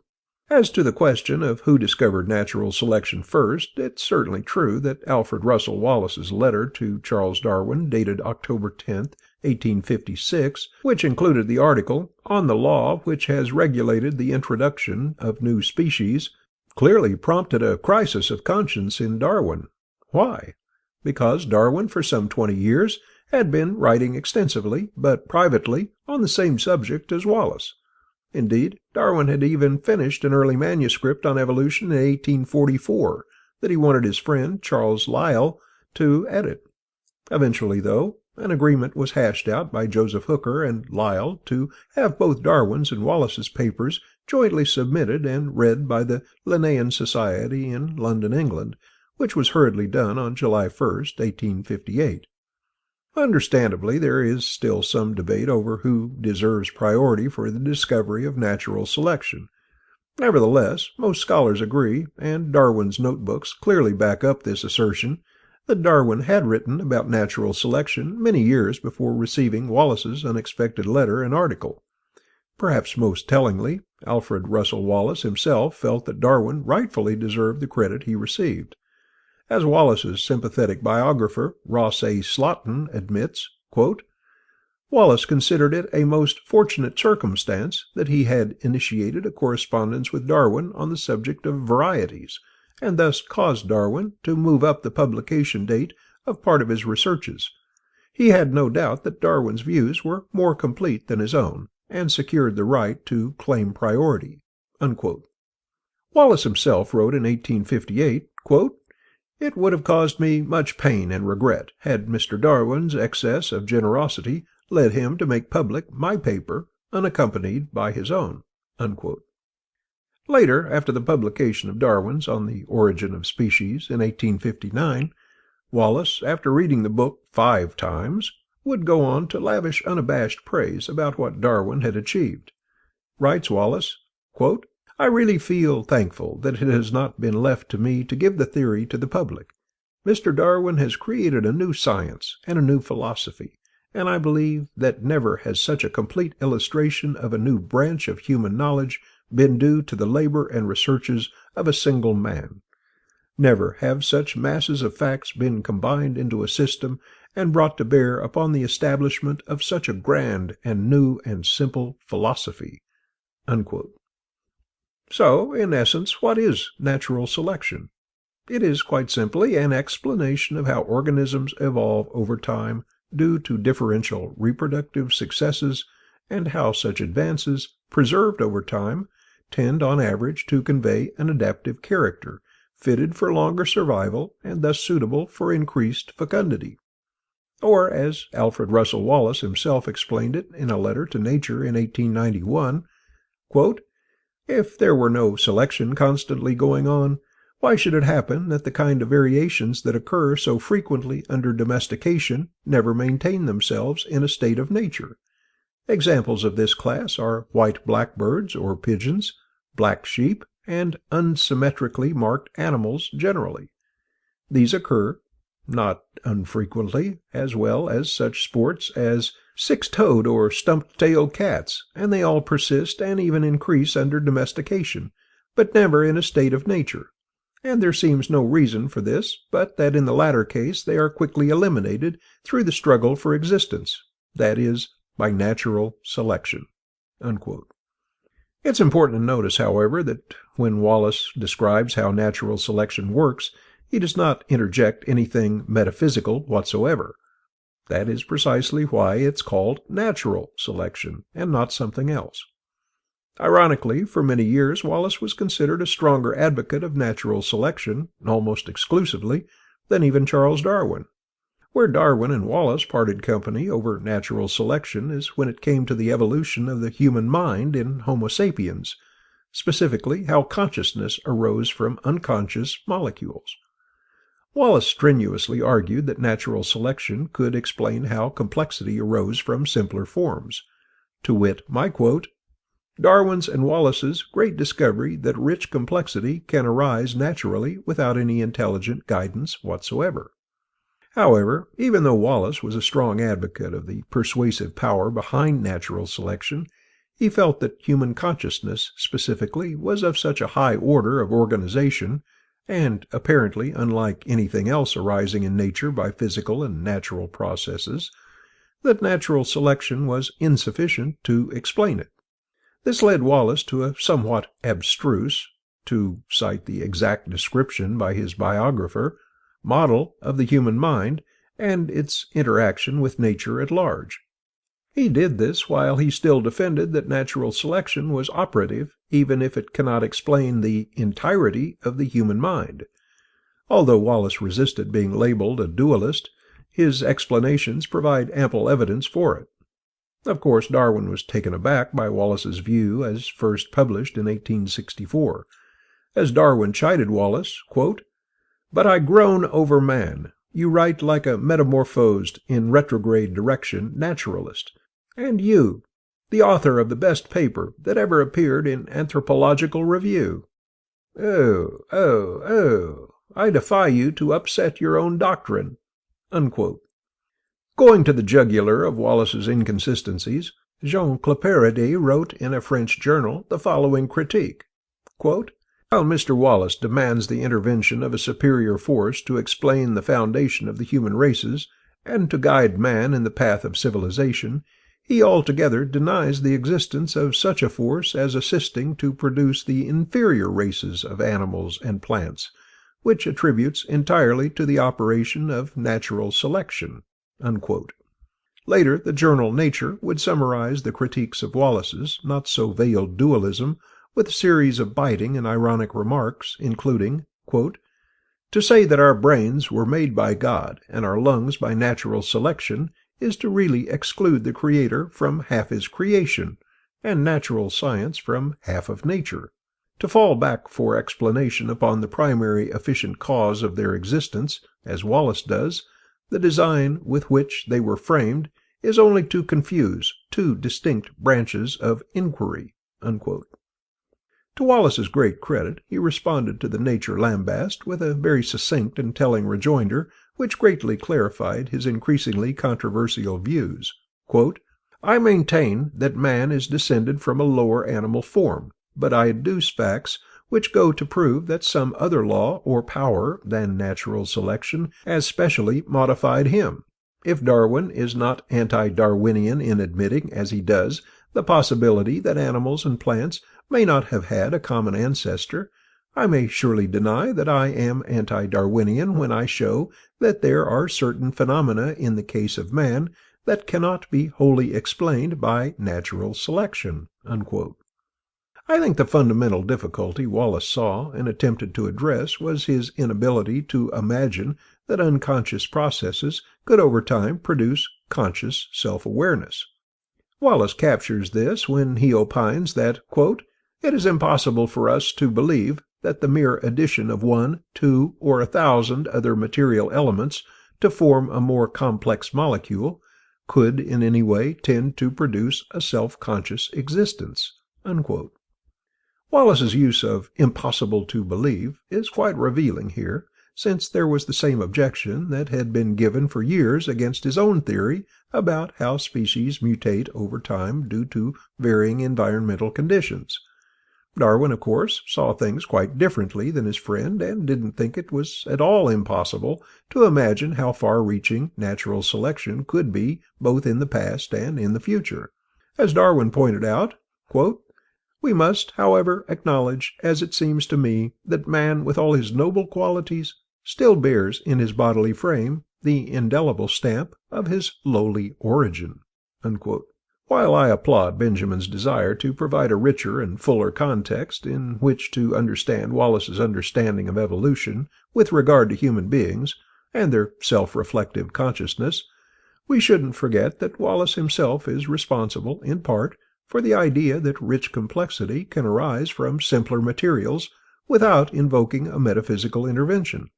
As to the question of who discovered natural selection first, it's certainly true that Alfred Russel Wallace's letter to Charles Darwin, dated October 10, 1856, which included the article "On the Law which has regulated the introduction of new species," clearly prompted a crisis of conscience in Darwin. Why? Because Darwin, for some 20 years, had been writing extensively, but privately, on the same subject as Wallace. Indeed, Darwin had even finished an early manuscript on evolution in 1844 that he wanted his friend Charles Lyell to edit. Eventually, though, an agreement was hashed out by Joseph Hooker and Lyell to have both Darwin's and Wallace's papers jointly submitted and read by the Linnean Society in London, England, which was hurriedly done on July 1, 1858. Understandably, there is still some debate over who deserves priority for the discovery of natural selection. Nevertheless, most scholars agree, and Darwin's notebooks clearly back up this assertion, that Darwin had written about natural selection many years before receiving Wallace's unexpected letter and article. Perhaps most tellingly, Alfred Russel Wallace himself felt that Darwin rightfully deserved the credit he received. As Wallace's sympathetic biographer, Ross A. Slaughton, admits, quote, "Wallace considered it a most fortunate circumstance that he had initiated a correspondence with Darwin on the subject of varieties, and thus caused Darwin to move up the publication date of part of his researches. He had no doubt that Darwin's views were more complete than his own, and secured the right to claim priority." Unquote. Wallace himself wrote in 1858, quote, "It would have caused me much pain and regret had Mr. Darwin's excess of generosity led him to make public my paper unaccompanied by his own." Unquote. Later, after the publication of Darwin's On the Origin of Species in 1859, Wallace, after reading the book 5 times, would go on to lavish unabashed praise about what Darwin had achieved. Writes Wallace, quote, "I really feel thankful that it has not been left to me to give the theory to the public. Mr. Darwin has created a new science and a new philosophy, and I believe that never has such a complete illustration of a new branch of human knowledge been due to the labor and researches of a single man. Never have such masses of facts been combined into a system and brought to bear upon the establishment of such a grand and new and simple philosophy." Unquote. So, in essence, what is natural selection? It is quite simply an explanation of how organisms evolve over time due to differential reproductive successes, and how such advances, preserved over time, tend on average to convey an adaptive character, fitted for longer survival and thus suitable for increased fecundity. Or, as Alfred Russel Wallace himself explained it in a letter to Nature in 1891, quote, "If there were no selection constantly going on, why should it happen that the kind of variations that occur so frequently under domestication never maintain themselves in a state of nature? Examples of this class are white blackbirds or pigeons, black sheep, and unsymmetrically marked animals generally. These occur, not unfrequently, as well as such sports as six-toed or stump-tailed cats, and they all persist and even increase under domestication, but never in a state of nature. And there seems no reason for this, but that in the latter case they are quickly eliminated through the struggle for existence, that is, by natural selection." Unquote. It's important to notice, however, that when Wallace describes how natural selection works, he does not interject anything metaphysical whatsoever. That is precisely why it's called natural selection, and not something else. Ironically, for many years Wallace was considered a stronger advocate of natural selection, almost exclusively, than even Charles Darwin. Where Darwin and Wallace parted company over natural selection is when it came to the evolution of the human mind in Homo sapiens, specifically how consciousness arose from unconscious molecules. Wallace strenuously argued that natural selection could explain how complexity arose from simpler forms. To wit, my quote, "Darwin's and Wallace's great discovery that rich complexity can arise naturally without any intelligent guidance whatsoever." However, even though Wallace was a strong advocate of the persuasive power behind natural selection, he felt that human consciousness, specifically, was of such a high order of organization, and apparently unlike anything else arising in nature by physical and natural processes, that natural selection was insufficient to explain it. This led Wallace to a somewhat abstruse, to cite the exact description by his biographer, model of the human mind and its interaction with nature at large. He did this while he still defended that natural selection was operative even if it cannot explain the entirety of the human mind. Although Wallace resisted being labeled a dualist, his explanations provide ample evidence for it. Of course, Darwin was taken aback by Wallace's view as first published in 1864. As Darwin chided Wallace, quote, "But I groan over man. You write like a metamorphosed, in retrograde direction, naturalist. And you, the author of the best paper that ever appeared in Anthropological Review. Oh, I defy you to upset your own doctrine." Unquote. Going to the jugular of Wallace's inconsistencies, Jean Claparède wrote in a French journal the following critique. Quote, "While Mr. Wallace demands the intervention of a superior force to explain the foundation of the human races and to guide man in the path of civilization, he altogether denies the existence of such a force as assisting to produce the inferior races of animals and plants, which attributes entirely to the operation of natural selection." Unquote. Later, the journal Nature would summarize the critiques of Wallace's not-so-veiled dualism with a series of biting and ironic remarks, including, quote, "To say that our brains were made by God and our lungs by natural selection is to really exclude the Creator from half his creation, and natural science from half of nature. To fall back for explanation upon the primary efficient cause of their existence, as Wallace does, the design with which they were framed, is only to confuse two distinct branches of inquiry." Unquote. To Wallace's great credit, he responded to the Nature lambast with a very succinct and telling rejoinder which greatly clarified his increasingly controversial views. Quote, "I maintain that man is descended from a lower animal form, but I adduce facts which go to prove that some other law or power than natural selection has specially modified him. If Darwin is not anti-Darwinian in admitting, as he does, the possibility that animals and plants may not have had a common ancestor, I may surely deny that I am anti-Darwinian when I show that there are certain phenomena in the case of man that cannot be wholly explained by natural selection." Unquote. I think the fundamental difficulty Wallace saw and attempted to address was his inability to imagine that unconscious processes could over time produce conscious self-awareness. Wallace captures this when he opines that, quote, "It is impossible for us to believe that the mere addition of 1, 2, or 1,000 other material elements to form a more complex molecule could in any way tend to produce a self-conscious existence." Unquote. Wallace's use of "impossible to believe" is quite revealing here, since there was the same objection that had been given for years against his own theory about how species mutate over time due to varying environmental conditions. Darwin, of course, saw things quite differently than his friend and didn't think it was at all impossible to imagine how far-reaching natural selection could be both in the past and in the future. As Darwin pointed out, quote, "We must, however, acknowledge, as it seems to me, that man, with all his noble qualities, still bears in his bodily frame the indelible stamp of his lowly origin." Unquote. While I applaud Benjamin's desire to provide a richer and fuller context in which to understand Wallace's understanding of evolution with regard to human beings and their self-reflective consciousness, we shouldn't forget that Wallace himself is responsible, in part, for the idea that rich complexity can arise from simpler materials without invoking a metaphysical intervention.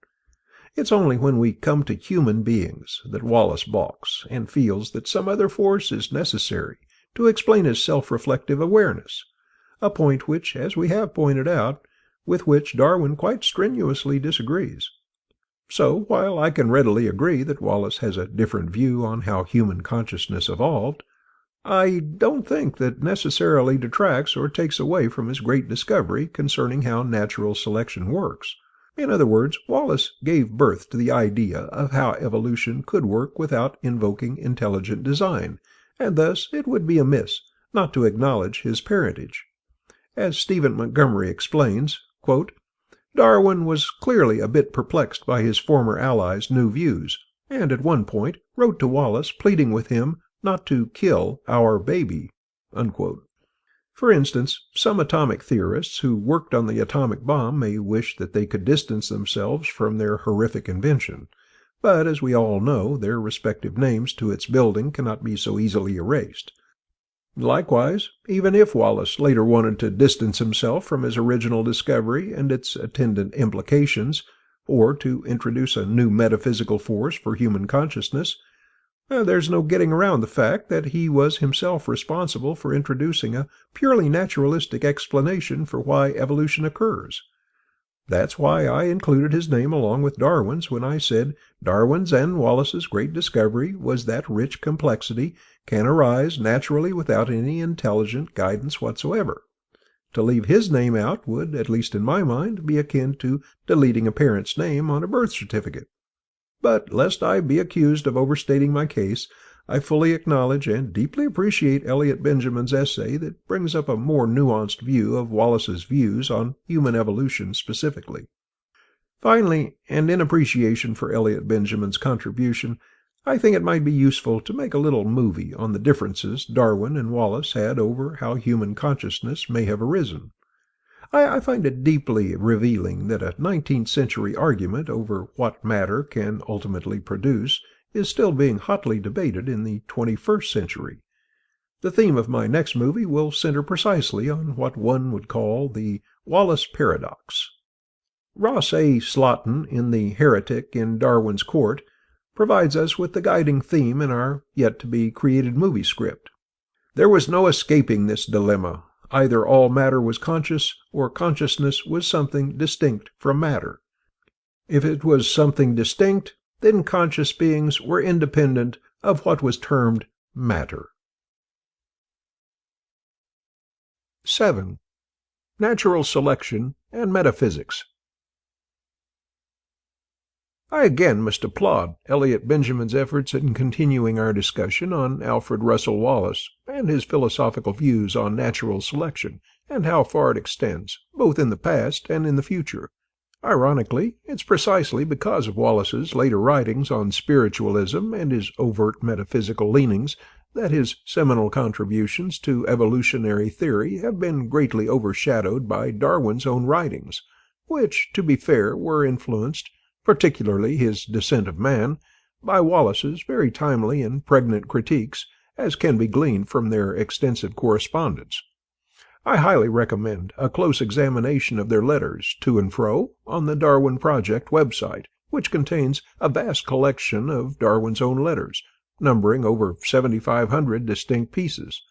It's only when we come to human beings that Wallace balks and feels that some other force is necessary to explain his self-reflective awareness, a point which, as we have pointed out, with which Darwin quite strenuously disagrees. So, while I can readily agree that Wallace has a different view on how human consciousness evolved, I don't think that necessarily detracts or takes away from his great discovery concerning how natural selection works. In other words, Wallace gave birth to the idea of how evolution could work without invoking intelligent design, and thus it would be amiss not to acknowledge his parentage. As Stephen Montgomery explains, quote, Darwin was clearly a bit perplexed by his former ally's new views, and at one point wrote to Wallace pleading with him not to kill our baby. Unquote. For instance, some atomic theorists who worked on the atomic bomb may wish that they could distance themselves from their horrific invention, but as we all know, their respective names to its building cannot be so easily erased. Likewise, even if Wallace later wanted to distance himself from his original discovery and its attendant implications, or to introduce a new metaphysical force for human consciousness, there's no getting around the fact that he was himself responsible for introducing a purely naturalistic explanation for why evolution occurs. That's why I included his name along with Darwin's when I said Darwin's and Wallace's great discovery was that rich complexity can arise naturally without any intelligent guidance whatsoever. To leave his name out would, at least in my mind, be akin to deleting a parent's name on a birth certificate. But lest I be accused of overstating my case, I fully acknowledge and deeply appreciate Elliot Benjamin's essay that brings up a more nuanced view of Wallace's views on human evolution specifically. Finally, and in appreciation for Elliot Benjamin's contribution, I think it might be useful to make a little movie on the differences Darwin and Wallace had over how human consciousness may have arisen. I find it deeply revealing that a 19th century argument over what matter can ultimately produce is still being hotly debated in the 21st century. The theme of my next movie will center precisely on what one would call the Wallace paradox. Ross A. Slaughton in The Heretic in Darwin's Court provides us with the guiding theme in our yet-to-be-created movie script. There was no escaping this dilemma. Either all matter was conscious, or consciousness was something distinct from matter. If it was something distinct, then conscious beings were independent of what was termed matter. 7. Natural selection and metaphysics. I again must applaud Elliot Benjamin's efforts in continuing our discussion on Alfred Russel Wallace and his philosophical views on natural selection and how far it extends, both in the past and in the future. Ironically, it's precisely because of Wallace's later writings on spiritualism and his overt metaphysical leanings that his seminal contributions to evolutionary theory have been greatly overshadowed by Darwin's own writings, which, to be fair, were influenced, particularly his Descent of Man, by Wallace's very timely and pregnant critiques, as can be gleaned from their extensive correspondence. I highly recommend a close examination of their letters to and fro on the Darwin Project website, which contains a vast collection of Darwin's own letters, numbering over 7,500 distinct pieces.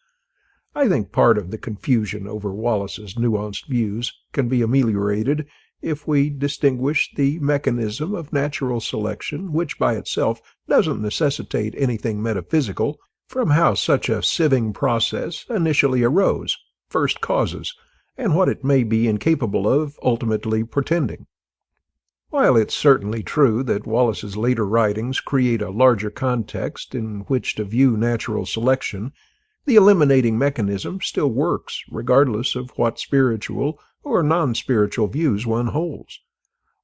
I think part of the confusion over Wallace's nuanced views can be ameliorated if we distinguish the mechanism of natural selection, which by itself doesn't necessitate anything metaphysical, from how such a sieving process initially arose, first causes, and what it may be incapable of ultimately pretending. While it's certainly true that Wallace's later writings create a larger context in which to view natural selection, the eliminating mechanism still works regardless of what spiritual or non-spiritual views one holds.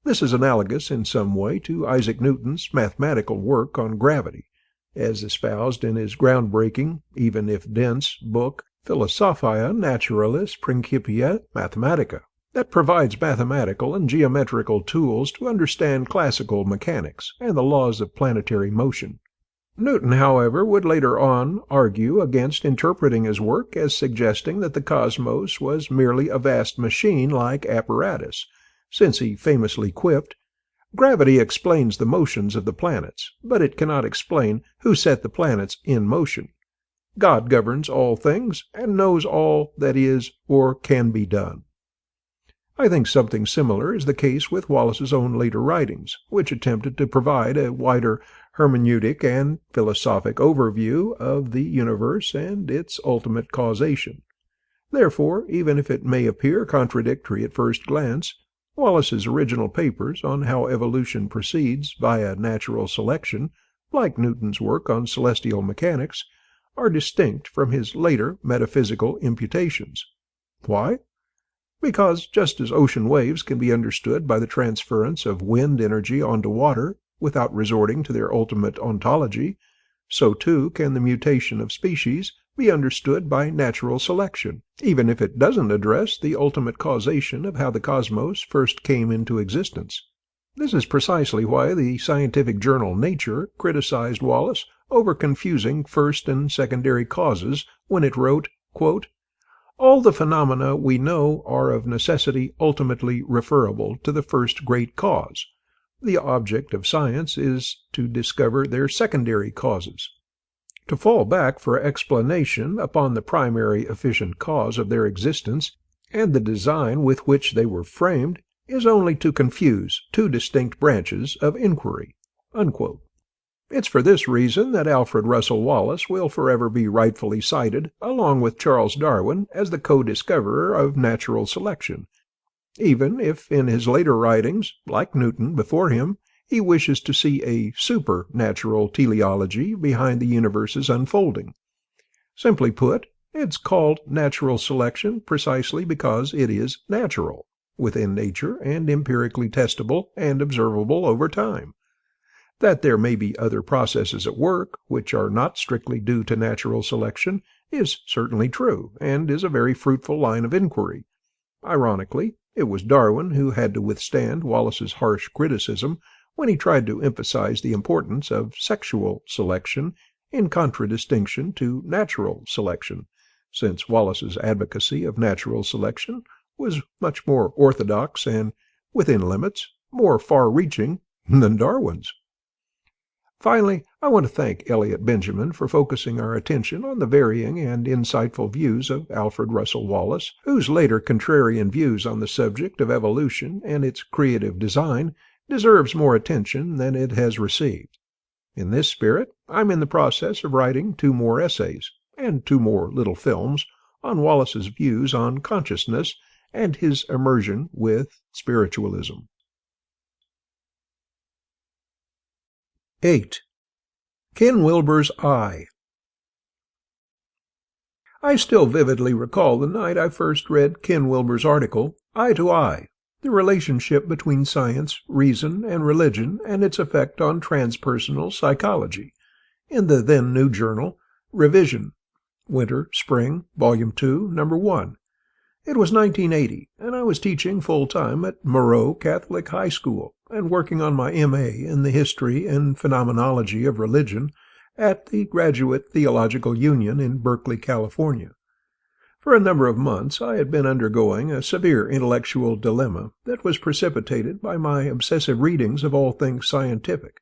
This is analogous in some way to Isaac Newton's mathematical work on gravity, as espoused in his groundbreaking, even if dense, book Philosophia Naturalis Principia Mathematica, that provides mathematical and geometrical tools to understand classical mechanics and the laws of planetary motion. Newton, however, would later on argue against interpreting his work as suggesting that the cosmos was merely a vast machine-like apparatus, since he famously quipped, "Gravity explains the motions of the planets, but it cannot explain who set the planets in motion. God governs all things and knows all that is or can be done." I think something similar is the case with Wallace's own later writings, which attempted to provide a wider hermeneutic and philosophic overview of the universe and its ultimate causation. Therefore, even if it may appear contradictory at first glance, Wallace's original papers on how evolution proceeds via natural selection, like Newton's work on celestial mechanics, are distinct from his later metaphysical imputations. Why? Because just as ocean waves can be understood by the transference of wind energy onto water without resorting to their ultimate ontology, so too can the mutation of species be understood by natural selection, even if it doesn't address the ultimate causation of how the cosmos first came into existence. This is precisely why the scientific journal Nature criticized Wallace over confusing first and secondary causes when it wrote, quote, "All the phenomena we know are of necessity ultimately referable to the first great cause. The object of science is to discover their secondary causes. To fall back for explanation upon the primary efficient cause of their existence and the design with which they were framed is only to confuse two distinct branches of inquiry." Unquote. It's for this reason that Alfred Russel Wallace will forever be rightfully cited, along with Charles Darwin, as the co-discoverer of natural selection, even if in his later writings, like Newton before him, he wishes to see a supernatural teleology behind the universe's unfolding. Simply put, it's called natural selection precisely because it is natural, within nature and empirically testable and observable over time. That there may be other processes at work which are not strictly due to natural selection is certainly true, and is a very fruitful line of inquiry. Ironically, it was Darwin who had to withstand Wallace's harsh criticism when he tried to emphasize the importance of sexual selection in contradistinction to natural selection, since Wallace's advocacy of natural selection was much more orthodox and, within limits, more far-reaching than Darwin's. Finally, I want to thank Elliot Benjamin for focusing our attention on the varying and insightful views of Alfred Russel Wallace, whose later contrarian views on the subject of evolution and its creative design deserves more attention than it has received. In this spirit, I'm in the process of writing 2 more essays, and 2 more little films, on Wallace's views on consciousness and his immersion with spiritualism. 8. Ken Wilber's I. I still vividly recall the night I first read Ken Wilber's article, Eye to Eye, The Relationship Between Science, Reason, and Religion and Its Effect on Transpersonal Psychology, in the then new journal, Revision, Winter, Spring, Volume 2, Number 1. It was 1980, and I was teaching full-time at Moreau Catholic High School and working on my M.A. in the history and phenomenology of religion at the Graduate Theological Union in Berkeley, California. For a number of months I had been undergoing a severe intellectual dilemma that was precipitated by my obsessive readings of all things scientific.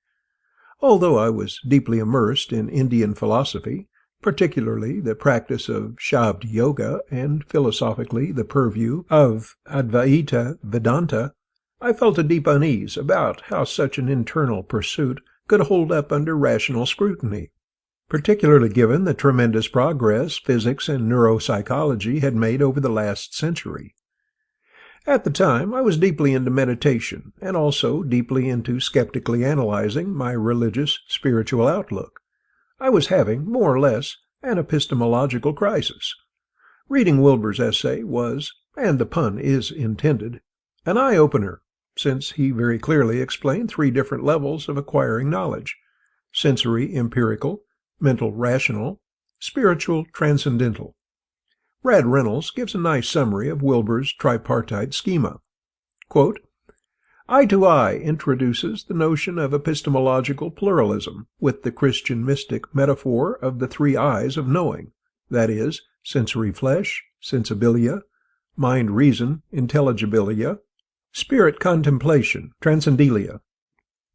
Although I was deeply immersed in Indian philosophy, particularly the practice of Shavd Yoga and philosophically the purview of Advaita Vedanta, I felt a deep unease about how such an internal pursuit could hold up under rational scrutiny, particularly given the tremendous progress physics and neuropsychology had made over the last century. At the time, I was deeply into meditation and also deeply into skeptically analyzing my religious spiritual outlook. I was having, more or less, an epistemological crisis. Reading Wilber's essay was, and the pun is intended, an eye-opener, since he very clearly explained 3 different levels of acquiring knowledge: sensory empirical, mental rational, spiritual transcendental. Brad Reynolds gives a nice summary of Wilber's tripartite schema. Quote, Eye to Eye introduces the notion of epistemological pluralism with the Christian mystic metaphor of the 3 eyes of knowing, that is, sensory flesh, sensibilia, mind reason, intelligibilia, spirit contemplation, transcendelia.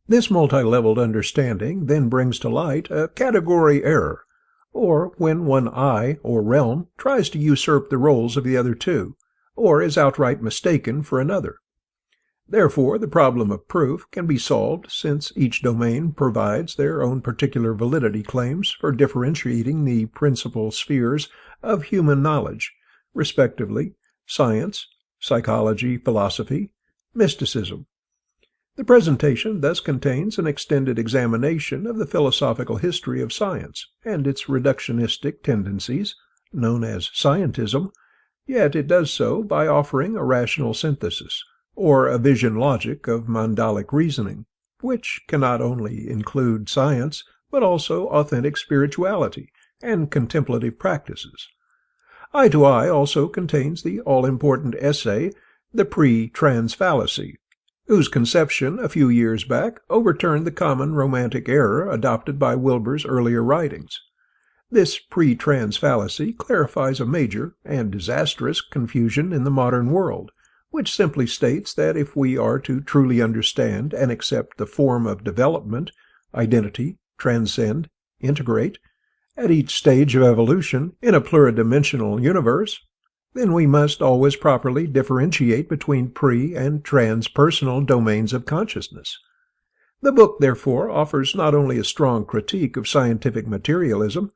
This multi-leveled understanding then brings to light a category error, or when one eye or realm tries to usurp the roles of the other 2, or is outright mistaken for another. Therefore, the problem of proof can be solved since each domain provides their own particular validity claims for differentiating the principal spheres of human knowledge, respectively, science, psychology, philosophy, mysticism. The presentation thus contains an extended examination of the philosophical history of science and its reductionistic tendencies, known as scientism, yet it does so by offering a rational synthesis, or a vision logic of mandalic reasoning, which can not only include science, but also authentic spirituality and contemplative practices. Eye to Eye also contains the all-important essay, The Pre-Trans Fallacy, whose conception a few years back overturned the common romantic error adopted by Wilber's earlier writings. This pre-trans fallacy clarifies a major and disastrous confusion in the modern world, which simply states that if we are to truly understand and accept the form of development, identity, transcend, integrate, at each stage of evolution in a pluridimensional universe, then we must always properly differentiate between pre- and transpersonal domains of consciousness. The book, therefore, offers not only a strong critique of scientific materialism,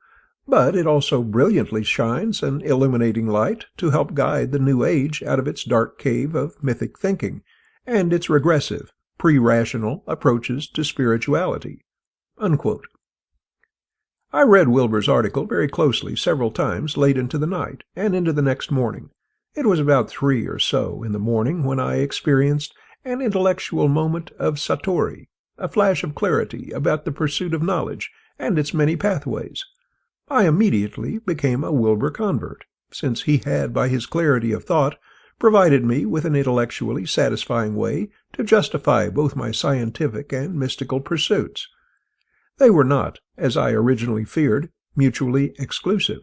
but it also brilliantly shines an illuminating light to help guide the new age out of its dark cave of mythic thinking and its regressive, pre-rational approaches to spirituality." Unquote. I read Wilber's article very closely several times late into the night and into the next morning. It was about 3 or so in the morning when I experienced an intellectual moment of satori, a flash of clarity about the pursuit of knowledge and its many pathways. I immediately became a Wilber convert, since he had, by his clarity of thought, provided me with an intellectually satisfying way to justify both my scientific and mystical pursuits. They were not, as I originally feared, mutually exclusive.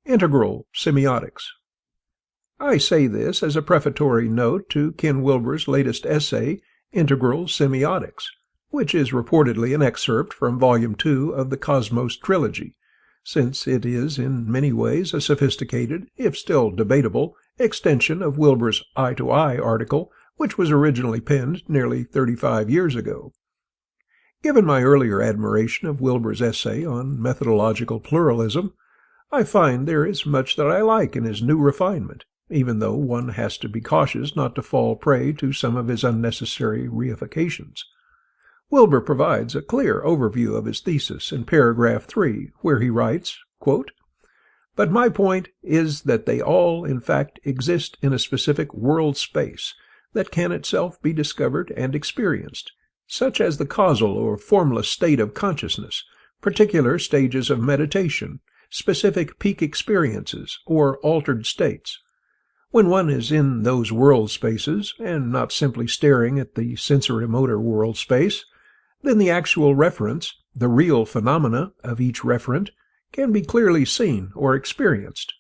Integral semiotics. I say this as a prefatory note to Ken Wilber's latest essay, Integral Semiotics, which is reportedly an excerpt from Volume 2 of the Cosmos Trilogy, since it is in many ways a sophisticated, if still debatable, extension of Wilber's Eye to Eye article, which was originally penned nearly 35 years ago. Given my earlier admiration of Wilber's essay on methodological pluralism, I find there is much that I like in his new refinement, even though one has to be cautious not to fall prey to some of his unnecessary reifications. Wilber provides a clear overview of his thesis in paragraph 3, where he writes, quote, "But my point is that they all, in fact, exist in a specific world space that can itself be discovered and experienced, such as the causal or formless state of consciousness, particular stages of meditation, specific peak experiences, or altered states. When one is in those world spaces, and not simply staring at the sensorimotor world space, then the actual reference, the real phenomena of each referent, can be clearly seen or experienced.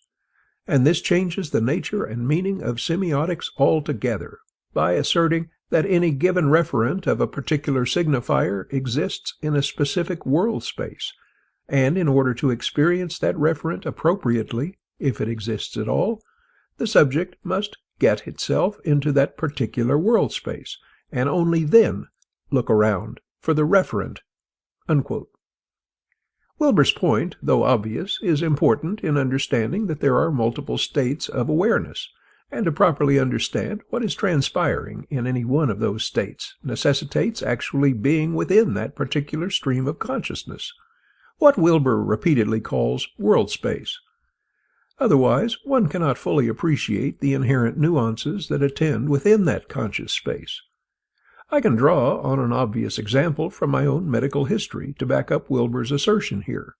And this changes the nature and meaning of semiotics altogether, by asserting that any given referent of a particular signifier exists in a specific world space, and in order to experience that referent appropriately, if it exists at all, the subject must get itself into that particular world space, and only then look around for the referent." Unquote. Wilber's point, though obvious, is important in understanding that there are multiple states of awareness, and to properly understand what is transpiring in any one of those states necessitates actually being within that particular stream of consciousness, what Wilber repeatedly calls world space. Otherwise, one cannot fully appreciate the inherent nuances that attend within that conscious space. I can draw on an obvious example from my own medical history to back up Wilber's assertion here.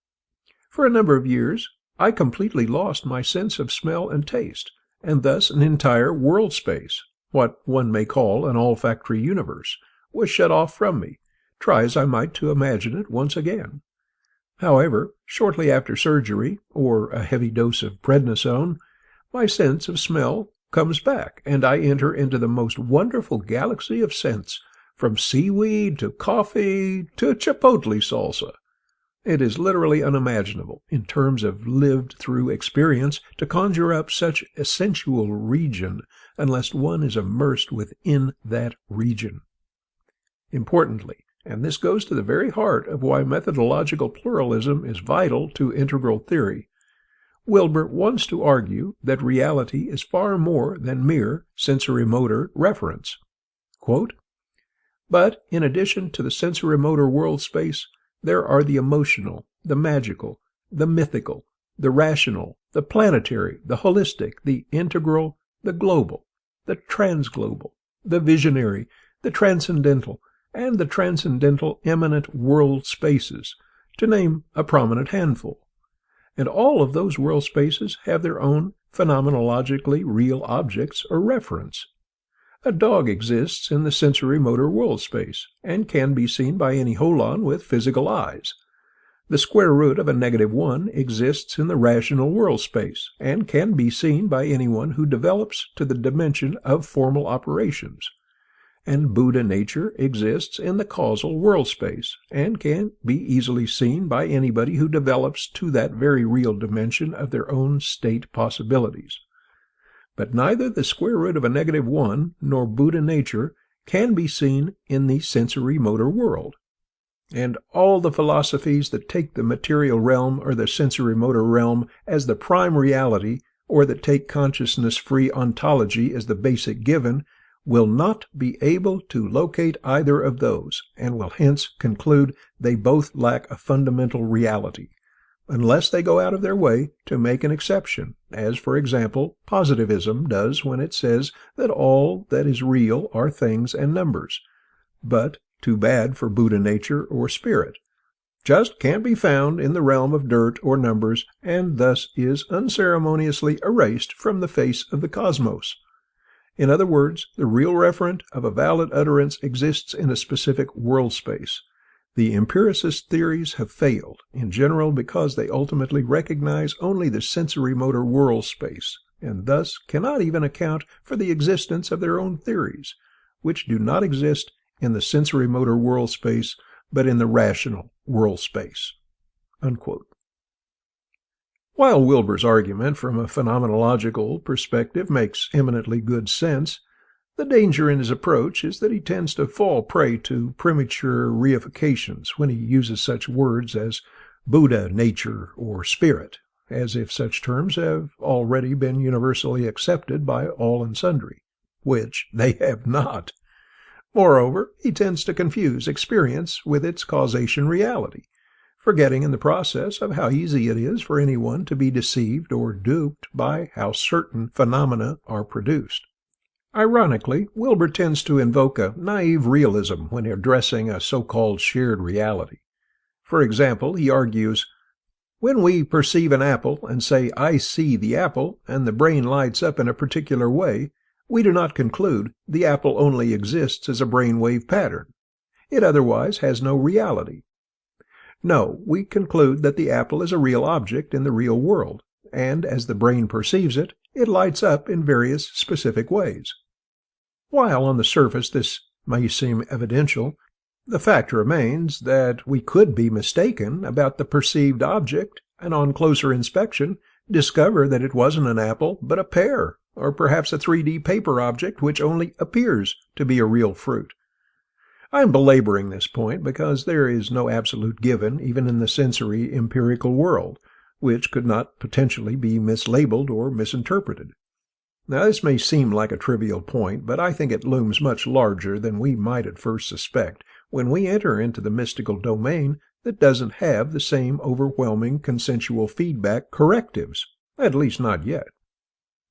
For a number of years, I completely lost my sense of smell and taste, and thus an entire world space, what one may call an olfactory universe, was shut off from me, try as I might to imagine it once again. However, shortly after surgery, or a heavy dose of prednisone, my sense of smell comes back, and I enter into the most wonderful galaxy of scents, from seaweed to coffee to chipotle salsa. It is literally unimaginable, in terms of lived-through experience, to conjure up such a sensual region unless one is immersed within that region. Importantly, and this goes to the very heart of why methodological pluralism is vital to integral theory, Wilber wants to argue that reality is far more than mere sensorimotor reference. Quote, "But in addition to the sensorimotor world space, there are the emotional, the magical, the mythical, the rational, the planetary, the holistic, the integral, the global, the transglobal, the visionary, the transcendental, and the transcendental eminent world spaces, to name a prominent handful. And all of those world spaces have their own phenomenologically real objects or reference. A dog exists in the sensory-motor world space and can be seen by any holon with physical eyes. The square root of a -1 exists in the rational world space and can be seen by anyone who develops to the dimension of formal operations. And Buddha nature exists in the causal world space and can be easily seen by anybody who develops to that very real dimension of their own state possibilities. But neither the square root of a -1 nor Buddha nature can be seen in the sensory-motor world. And all the philosophies that take the material realm or the sensory-motor realm as the prime reality, or that take consciousness-free ontology as the basic given, will not be able to locate either of those, and will hence conclude they both lack a fundamental reality, unless they go out of their way to make an exception, as, for example, positivism does when it says that all that is real are things and numbers. But too bad for Buddha nature or spirit. Just can't be found in the realm of dirt or numbers, and thus is unceremoniously erased from the face of the cosmos. In other words, the real referent of a valid utterance exists in a specific world space. The empiricist theories have failed, in general because they ultimately recognize only the sensory-motor world space, and thus cannot even account for the existence of their own theories, which do not exist in the sensory-motor world space, but in the rational world space." Unquote. While Wilber's argument from a phenomenological perspective makes eminently good sense, the danger in his approach is that he tends to fall prey to premature reifications when he uses such words as Buddha, nature, or spirit, as if such terms have already been universally accepted by all and sundry, which they have not. Moreover, he tends to confuse experience with its causation reality, forgetting in the process of how easy it is for anyone to be deceived or duped by how certain phenomena are produced. Ironically, Wilber tends to invoke a naive realism when addressing a so-called shared reality. For example, he argues, "When we perceive an apple and say, 'I see the apple,' and the brain lights up in a particular way, we do not conclude the apple only exists as a brainwave pattern. It otherwise has no reality. No, we conclude that the apple is a real object in the real world, and as the brain perceives it, it lights up in various specific ways." While on the surface this may seem evidential, the fact remains that we could be mistaken about the perceived object, and on closer inspection discover that it wasn't an apple but a pear, or perhaps a 3D paper object which only appears to be a real fruit. I am belaboring this point because there is no absolute given even in the sensory empirical world, which could not potentially be mislabeled or misinterpreted. Now, this may seem like a trivial point, but I think it looms much larger than we might at first suspect when we enter into the mystical domain that doesn't have the same overwhelming consensual feedback correctives, at least not yet.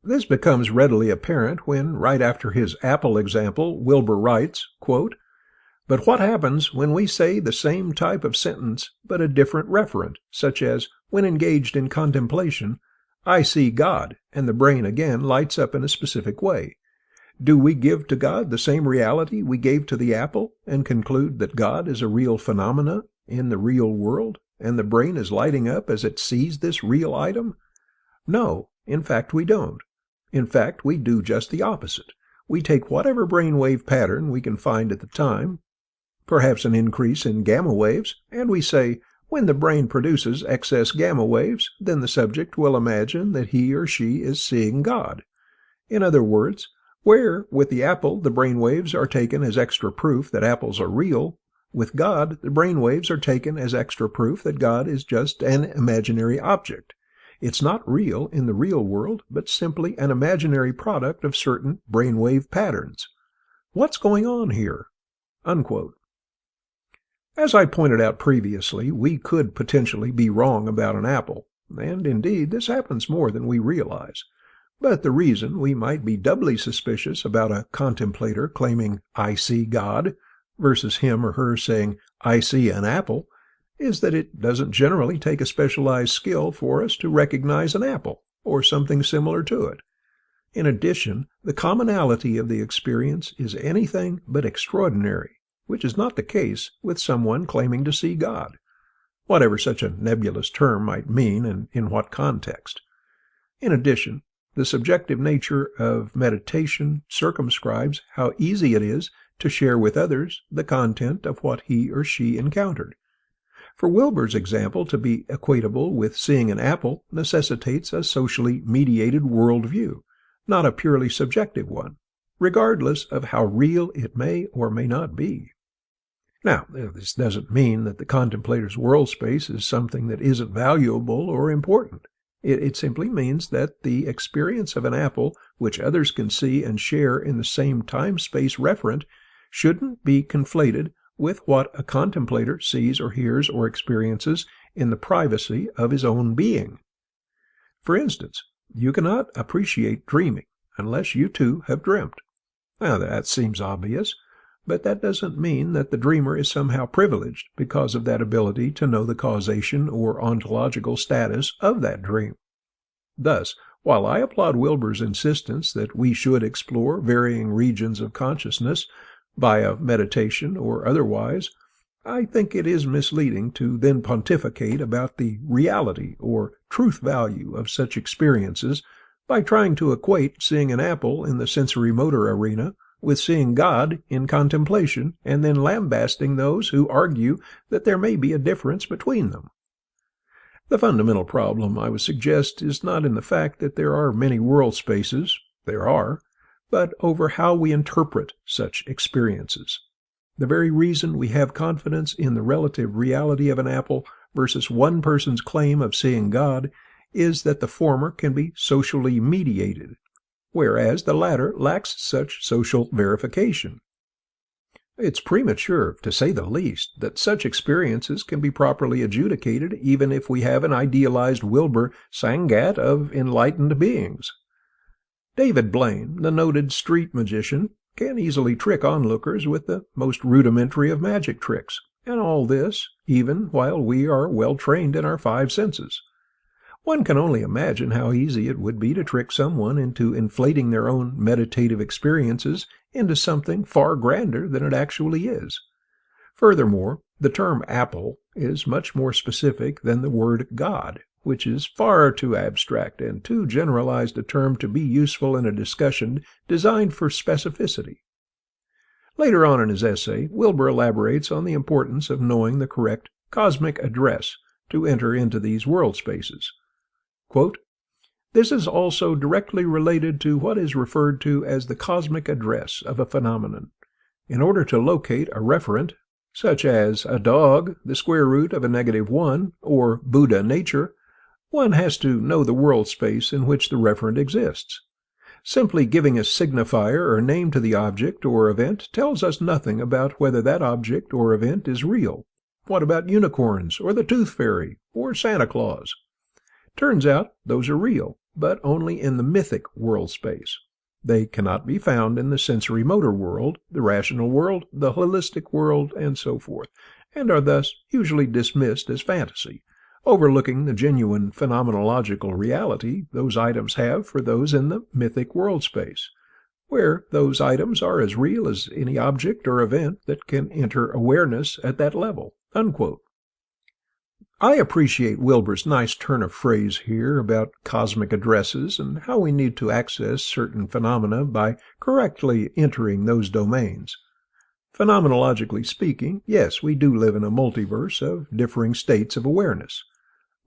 This becomes readily apparent when, right after his apple example, Wilber writes, quote, "But what happens when we say the same type of sentence but a different referent, such as, when engaged in contemplation, 'I see God,' and the brain again lights up in a specific way? Do we give to God the same reality we gave to the apple, and conclude that God is a real phenomena in the real world, and the brain is lighting up as it sees this real item? No, in fact we don't. In fact, we do just the opposite. We take whatever brainwave pattern we can find at the time, perhaps an increase in gamma waves, and we say, When the brain produces excess gamma waves, then the subject will imagine that he or she is seeing God. In other words, where with the apple the brain waves are taken as extra proof that apples are real, with God the brain waves are taken as extra proof that God is just an imaginary object. It's not real in the real world, but simply an imaginary product of certain brainwave patterns. What's going on here? Unquote. As I pointed out previously, we could potentially be wrong about an apple, and indeed this happens more than we realize. But the reason we might be doubly suspicious about a contemplator claiming, "I see God," versus him or her saying, "I see an apple," is that it doesn't generally take a specialized skill for us to recognize an apple, or something similar to it. In addition, the commonality of the experience is anything but extraordinary, which is not the case with someone claiming to see God, whatever such a nebulous term might mean and in what context. In addition, the subjective nature of meditation circumscribes how easy it is to share with others the content of what he or she encountered. For Wilber's example to be equatable with seeing an apple necessitates a socially mediated worldview, not a purely subjective one, regardless of how real it may or may not be. Now, this doesn't mean that the contemplator's world space is something that isn't valuable or important. It simply means that the experience of an apple, which others can see and share in the same time-space referent, shouldn't be conflated with what a contemplator sees or hears or experiences in the privacy of his own being. For instance, you cannot appreciate dreaming unless you too have dreamt. Now, that seems obvious, but that doesn't mean that the dreamer is somehow privileged because of that ability to know the causation or ontological status of that dream. Thus, while I applaud Wilber's insistence that we should explore varying regions of consciousness via meditation or otherwise, I think it is misleading to then pontificate about the reality or truth value of such experiences by trying to equate seeing an apple in the sensory-motor arena with seeing God in contemplation, and then lambasting those who argue that there may be a difference between them. The fundamental problem, I would suggest, is not in the fact that there are many world spaces, there are, but over how we interpret such experiences. The very reason we have confidence in the relative reality of an apple versus one person's claim of seeing God is that the former can be socially mediated, whereas the latter lacks such social verification. It's premature, to say the least, that such experiences can be properly adjudicated even if we have an idealized Wilber Sangat of enlightened beings. David Blaine, the noted street magician, can easily trick onlookers with the most rudimentary of magic tricks, and all this even while we are well trained in our five senses. One can only imagine how easy it would be to trick someone into inflating their own meditative experiences into something far grander than it actually is. Furthermore, the term apple is much more specific than the word God, which is far too abstract and too generalized a term to be useful in a discussion designed for specificity. Later on in his essay, Wilber elaborates on the importance of knowing the correct cosmic address to enter into these world spaces. Quote, "This is also directly related to what is referred to as the cosmic address of a phenomenon. In order to locate a referent, such as a dog, the square root of a -1, or Buddha nature, one has to know the world space in which the referent exists. Simply giving a signifier or name to the object or event tells us nothing about whether that object or event is real. What about unicorns, or the tooth fairy, or Santa Claus? Turns out those are real, but only in the mythic world space. They cannot be found in the sensory-motor world, the rational world, the holistic world, and so forth, and are thus usually dismissed as fantasy, overlooking the genuine phenomenological reality those items have for those in the mythic world space, where those items are as real as any object or event that can enter awareness at that level." Unquote. I appreciate Wilber's nice turn of phrase here about cosmic addresses and how we need to access certain phenomena by correctly entering those domains. Phenomenologically speaking, yes, we do live in a multiverse of differing states of awareness.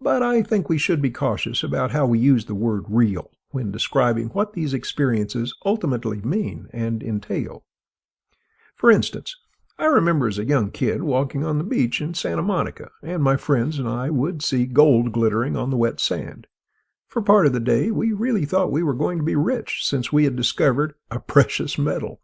But I think we should be cautious about how we use the word real when describing what these experiences ultimately mean and entail. For instance, I remember as a young kid walking on the beach in Santa Monica, and my friends and I would see gold glittering on the wet sand. For part of the day, we really thought we were going to be rich since we had discovered a precious metal.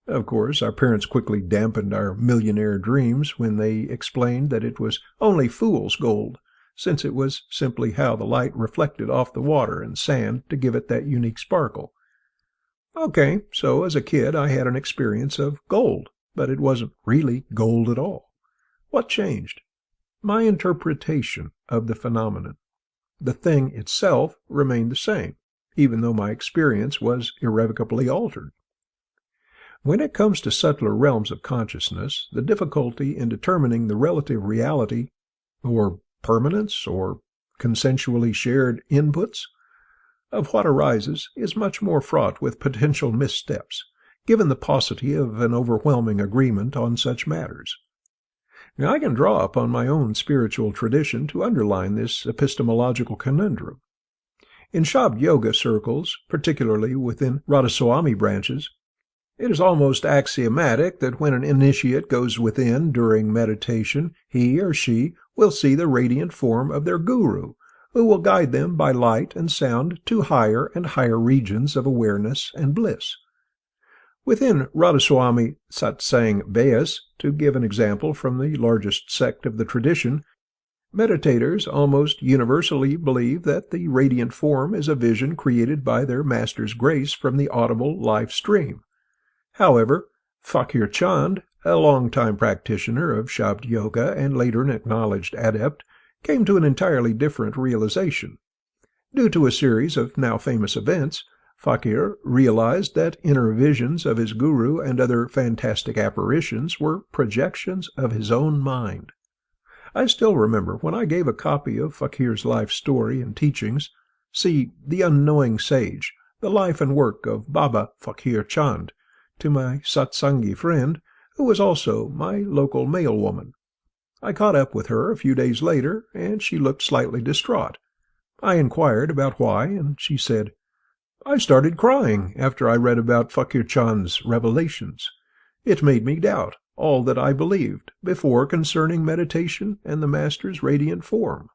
Of course, our parents quickly dampened our millionaire dreams when they explained that it was only fool's gold, since it was simply how the light reflected off the water and sand to give it that unique sparkle. Okay, so as a kid I had an experience of gold, but it wasn't really gold at all. What changed? My interpretation of the phenomenon. The thing itself remained the same, even though my experience was irrevocably altered. When it comes to subtler realms of consciousness, the difficulty in determining the relative reality, or permanence, or consensually shared inputs, of what arises is much more fraught with potential missteps, given the paucity of an overwhelming agreement on such matters. Now, I can draw upon my own spiritual tradition to underline this epistemological conundrum. In Shabd Yoga circles, particularly within Radhaswami branches, it is almost axiomatic that when an initiate goes within during meditation, he or she will see the radiant form of their guru, who will guide them by light and sound to higher and higher regions of awareness and bliss. Within Radhaswami Satsang Bayas, to give an example from the largest sect of the tradition, meditators almost universally believe that the radiant form is a vision created by their master's grace from the audible life stream. However, Fakir Chand, a long-time practitioner of Shabd Yoga and later an acknowledged adept, came to an entirely different realization. Due to a series of now famous events, Fakir realized that inner visions of his guru and other fantastic apparitions were projections of his own mind. I still remember when I gave a copy of Fakir's life story and teachings, see The Unknowing Sage, the life and work of Baba Fakir Chand, to my satsangi friend, who was also my local mailwoman. I caught up with her a few days later, and she looked slightly distraught. I inquired about why, and she said, "I started crying after I read about Fakir Chand's revelations. It made me doubt all that I believed before concerning meditation and the Master's radiant form."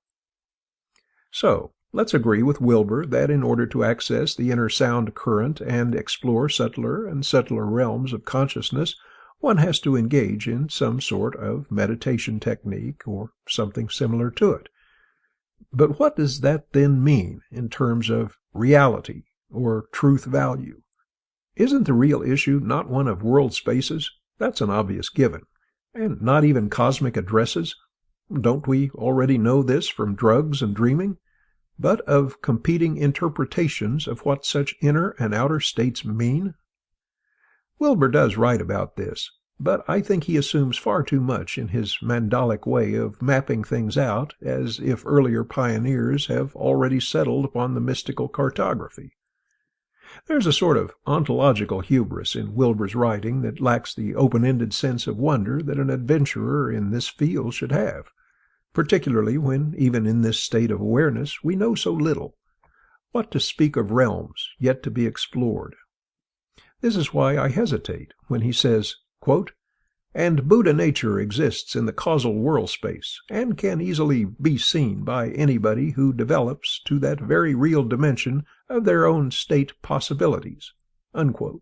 So, let's agree with Wilber that in order to access the inner sound current and explore subtler and subtler realms of consciousness, one has to engage in some sort of meditation technique or something similar to it. But what does that then mean in terms of reality or truth value? Isn't the real issue not one of world spaces? That's an obvious given. And not even cosmic addresses? Don't we already know this from drugs and dreaming? But of competing interpretations of what such inner and outer states mean? Wilber does write about this, but I think he assumes far too much in his mandalic way of mapping things out as if earlier pioneers have already settled upon the mystical cartography. There's a sort of ontological hubris in Wilber's writing that lacks the open-ended sense of wonder that an adventurer in this field should have, particularly when, even in this state of awareness, we know so little. What to speak of realms yet to be explored? This is why I hesitate when he says, quote, "And Buddha nature exists in the causal world space, and can easily be seen by anybody who develops to that very real dimension of their own state possibilities." Unquote.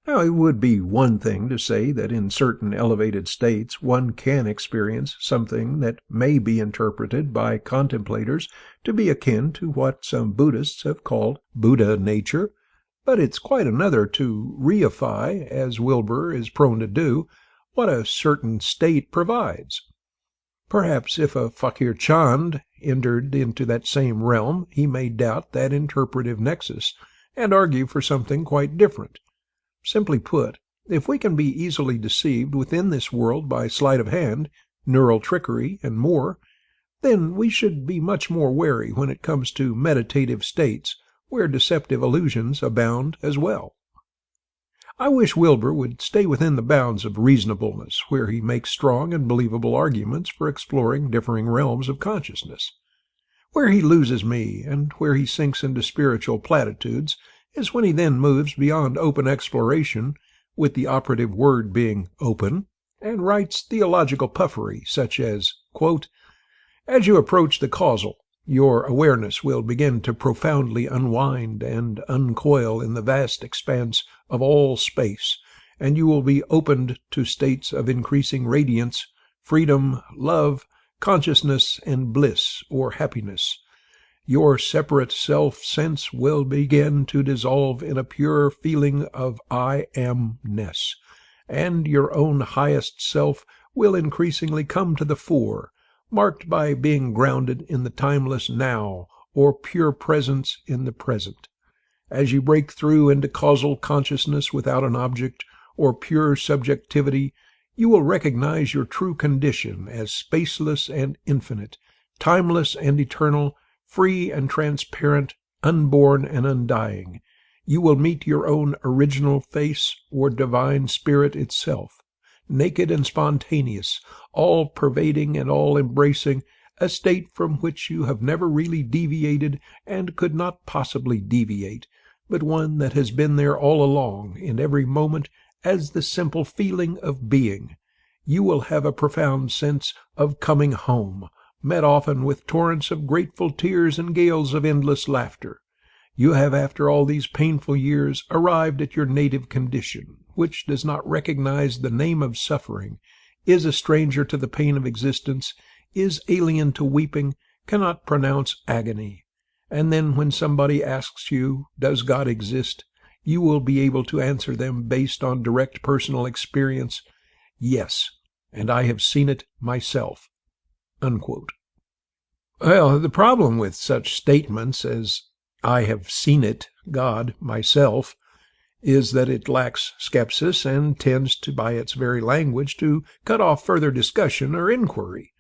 Now, it would be one thing to say that in certain elevated states one can experience something that may be interpreted by contemplators to be akin to what some Buddhists have called Buddha nature, but it's quite another to reify, as Wilber is prone to do, what a certain state provides. Perhaps if a Fakir Chand entered into that same realm, he may doubt that interpretive nexus and argue for something quite different. Simply put, if we can be easily deceived within this world by sleight of hand, neural trickery, and more, then we should be much more wary when it comes to meditative states where deceptive illusions abound as well. I wish Wilber would stay within the bounds of reasonableness, where he makes strong and believable arguments for exploring differing realms of consciousness. Where he loses me, and where he sinks into spiritual platitudes, is when he then moves beyond open exploration, with the operative word being open, and writes theological puffery such as, quote, "As you approach the causal, your awareness will begin to profoundly unwind and uncoil in the vast expanse of all space, and you will be opened to states of increasing radiance, freedom, love, consciousness, and bliss or happiness. Your separate self-sense will begin to dissolve in a pure feeling of I am-ness, and your own highest self will increasingly come to the fore, marked by being grounded in the timeless now, or pure presence in the present. As you break through into causal consciousness without an object, or pure subjectivity, you will recognize your true condition as spaceless and infinite, timeless and eternal, free and transparent, unborn and undying. You will meet your own original face, or divine spirit itself, naked and spontaneous, all-pervading and all-embracing, a state from which you have never really deviated and could not possibly deviate, but one that has been there all along, in every moment, as the simple feeling of being. You will have a profound sense of coming home, met often with torrents of grateful tears and gales of endless laughter. You have, after all these painful years, arrived at your native condition, which does not recognize the name of suffering, is a stranger to the pain of existence, is alien to weeping, cannot pronounce agony. And then when somebody asks you, does God exist, you will be able to answer them based on direct personal experience, yes, and I have seen it myself." Unquote. Well, the problem with such statements as "I have seen it, God, myself," is that it lacks skepsis and tends to, by its very language, to cut off further discussion or inquiry.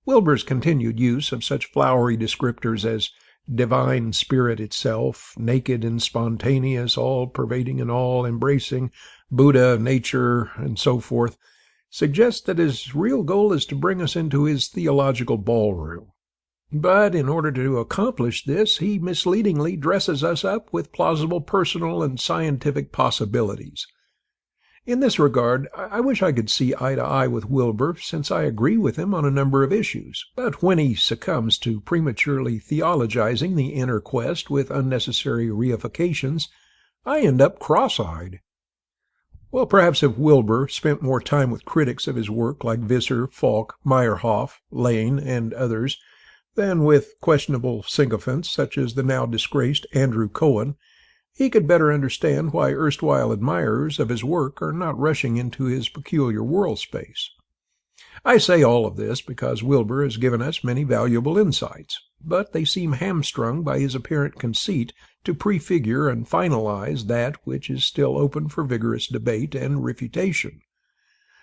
Wilber's continued use of such flowery descriptors as divine spirit itself, naked and spontaneous, all-pervading and all-embracing, Buddha, nature, and so forth, suggests that his real goal is to bring us into his theological ballroom. But in order to accomplish this, he misleadingly dresses us up with plausible personal and scientific possibilities. In this regard, I wish I could see eye to eye with Wilber, since I agree with him on a number of issues. But when he succumbs to prematurely theologizing the inner quest with unnecessary reifications, I end up cross-eyed. Well, perhaps if Wilber spent more time with critics of his work like Visser, Falk, Meyerhoff, Lane, and others, than with questionable sycophants such as the now disgraced Andrew Cohen, he could better understand why erstwhile admirers of his work are not rushing into his peculiar world space. I say all of this because Wilber has given us many valuable insights, but they seem hamstrung by his apparent conceit to prefigure and finalize that which is still open for vigorous debate and refutation.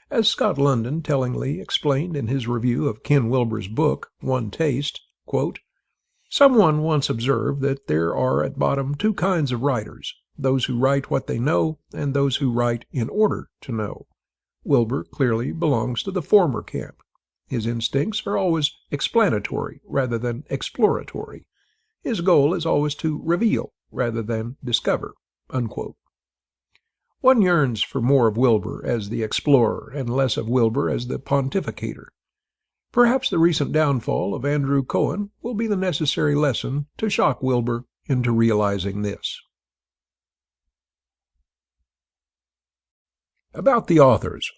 As Scott London tellingly explained in his review of Ken Wilber's book, One Taste, quote, "Someone once observed that there are at bottom two kinds of writers, those who write what they know and those who write in order to know. Wilber clearly belongs to the former camp. His instincts are always explanatory rather than exploratory. His goal is always to reveal rather than discover." Unquote. One yearns for more of Wilber as the explorer and less of Wilber as the pontificator. Perhaps the recent downfall of Andrew Cohen will be the necessary lesson to shock Wilber into realizing this. About the authors.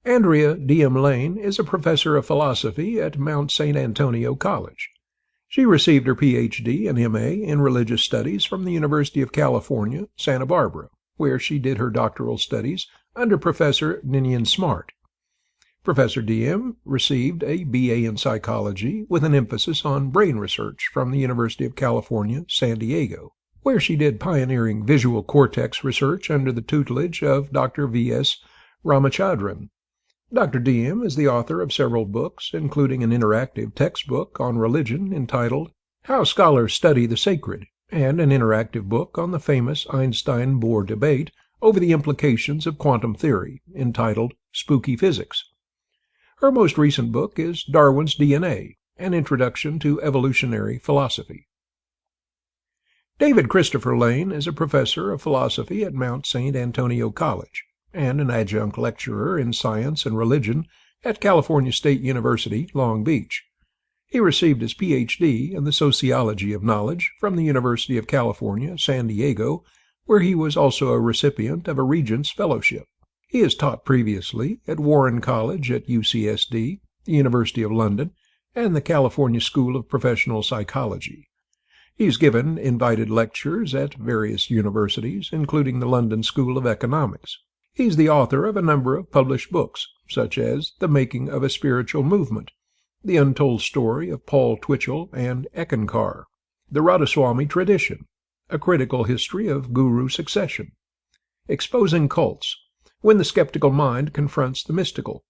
Andrea D.M. Lane is a professor of philosophy at Mount St. Antonio College. She received her Ph.D. and M.A. in religious studies from the University of California, Santa Barbara, where she did her doctoral studies under Professor Ninian Smart. Professor D.M. received a B.A. in psychology with an emphasis on brain research from the University of California, San Diego, where she did pioneering visual cortex research under the tutelage of Dr. V.S. Ramachandran. Dr. D.M. is the author of several books, including an interactive textbook on religion entitled How Scholars Study the Sacred, and an interactive book on the famous Einstein-Bohr debate over the implications of quantum theory, entitled Spooky Physics. Her most recent book is Darwin's DNA, An Introduction to Evolutionary Philosophy. David Christopher Lane is a professor of philosophy at Mount St. Antonio College and an adjunct lecturer in science and religion at California State University, Long Beach. He received his Ph.D. in the sociology of knowledge from the University of California, San Diego, where he was also a recipient of a Regents Fellowship. He has taught previously at Warren College at UCSD, the University of London, and the California School of Professional Psychology. He's given invited lectures at various universities, including the London School of Economics. He's the author of a number of published books, such as The Making of a Spiritual Movement, The Untold Story of Paul Twitchell and Ekankar, The Radhaswami Tradition, A Critical History of Guru Succession, Exposing Cults, When the Skeptical Mind Confronts the Mystical,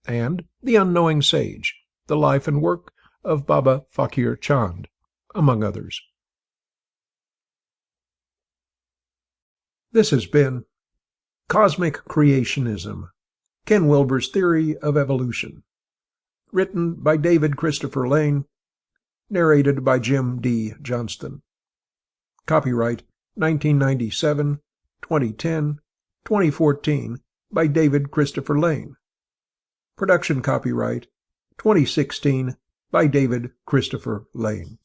and The Unknowing Sage, The Life and Work of Baba Fakir Chand, among others. This has been Cosmic Creationism, Ken Wilber's Theory of Evolution, written by David Christopher Lane, narrated by Jim D. Johnston. Copyright 1997, 2010, 2014 by David Christopher Lane. Production copyright 2016 by David Christopher Lane.